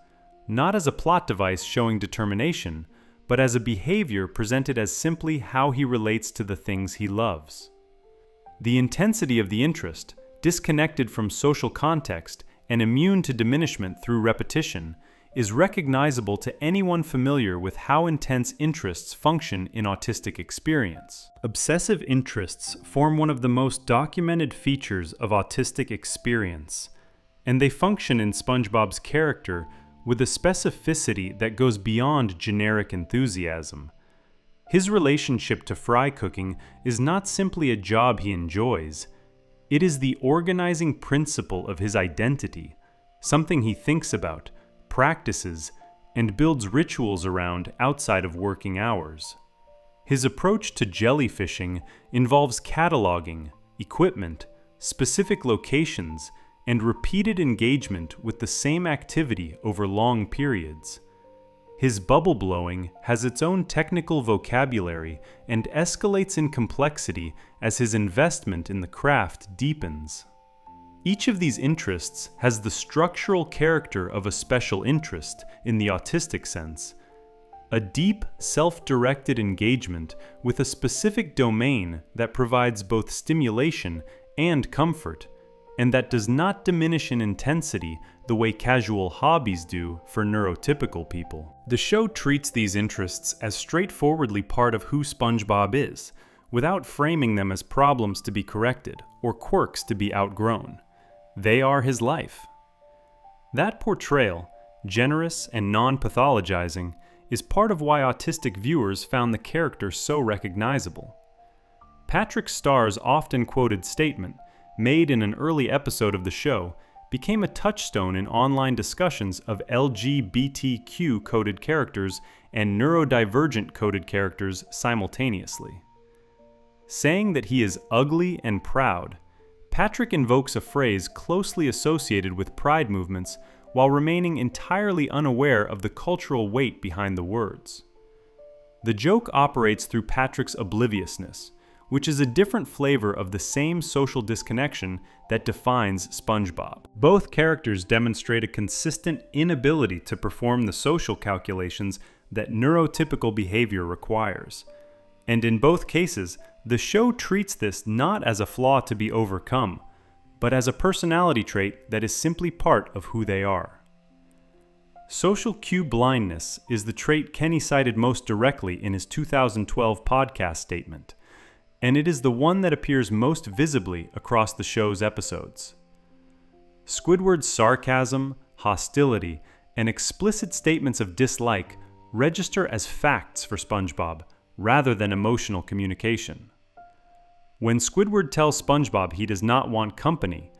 not as a plot device showing determination, but as a behavior presented as simply how he relates to the things he loves. The intensity of the interest, disconnected from social context and immune to diminishment through repetition, is recognizable to anyone familiar with how intense interests function in autistic experience. Obsessive interests form one of the most documented features of autistic experience, and they function in SpongeBob's character with a specificity that goes beyond generic enthusiasm. His relationship to fry cooking is not simply a job he enjoys. It is the organizing principle of his identity, something he thinks about, practices, and builds rituals around outside of working hours. His approach to jellyfishing involves cataloging, equipment, specific locations, and repeated engagement with the same activity over long periods. His bubble blowing has its own technical vocabulary and escalates in complexity as his investment in the craft deepens. Each of these interests has the structural character of a special interest in the autistic sense, a deep, self-directed engagement with a specific domain that provides both stimulation and comfort, and that does not diminish in intensity the way casual hobbies do for neurotypical people. The show treats these interests as straightforwardly part of who SpongeBob is, without framing them as problems to be corrected or quirks to be outgrown. They are his life. That portrayal, generous and non-pathologizing, is part of why autistic viewers found the character so recognizable. Patrick Starr's often quoted statement, made in an early episode of the show, became a touchstone in online discussions of LGBTQ-coded characters and neurodivergent-coded characters simultaneously. Saying that he is ugly and proud, Patrick invokes a phrase closely associated with pride movements while remaining entirely unaware of the cultural weight behind the words. The joke operates through Patrick's obliviousness, which is a different flavor of the same social disconnection that defines SpongeBob. Both characters demonstrate a consistent inability to perform the social calculations that neurotypical behavior requires. And in both cases, the show treats this not as a flaw to be overcome, but as a personality trait that is simply part of who they are. Social cue blindness is the trait Kenny cited most directly in his 2012 podcast statement, and it is the one that appears most visibly across the show's episodes. Squidward's sarcasm, hostility, and explicit statements of dislike register as facts for SpongeBob rather than emotional communication. When Squidward tells SpongeBob he does not want company,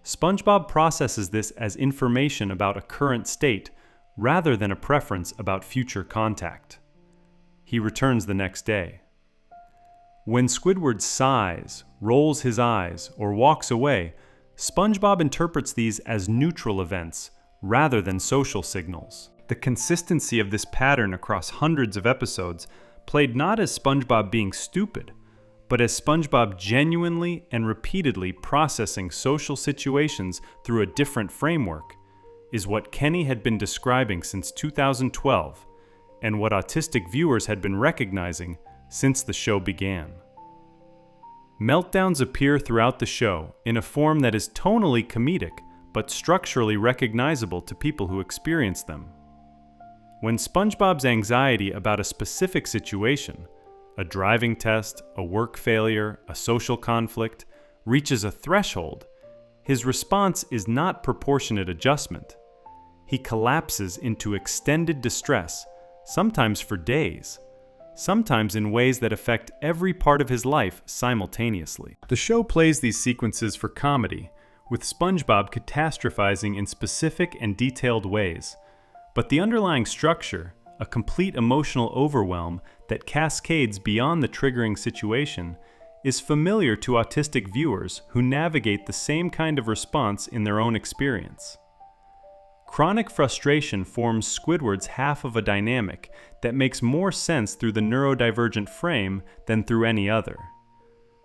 SpongeBob processes this as information about a current state rather than a preference about future contact. He returns the next day. When Squidward sighs, rolls his eyes, or walks away, SpongeBob interprets these as neutral events rather than social signals. The consistency of this pattern across hundreds of episodes played not as SpongeBob being stupid, but as SpongeBob genuinely and repeatedly processing social situations through a different framework, is what Kenny had been describing since 2012, and what autistic viewers had been recognizing since the show began. Meltdowns appear throughout the show in a form that is tonally comedic, but structurally recognizable to people who experience them. When SpongeBob's anxiety about a specific situation, a driving test, a work failure, a social conflict, reaches a threshold, his response is not proportionate adjustment. He collapses into extended distress, sometimes for days, sometimes in ways that affect every part of his life simultaneously. The show plays these sequences for comedy, with SpongeBob catastrophizing in specific and detailed ways, but the underlying structure, a complete emotional overwhelm that cascades beyond the triggering situation, is familiar to autistic viewers who navigate the same kind of response in their own experience. Chronic frustration forms Squidward's half of a dynamic that makes more sense through the neurodivergent frame than through any other.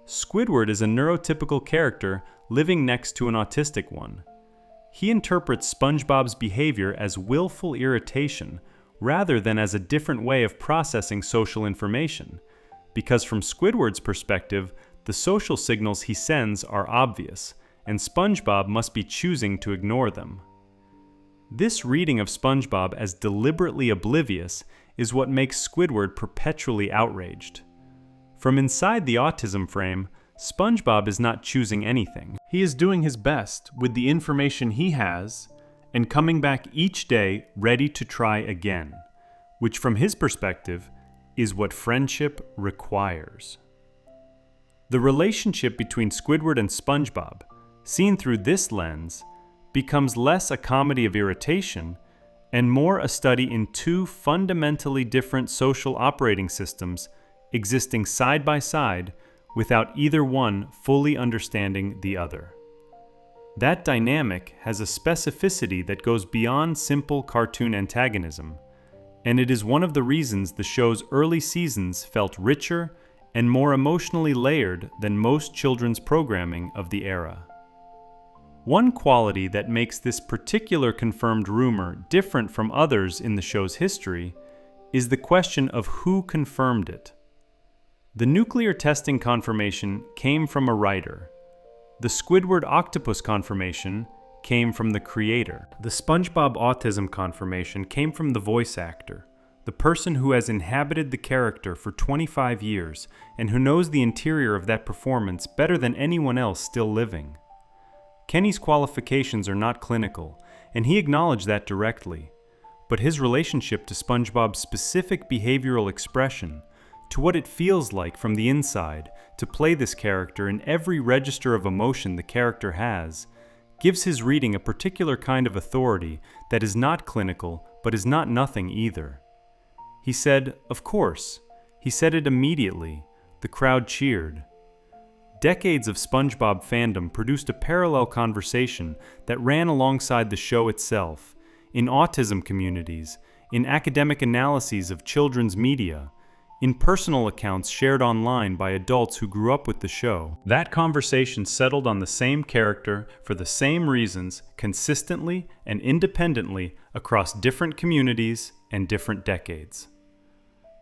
Squidward is a neurotypical character living next to an autistic one. He interprets SpongeBob's behavior as willful irritation rather than as a different way of processing social information, because from Squidward's perspective, the social signals he sends are obvious, and SpongeBob must be choosing to ignore them. This reading of SpongeBob as deliberately oblivious is what makes Squidward perpetually outraged. From inside the autism frame, SpongeBob is not choosing anything. He is doing his best with the information he has and coming back each day ready to try again, which from his perspective is what friendship requires. The relationship between Squidward and SpongeBob, seen through this lens, becomes less a comedy of irritation and more a study in two fundamentally different social operating systems existing side by side without either one fully understanding the other. That dynamic has a specificity that goes beyond simple cartoon antagonism, and it is one of the reasons the show's early seasons felt richer and more emotionally layered than most children's programming of the era. One quality that makes this particular confirmed rumor different from others in the show's history is the question of who confirmed it. The nuclear testing confirmation came from a writer. The Squidward octopus confirmation came from the creator. The SpongeBob autism confirmation came from the voice actor, the person who has inhabited the character for 25 years and who knows the interior of that performance better than anyone else still living. Kenny's qualifications are not clinical, and he acknowledged that directly, but his relationship to SpongeBob's specific behavioral expression, to what it feels like from the inside to play this character in every register of emotion the character has, gives his reading a particular kind of authority that is not clinical but is not nothing either. He said, "Of course." He said it immediately. The crowd cheered. Decades of SpongeBob fandom produced a parallel conversation that ran alongside the show itself, in autism communities, in academic analyses of children's media, in personal accounts shared online by adults who grew up with the show. That conversation settled on the same character for the same reasons, consistently and independently across different communities and different decades.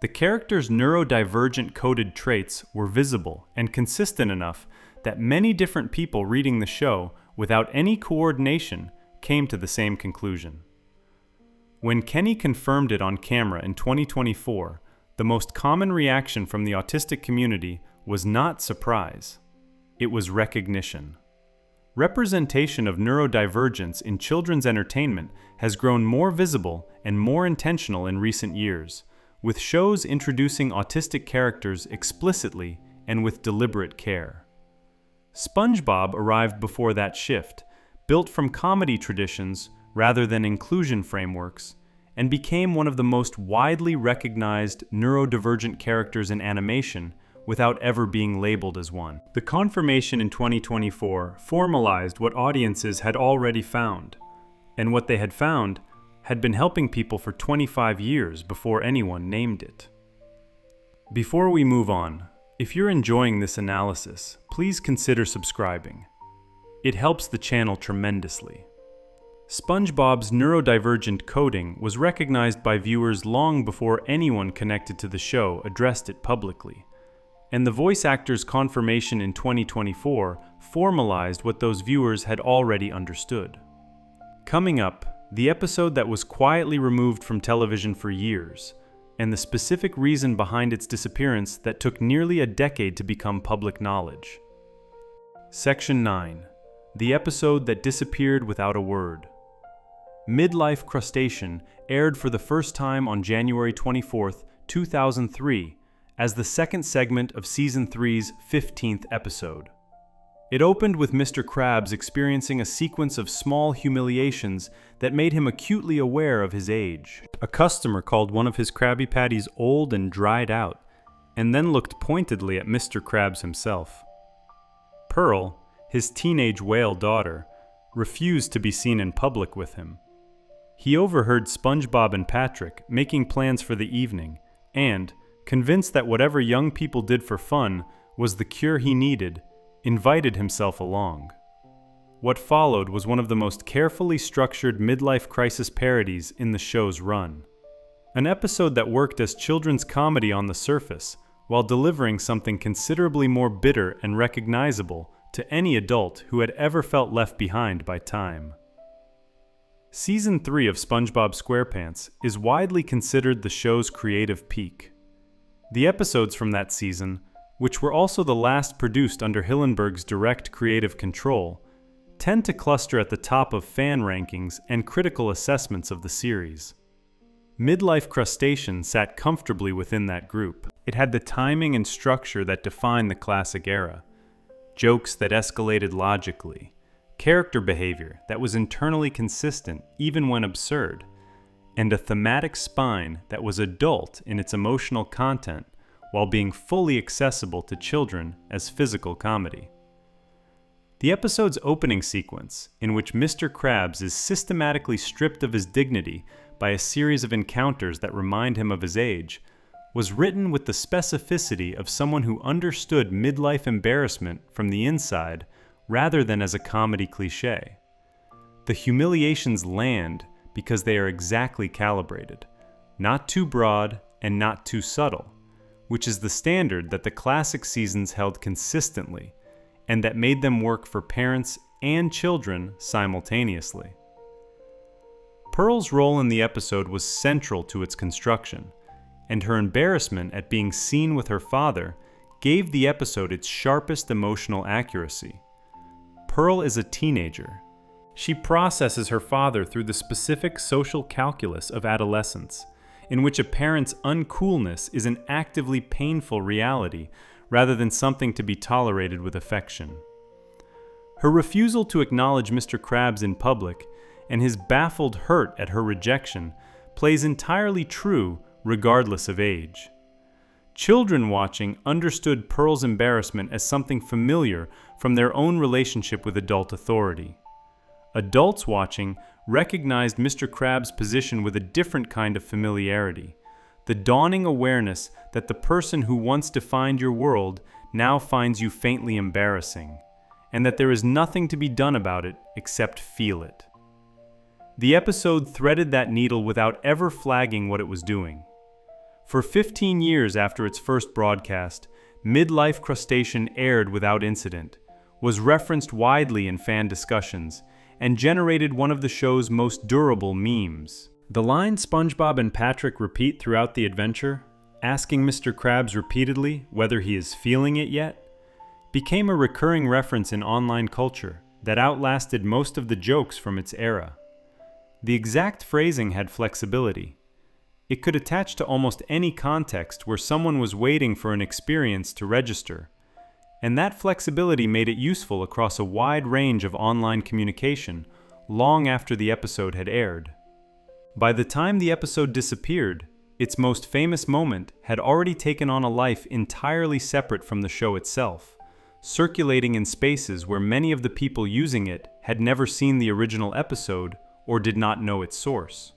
The character's neurodivergent coded traits were visible and consistent enough that many different people reading the show, without any coordination, came to the same conclusion. When Kenny confirmed it on camera in 2024, the most common reaction from the autistic community was not surprise. It was recognition. Representation of neurodivergence in children's entertainment has grown more visible and more intentional in recent years, with shows introducing autistic characters explicitly and with deliberate care. SpongeBob arrived before that shift, built from comedy traditions rather than inclusion frameworks, and became one of the most widely recognized neurodivergent characters in animation without ever being labeled as one. The confirmation in 2024 formalized what audiences had already found, and what they had found had been helping people for 25 years before anyone named it. Before we move on, if you're enjoying this analysis, please consider subscribing. It helps the channel tremendously. SpongeBob's neurodivergent coding was recognized by viewers long before anyone connected to the show addressed it publicly, and the voice actor's confirmation in 2024 formalized what those viewers had already understood. Coming up, the episode that was quietly removed from television for years, and the specific reason behind its disappearance that took nearly a decade to become public knowledge. Section 9. The episode that disappeared without a word. Midlife Crustacean aired for the first time on January 24, 2003, as the second segment of Season 3's 15th episode. It opened with Mr. Krabs experiencing a sequence of small humiliations that made him acutely aware of his age. A customer called one of his Krabby Patties old and dried out, and then looked pointedly at Mr. Krabs himself. Pearl, his teenage whale daughter, refused to be seen in public with him. He overheard SpongeBob and Patrick making plans for the evening, and, convinced that whatever young people did for fun was the cure he needed, invited himself along. What followed was one of the most carefully structured midlife crisis parodies in the show's run. An episode that worked as children's comedy on the surface, while delivering something considerably more bitter and recognizable to any adult who had ever felt left behind by time. Season 3 of SpongeBob SquarePants is widely considered the show's creative peak. The episodes from that season, which were also the last produced under Hillenburg's direct creative control, tend to cluster at the top of fan rankings and critical assessments of the series. Midlife Crustacean sat comfortably within that group. It had the timing and structure that defined the classic era, jokes that escalated logically, character behavior that was internally consistent even when absurd, and a thematic spine that was adult in its emotional content while being fully accessible to children as physical comedy. The episode's opening sequence, in which Mr. Krabs is systematically stripped of his dignity by a series of encounters that remind him of his age, was written with the specificity of someone who understood midlife embarrassment from the inside rather than as a comedy cliché. The humiliations land because they are exactly calibrated, not too broad and not too subtle, which is the standard that the classic seasons held consistently, and that made them work for parents and children simultaneously. Pearl's role in the episode was central to its construction, and her embarrassment at being seen with her father gave the episode its sharpest emotional accuracy. Pearl is a teenager. She processes her father through the specific social calculus of adolescence, in which a parent's uncoolness is an actively painful reality rather than something to be tolerated with affection. Her refusal to acknowledge Mr. Krabs in public and his baffled hurt at her rejection plays entirely true regardless of age. Children watching understood Pearl's embarrassment as something familiar from their own relationship with adult authority. Adults watching recognized Mr. Krabs' position with a different kind of familiarity, the dawning awareness that the person who once defined your world now finds you faintly embarrassing, and that there is nothing to be done about it except feel it. The episode threaded that needle without ever flagging what it was doing. For 15 years after its first broadcast, Midlife Crustacean aired without incident, was referenced widely in fan discussions, and generated one of the show's most durable memes. The line SpongeBob and Patrick repeat throughout the adventure, asking Mr. Krabs repeatedly whether he is feeling it yet, became a recurring reference in online culture that outlasted most of the jokes from its era. The exact phrasing had flexibility. It could attach to almost any context where someone was waiting for an experience to register, and that flexibility made it useful across a wide range of online communication long after the episode had aired. By the time the episode disappeared, its most famous moment had already taken on a life entirely separate from the show itself, circulating in spaces where many of the people using it had never seen the original episode or did not know its source.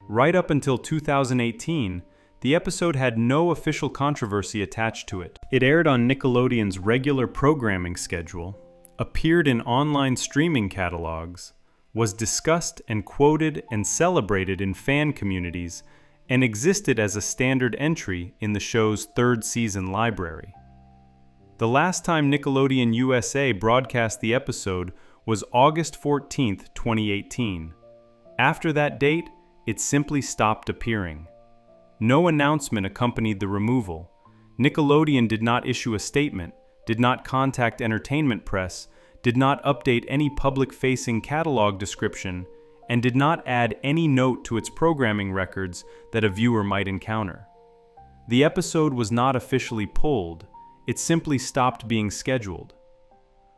Right up until 2018, the episode had no official controversy attached to it. It aired on Nickelodeon's regular programming schedule, appeared in online streaming catalogs, was discussed and quoted and celebrated in fan communities, and existed as a standard entry in the show's third season library. The last time Nickelodeon USA broadcast the episode was August 14, 2018. After that date, it simply stopped appearing. No announcement accompanied the removal. Nickelodeon did not issue a statement, did not contact entertainment press, did not update any public-facing catalog description, and did not add any note to its programming records that a viewer might encounter. The episode was not officially pulled, it simply stopped being scheduled.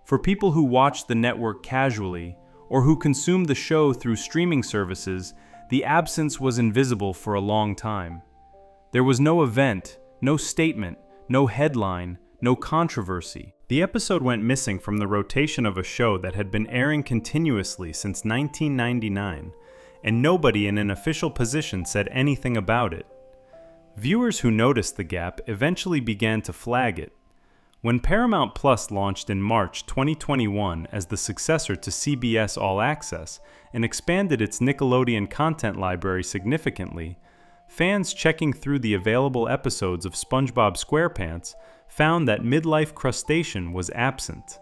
For people who watched the network casually, or who consumed the show through streaming services, the absence was invisible for a long time. There was no event, no statement, no headline, no controversy. The episode went missing from the rotation of a show that had been airing continuously since 1999, and nobody in an official position said anything about it. Viewers who noticed the gap eventually began to flag it. When Paramount Plus launched in March 2021 as the successor to CBS All Access and expanded its Nickelodeon content library significantly, fans checking through the available episodes of SpongeBob SquarePants found that Midlife Crustacean was absent.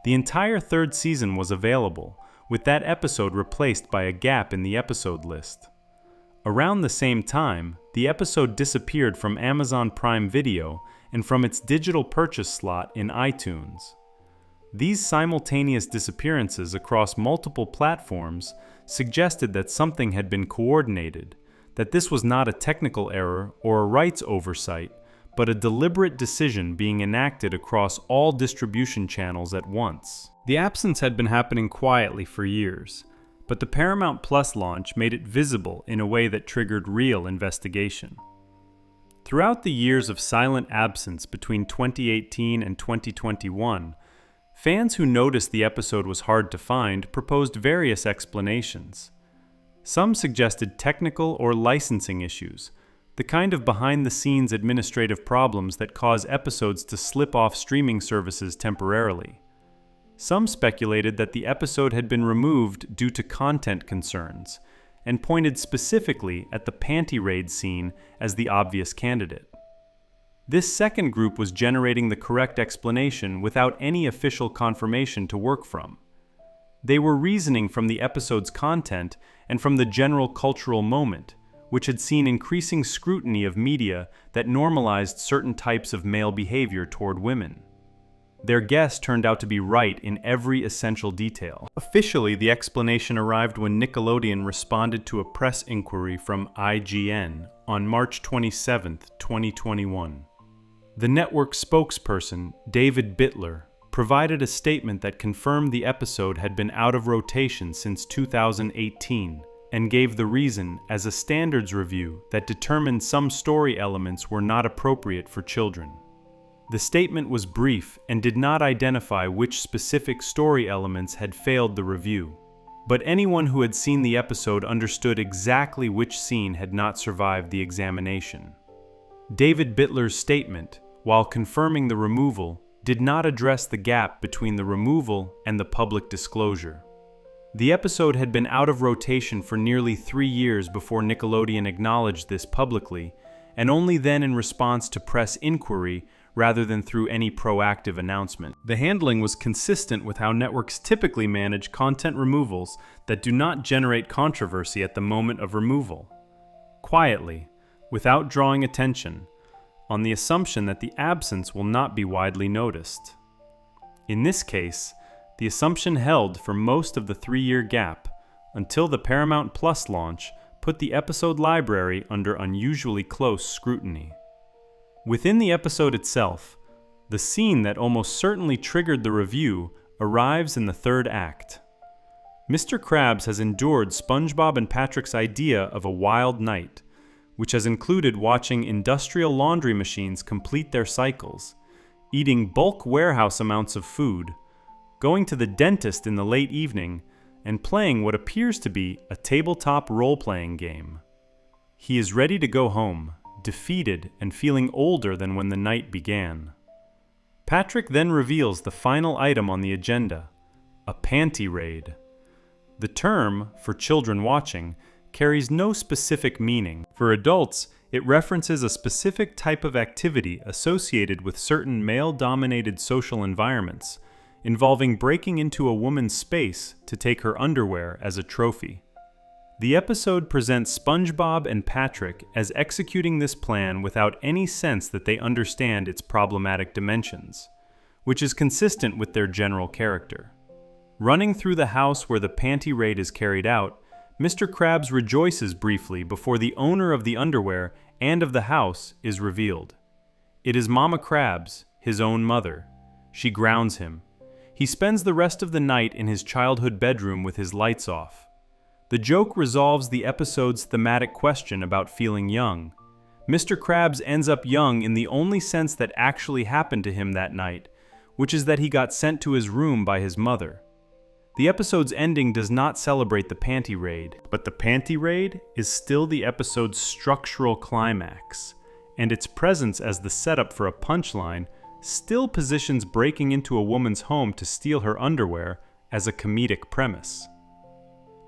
The entire third season was available, with that episode replaced by a gap in the episode list. Around the same time, the episode disappeared from Amazon Prime Video and from its digital purchase slot in iTunes. These simultaneous disappearances across multiple platforms suggested that something had been coordinated, that this was not a technical error or a rights oversight, but a deliberate decision being enacted across all distribution channels at once. The absence had been happening quietly for years, but the Paramount Plus launch made it visible in a way that triggered real investigation. Throughout the years of silent absence between 2018 and 2021, fans who noticed the episode was hard to find proposed various explanations. Some suggested technical or licensing issues, the kind of behind-the-scenes administrative problems that cause episodes to slip off streaming services temporarily. Some speculated that the episode had been removed due to content concerns, and pointed specifically at the panty raid scene as the obvious candidate. This second group was generating the correct explanation without any official confirmation to work from. They were reasoning from the episode's content and from the general cultural moment, which had seen increasing scrutiny of media that normalized certain types of male behavior toward women. Their guess turned out to be right in every essential detail. Officially, the explanation arrived when Nickelodeon responded to a press inquiry from IGN on March 27, 2021. The network spokesperson, David Bittler, provided a statement that confirmed the episode had been out of rotation since 2018 and gave the reason as a standards review that determined some story elements were not appropriate for children. The statement was brief and did not identify which specific story elements had failed the review, but anyone who had seen the episode understood exactly which scene had not survived the examination. David Bittler's statement, while confirming the removal, did not address the gap between the removal and the public disclosure. The episode had been out of rotation for nearly 3 years before Nickelodeon acknowledged this publicly, and only then in response to press inquiry rather than through any proactive announcement. The handling was consistent with how networks typically manage content removals that do not generate controversy at the moment of removal. Quietly, without drawing attention, on the assumption that the absence will not be widely noticed. In this case, the assumption held for most of the 3-year gap until the Paramount Plus launch put the episode library under unusually close scrutiny. Within the episode itself, the scene that almost certainly triggered the review arrives in the 3rd act. Mr. Krabs has endured SpongeBob and Patrick's idea of a wild night, which has included watching industrial laundry machines complete their cycles, eating bulk warehouse amounts of food, going to the dentist in the late evening, and playing what appears to be a tabletop role-playing game. He is ready to go home, defeated and feeling older than when the night began. Patrick then reveals the final item on the agenda, a panty raid. The term, for children watching, carries no specific meaning. For adults, it references a specific type of activity associated with certain male-dominated social environments, involving breaking into a woman's space to take her underwear as a trophy. The episode presents SpongeBob and Patrick as executing this plan without any sense that they understand its problematic dimensions, which is consistent with their general character. Running through the house where the panty raid is carried out, Mr. Krabs rejoices briefly before the owner of the underwear and of the house is revealed. It is Mama Krabs, his own mother. She grounds him. He spends the rest of the night in his childhood bedroom with his lights off. The joke resolves the episode's thematic question about feeling young. Mr. Krabs ends up young in the only sense that actually happened to him that night, which is that he got sent to his room by his mother. The episode's ending does not celebrate the panty raid, but the panty raid is still the episode's structural climax, and its presence as the setup for a punchline still positions breaking into a woman's home to steal her underwear as a comedic premise.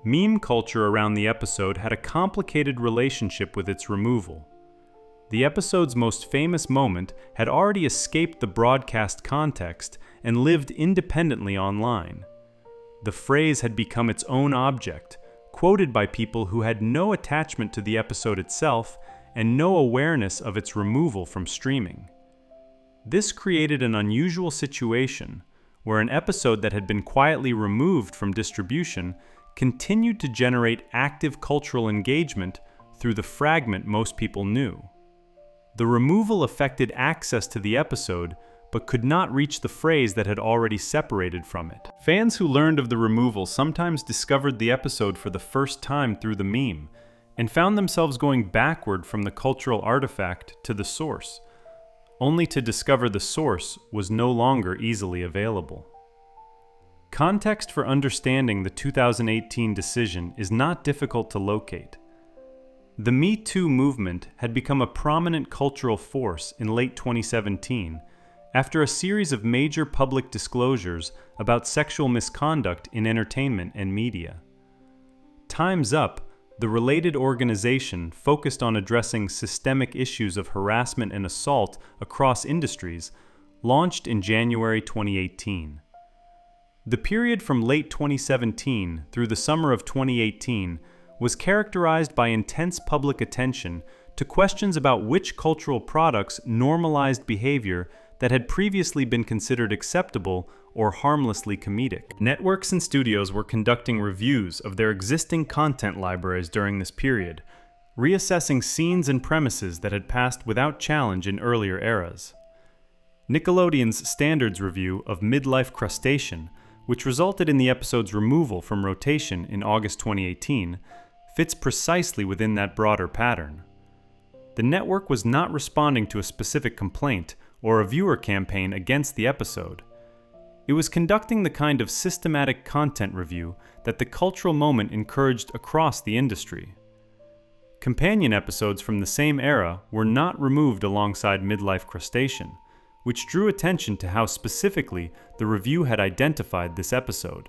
Meme culture around the episode had a complicated relationship with its removal. The episode's most famous moment had already escaped the broadcast context and lived independently online. The phrase had become its own object, quoted by people who had no attachment to the episode itself and no awareness of its removal from streaming. This created an unusual situation where an episode that had been quietly removed from distribution continued to generate active cultural engagement through the fragment most people knew. The removal affected access to the episode, but could not reach the phrase that had already separated from it. Fans who learned of the removal sometimes discovered the episode for the first time through the meme, and found themselves going backward from the cultural artifact to the source, only to discover the source was no longer easily available. Context for understanding the 2018 decision is not difficult to locate. The Me Too movement had become a prominent cultural force in late 2017 after a series of major public disclosures about sexual misconduct in entertainment and media. Time's Up, the related organization focused on addressing systemic issues of harassment and assault across industries, launched in January 2018. The period from late 2017 through the summer of 2018 was characterized by intense public attention to questions about which cultural products normalized behavior that had previously been considered acceptable or harmlessly comedic. Networks and studios were conducting reviews of their existing content libraries during this period, reassessing scenes and premises that had passed without challenge in earlier eras. Nickelodeon's standards review of Midlife Crustacean, which resulted in the episode's removal from rotation in August 2018, fits precisely within that broader pattern. The network was not responding to a specific complaint or a viewer campaign against the episode. It was conducting the kind of systematic content review that the cultural moment encouraged across the industry. Companion episodes from the same era were not removed alongside Midlife Crustacean, which drew attention to how specifically the review had identified this episode.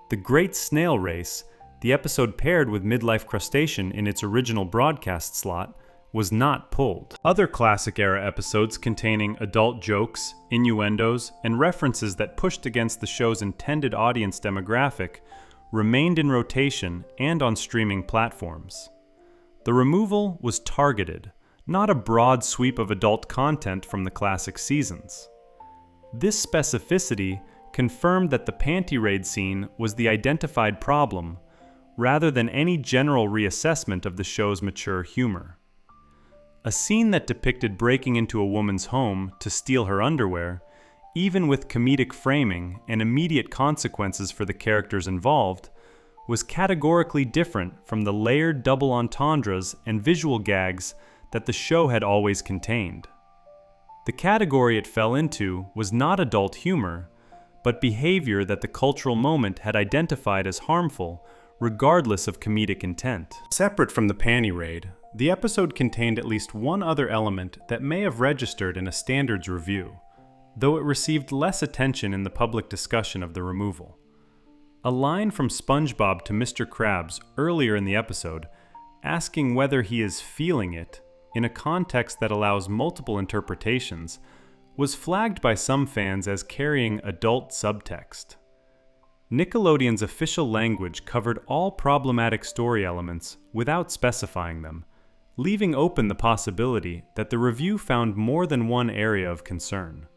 The Great Snail Race, the episode paired with Midlife Crustacean in its original broadcast slot, was not pulled. Other classic-era episodes containing adult jokes, innuendos, and references that pushed against the show's intended audience demographic remained in rotation and on streaming platforms. The removal was targeted, not a broad sweep of adult content from the classic seasons. This specificity confirmed that the panty raid scene was the identified problem, rather than any general reassessment of the show's mature humor. A scene that depicted breaking into a woman's home to steal her underwear, even with comedic framing and immediate consequences for the characters involved, was categorically different from the layered double entendres and visual gags that the show had always contained. The category it fell into was not adult humor, but behavior that the cultural moment had identified as harmful, regardless of comedic intent. Separate from the panty raid, the episode contained at least one other element that may have registered in a standards review, though it received less attention in the public discussion of the removal. A line from SpongeBob to Mr. Krabs earlier in the episode, asking whether he is feeling it, in a context that allows multiple interpretations, was flagged by some fans as carrying adult subtext. Nickelodeon's official language covered all problematic story elements without specifying them, leaving open the possibility that the review found more than one area of concern.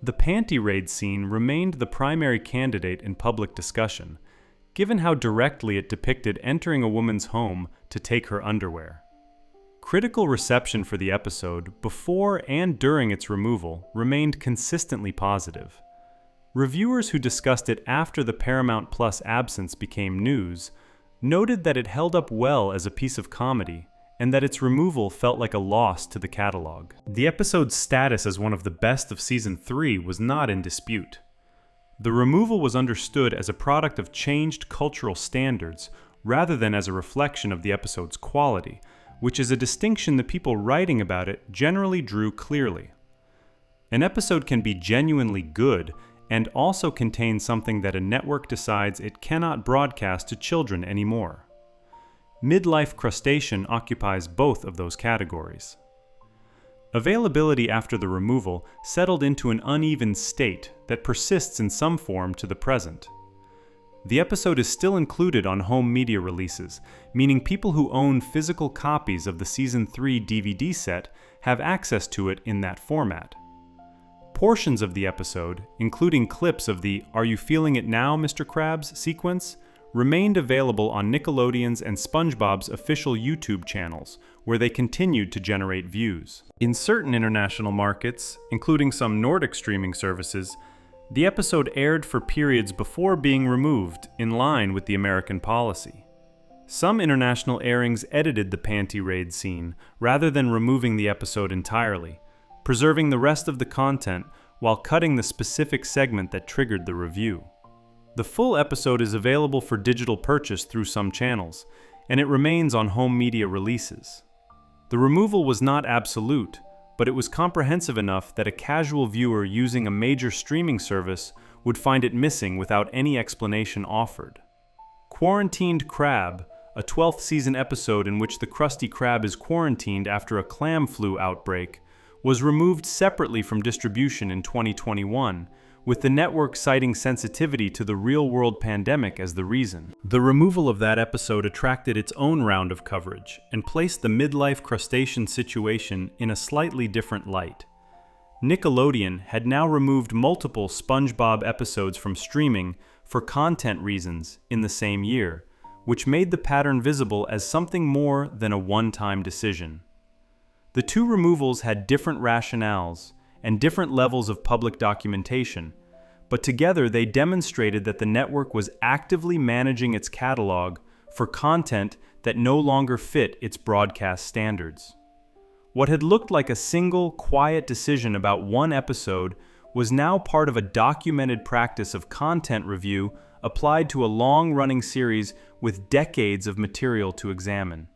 The panty raid scene remained the primary candidate in public discussion, given how directly it depicted entering a woman's home to take her underwear. Critical reception for the episode before and during its removal remained consistently positive. Reviewers who discussed it after the Paramount Plus absence became news noted that it held up well as a piece of comedy and that its removal felt like a loss to the catalog. The episode's status as one of the best of Season 3 was not in dispute. The removal was understood as a product of changed cultural standards rather than as a reflection of the episode's quality, which is a distinction the people writing about it generally drew clearly. An episode can be genuinely good and also contain something that a network decides it cannot broadcast to children anymore. Midlife Crustacean occupies both of those categories. Availability after the removal settled into an uneven state that persists in some form to the present. The episode is still included on home media releases, meaning people who own physical copies of the Season 3 DVD set have access to it in that format. Portions of the episode, including clips of the "Are You Feeling It Now, Mr. Krabs" sequence, remained available on Nickelodeon's and SpongeBob's official YouTube channels, where they continued to generate views. In certain international markets, including some Nordic streaming services, the episode aired for periods before being removed, in line with the American policy. Some international airings edited the panty raid scene, rather than removing the episode entirely, preserving the rest of the content while cutting the specific segment that triggered the review. The full episode is available for digital purchase through some channels, and it remains on home media releases. The removal was not absolute, but it was comprehensive enough that a casual viewer using a major streaming service would find it missing without any explanation offered. Quarantined Crab, a 12th season episode in which the Krusty Krab is quarantined after a clam flu outbreak, was removed separately from distribution in 2021, with the network citing sensitivity to the real-world pandemic as the reason. The removal of that episode attracted its own round of coverage and placed the midlife crustacean situation in a slightly different light. Nickelodeon had now removed multiple SpongeBob episodes from streaming for content reasons in the same year, which made the pattern visible as something more than a one-time decision. The two removals had different rationales and different levels of public documentation, but together they demonstrated that the network was actively managing its catalog for content that no longer fit its broadcast standards. What had looked like a single, quiet decision about one episode was now part of a documented practice of content review applied to a long-running series with decades of material to examine.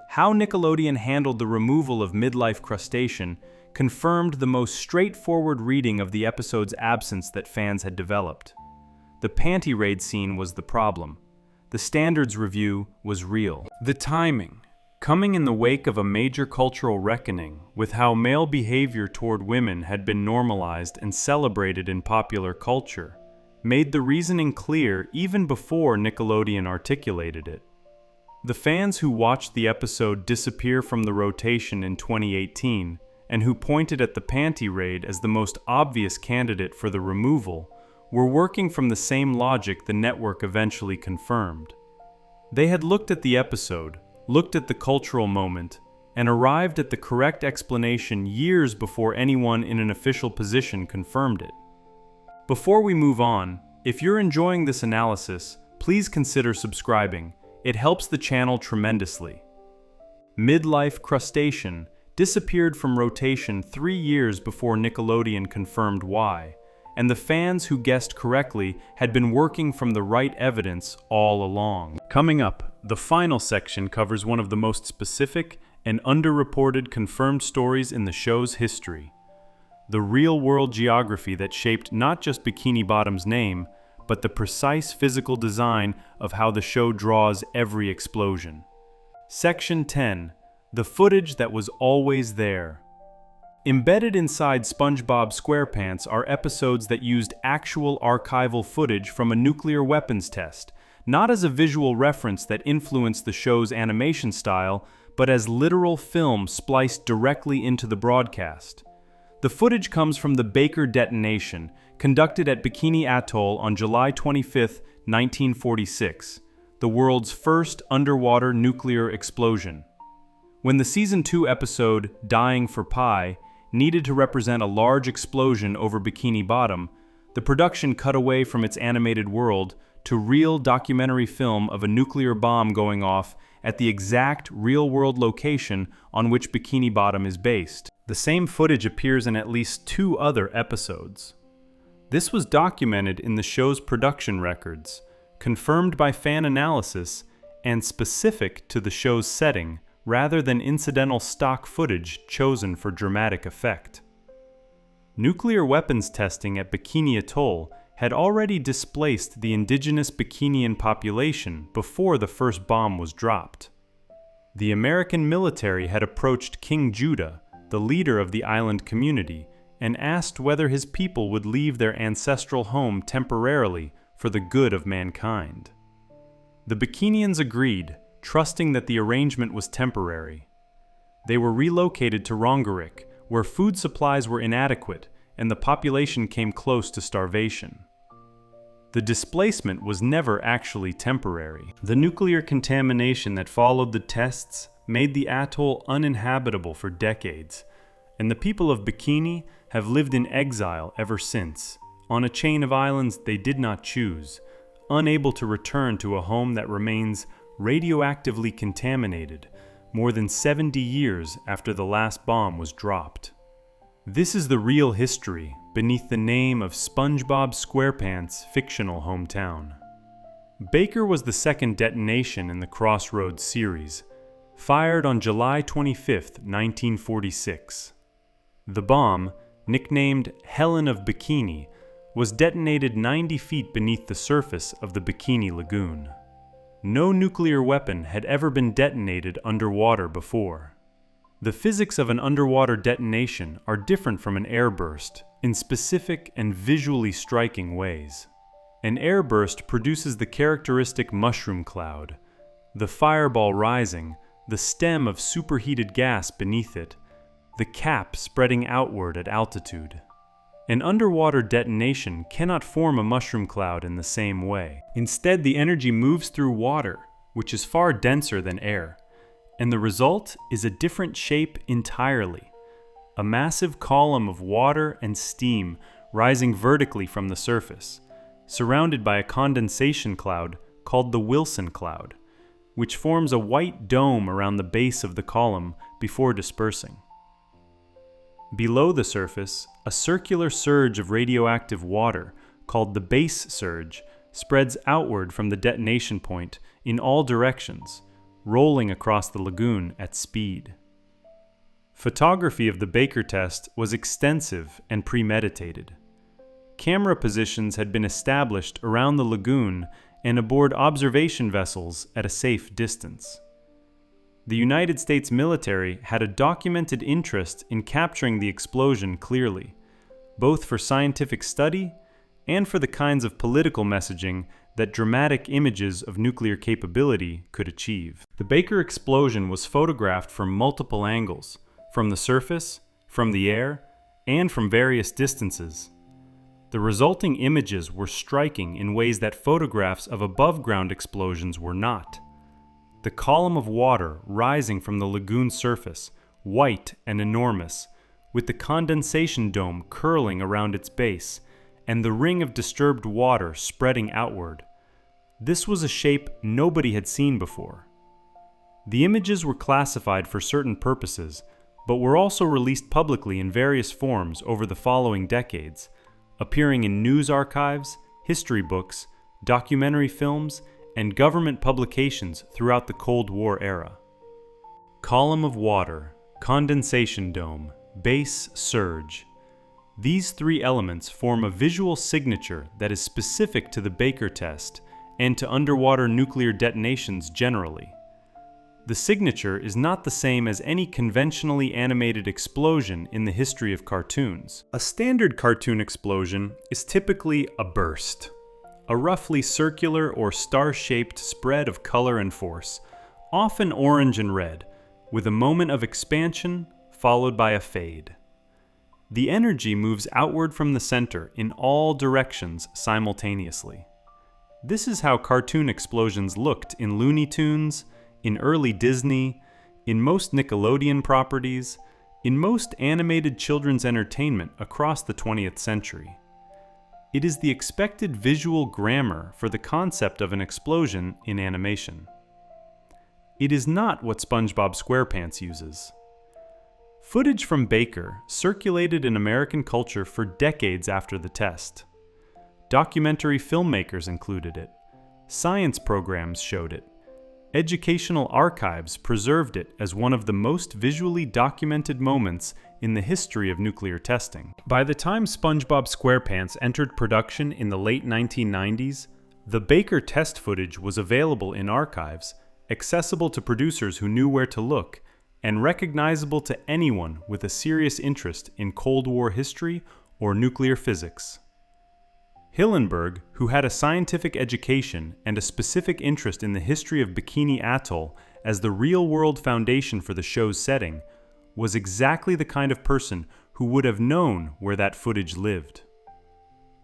How Nickelodeon handled the removal of midlife crustacean confirmed the most straightforward reading of the episode's absence that fans had developed. The panty raid scene was the problem. The standards review was real. The timing, coming in the wake of a major cultural reckoning with how male behavior toward women had been normalized and celebrated in popular culture, made the reasoning clear even before Nickelodeon articulated it. The fans who watched the episode disappear from the rotation in 2018 and who pointed at the panty raid as the most obvious candidate for the removal were working from the same logic the network eventually confirmed. They had looked at the episode, looked at the cultural moment, and arrived at the correct explanation years before anyone in an official position confirmed it. Before we move on, if you're enjoying this analysis, please consider subscribing. It helps the channel tremendously. Midlife crustacean disappeared from rotation 3 years before Nickelodeon confirmed why, and the fans who guessed correctly had been working from the right evidence all along. Coming up, the final section covers one of the most specific and underreported confirmed stories in the show's history. The real-world geography that shaped not just Bikini Bottom's name, but the precise physical design of how the show draws every explosion. Section 10. The footage that was always there. Embedded inside SpongeBob SquarePants are episodes that used actual archival footage from a nuclear weapons test, not as a visual reference that influenced the show's animation style, but as literal film spliced directly into the broadcast. The footage comes from the Baker detonation, conducted at Bikini Atoll on July 25, 1946, the world's first underwater nuclear explosion. When the Season 2 episode, Dying for Pie, needed to represent a large explosion over Bikini Bottom, the production cut away from its animated world to real documentary film of a nuclear bomb going off at the exact real-world location on which Bikini Bottom is based. The same footage appears in at least 2 other episodes. This was documented in the show's production records, confirmed by fan analysis, and specific to the show's setting, rather than incidental stock footage chosen for dramatic effect. Nuclear weapons testing at Bikini Atoll had already displaced the indigenous Bikinian population before the first bomb was dropped. The American military had approached King Judah, the leader of the island community, and asked whether his people would leave their ancestral home temporarily for the good of mankind. The Bikinians agreed, trusting that the arrangement was temporary. They were relocated to Rongerik, where food supplies were inadequate and the population came close to starvation. The displacement was never actually temporary. The nuclear contamination that followed the tests made the atoll uninhabitable for decades, and the people of Bikini have lived in exile ever since, on a chain of islands they did not choose, unable to return to a home that remains radioactively contaminated more than 70 years after the last bomb was dropped. This is the real history beneath the name of SpongeBob SquarePants' fictional hometown. Baker was the second detonation in the Crossroads series, fired on July 25, 1946. The bomb, nicknamed Helen of Bikini, was detonated 90 feet beneath the surface of the Bikini Lagoon. No nuclear weapon had ever been detonated underwater before. The physics of an underwater detonation are different from an airburst in specific and visually striking ways. An airburst produces the characteristic mushroom cloud, the fireball rising, the stem of superheated gas beneath it, the cap spreading outward at altitude. An underwater detonation cannot form a mushroom cloud in the same way. Instead, the energy moves through water, which is far denser than air, and the result is a different shape entirely. A massive column of water and steam rising vertically from the surface, surrounded by a condensation cloud called the Wilson cloud, which forms a white dome around the base of the column before dispersing. Below the surface, a circular surge of radioactive water, called the base surge, spreads outward from the detonation point in all directions, rolling across the lagoon at speed. Photography of the Baker test was extensive and premeditated. Camera positions had been established around the lagoon and aboard observation vessels at a safe distance. The United States military had a documented interest in capturing the explosion clearly, both for scientific study and for the kinds of political messaging that dramatic images of nuclear capability could achieve. The Baker explosion was photographed from multiple angles, from the surface, from the air, and from various distances. The resulting images were striking in ways that photographs of above-ground explosions were not. The column of water rising from the lagoon surface, white and enormous, with the condensation dome curling around its base, and the ring of disturbed water spreading outward. This was a shape nobody had seen before. The images were classified for certain purposes, but were also released publicly in various forms over the following decades, appearing in news archives, history books, documentary films, and government publications throughout the Cold War era. Column of water, condensation dome, base surge. These three elements form a visual signature that is specific to the Baker test and to underwater nuclear detonations generally. The signature is not the same as any conventionally animated explosion in the history of cartoons. A standard cartoon explosion is typically a burst, a roughly circular or star-shaped spread of color and force, often orange and red, with a moment of expansion followed by a fade. The energy moves outward from the center in all directions simultaneously. This is how cartoon explosions looked in Looney Tunes, in early Disney, in most Nickelodeon properties, in most animated children's entertainment across the 20th century. It is the expected visual grammar for the concept of an explosion in animation. It is not what SpongeBob SquarePants uses. Footage from Baker circulated in American culture for decades after the test. Documentary filmmakers included it. Science programs showed it. Educational archives preserved it as one of the most visually documented moments in the history of nuclear testing. By the time SpongeBob SquarePants entered production in the late 1990s, the Baker test footage was available in archives, accessible to producers who knew where to look, and recognizable to anyone with a serious interest in Cold War history or nuclear physics. Hillenburg, who had a scientific education and a specific interest in the history of Bikini Atoll as the real-world foundation for the show's setting, was exactly the kind of person who would have known where that footage lived.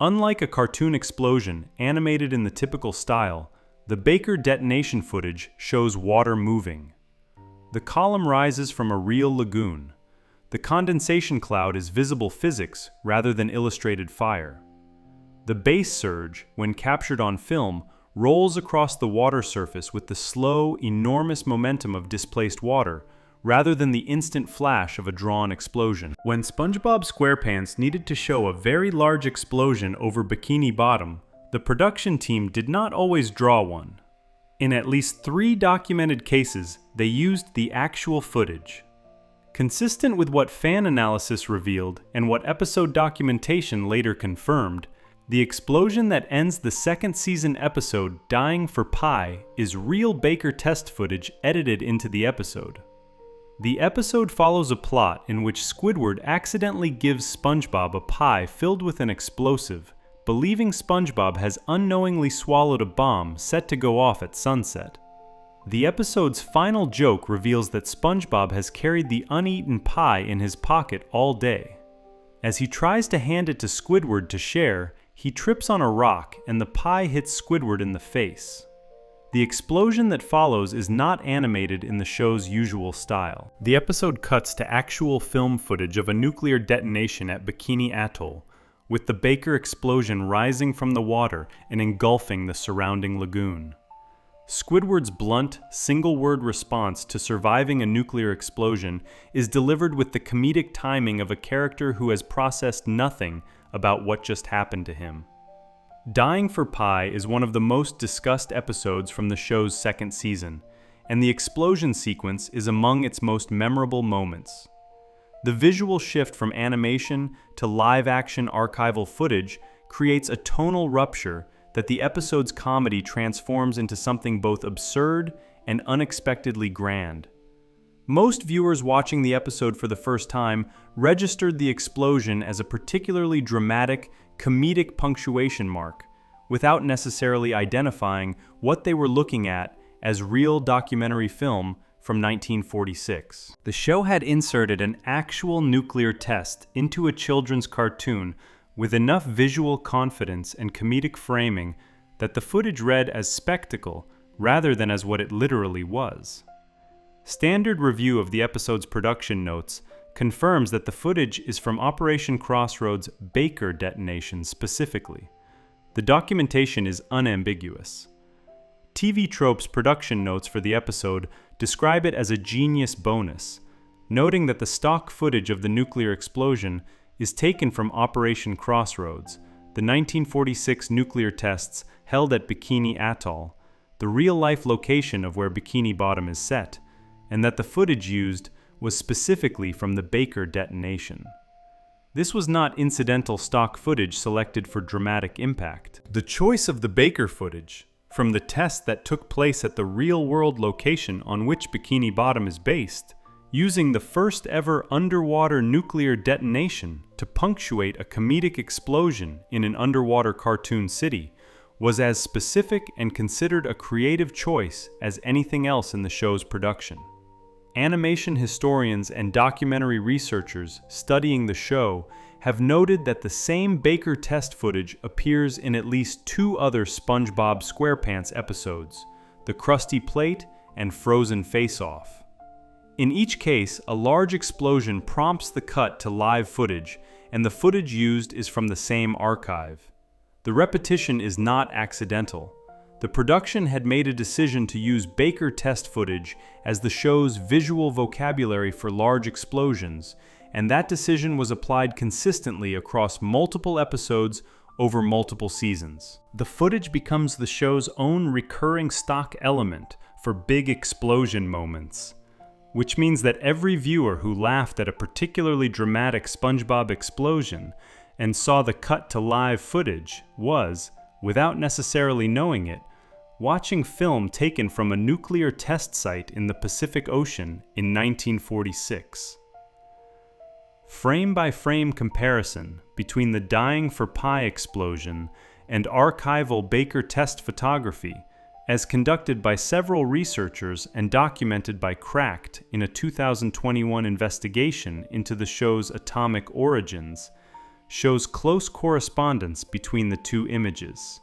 Unlike a cartoon explosion animated in the typical style, the Baker detonation footage shows water moving. The column rises from a real lagoon. The condensation cloud is visible physics rather than illustrated fire. The base surge, when captured on film, rolls across the water surface with the slow, enormous momentum of displaced water, rather than the instant flash of a drawn explosion. When SpongeBob SquarePants needed to show a very large explosion over Bikini Bottom, the production team did not always draw one. In at least 3 documented cases, they used the actual footage. Consistent with what fan analysis revealed and what episode documentation later confirmed, the explosion that ends the second season episode Dying for Pie is real Baker test footage edited into the episode. The episode follows a plot in which Squidward accidentally gives SpongeBob a pie filled with an explosive, believing SpongeBob has unknowingly swallowed a bomb set to go off at sunset. The episode's final joke reveals that SpongeBob has carried the uneaten pie in his pocket all day. As he tries to hand it to Squidward to share, he trips on a rock and the pie hits Squidward in the face. The explosion that follows is not animated in the show's usual style. The episode cuts to actual film footage of a nuclear detonation at Bikini Atoll, with the Baker explosion rising from the water and engulfing the surrounding lagoon. Squidward's blunt, single-word response to surviving a nuclear explosion is delivered with the comedic timing of a character who has processed nothing about what just happened to him. Dying for Pie is one of the most discussed episodes from the show's second season, and the explosion sequence is among its most memorable moments. The visual shift from animation to live-action archival footage creates a tonal rupture that the episode's comedy transforms into something both absurd and unexpectedly grand. Most viewers watching the episode for the first time registered the explosion as a particularly dramatic, comedic punctuation mark, without necessarily identifying what they were looking at as real documentary film from 1946. The show had inserted an actual nuclear test into a children's cartoon with enough visual confidence and comedic framing that the footage read as spectacle rather than as what it literally was. Standard review of the episode's production notes confirms that the footage is from Operation Crossroads' Baker detonation specifically. The documentation is unambiguous. TV Trope's production notes for the episode describe it as a genius bonus, noting that the stock footage of the nuclear explosion is taken from Operation Crossroads, the 1946 nuclear tests held at Bikini Atoll, the real-life location of where Bikini Bottom is set, and that the footage used was specifically from the Baker detonation. This was not incidental stock footage selected for dramatic impact. The choice of the Baker footage, from the test that took place at the real-world location on which Bikini Bottom is based, using the first ever underwater nuclear detonation to punctuate a comedic explosion in an underwater cartoon city, was as specific and considered a creative choice as anything else in the show's production. Animation historians and documentary researchers studying the show have noted that the same Baker test footage appears in at least 2 other SpongeBob SquarePants episodes, The Krusty Plate and Frozen Face-Off. In each case, a large explosion prompts the cut to live footage, and the footage used is from the same archive. The repetition is not accidental. The production had made a decision to use Baker test footage as the show's visual vocabulary for large explosions, and that decision was applied consistently across multiple episodes over multiple seasons. The footage becomes the show's own recurring stock element for big explosion moments, which means that every viewer who laughed at a particularly dramatic SpongeBob explosion and saw the cut to live footage was, without necessarily knowing it, watching film taken from a nuclear test site in the Pacific Ocean in 1946. Frame-by-frame comparison between the Dying for Pie explosion and archival Baker test photography, as conducted by several researchers and documented by Cracked in a 2021 investigation into the show's atomic origins, shows close correspondence between the two images.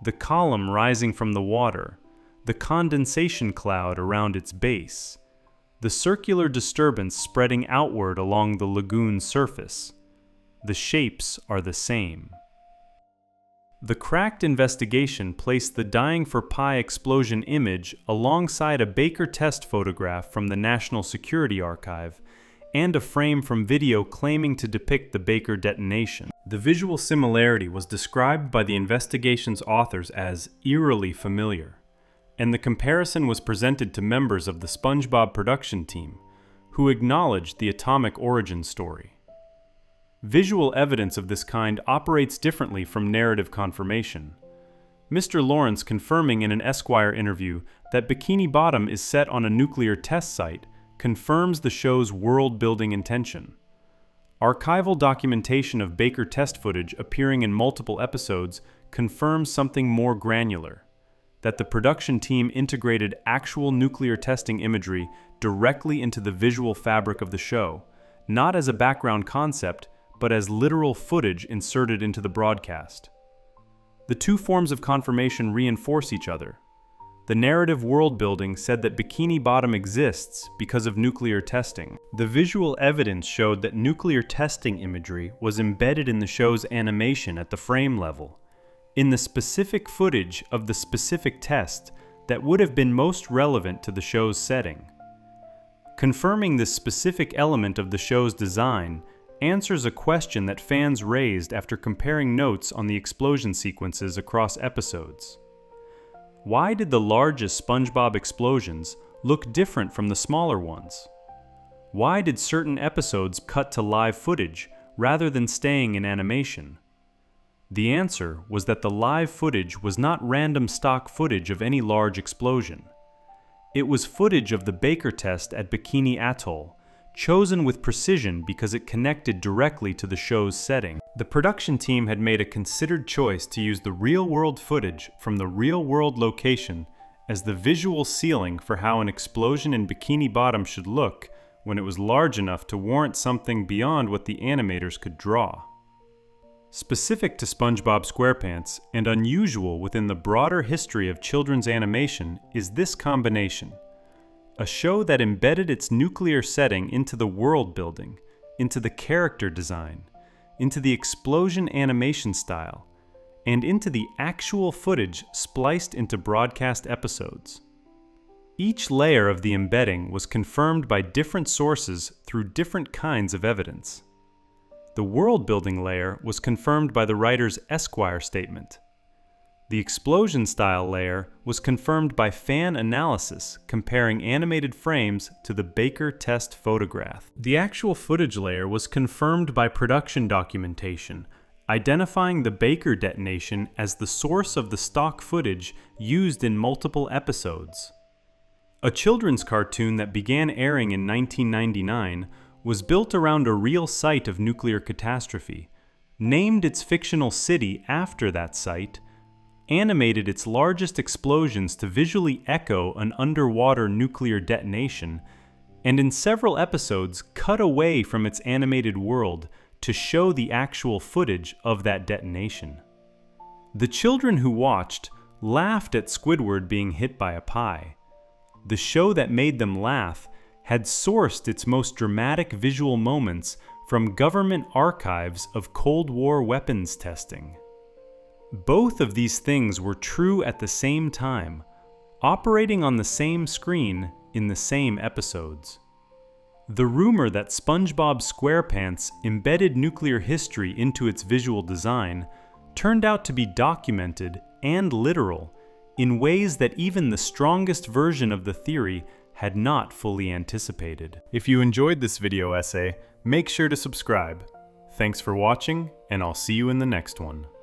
The column rising from the water, the condensation cloud around its base, the circular disturbance spreading outward along the lagoon's surface. The shapes are the same. The cracked investigation placed the Dying for Pi explosion image alongside a Baker test photograph from the National Security Archive and a frame from video claiming to depict the Baker detonation. The visual similarity was described by the investigation's authors as eerily familiar, and the comparison was presented to members of the SpongeBob production team, who acknowledged the atomic origin story. Visual evidence of this kind operates differently from narrative confirmation. Mr. Lawrence confirming in an Esquire interview that Bikini Bottom is set on a nuclear test site confirms the show's world-building intention. Archival documentation of Baker test footage appearing in multiple episodes confirms something more granular, that the production team integrated actual nuclear testing imagery directly into the visual fabric of the show, not as a background concept, but as literal footage inserted into the broadcast. The two forms of confirmation reinforce each other. The narrative world-building said that Bikini Bottom exists because of nuclear testing. The visual evidence showed that nuclear testing imagery was embedded in the show's animation at the frame level, in the specific footage of the specific test that would have been most relevant to the show's setting. Confirming this specific element of the show's design answers a question that fans raised after comparing notes on the explosion sequences across episodes. Why did the largest SpongeBob explosions look different from the smaller ones? Why did certain episodes cut to live footage rather than staying in animation? The answer was that the live footage was not random stock footage of any large explosion. It was footage of the Baker test at Bikini Atoll, chosen with precision because it connected directly to the show's setting. The production team had made a considered choice to use the real-world footage from the real-world location as the visual ceiling for how an explosion in Bikini Bottom should look when it was large enough to warrant something beyond what the animators could draw. Specific to SpongeBob SquarePants, and unusual within the broader history of children's animation, is this combination. A show that embedded its nuclear setting into the world building, into the character design, into the explosion animation style, and into the actual footage spliced into broadcast episodes. Each layer of the embedding was confirmed by different sources through different kinds of evidence. The world-building layer was confirmed by the writer's Esquire statement. The explosion-style layer was confirmed by fan analysis comparing animated frames to the Baker test photograph. The actual footage layer was confirmed by production documentation, identifying the Baker detonation as the source of the stock footage used in multiple episodes. A children's cartoon that began airing in 1999 was built around a real site of nuclear catastrophe, named its fictional city after that site, animated its largest explosions to visually echo an underwater nuclear detonation, and in several episodes cut away from its animated world to show the actual footage of that detonation. The children who watched laughed at Squidward being hit by a pie. The show that made them laugh had sourced its most dramatic visual moments from government archives of Cold War weapons testing. Both of these things were true at the same time, operating on the same screen in the same episodes. The rumor that SpongeBob SquarePants embedded nuclear history into its visual design turned out to be documented and literal in ways that even the strongest version of the theory had not fully anticipated. If you enjoyed this video essay, make sure to subscribe. Thanks for watching, and I'll see you in the next one.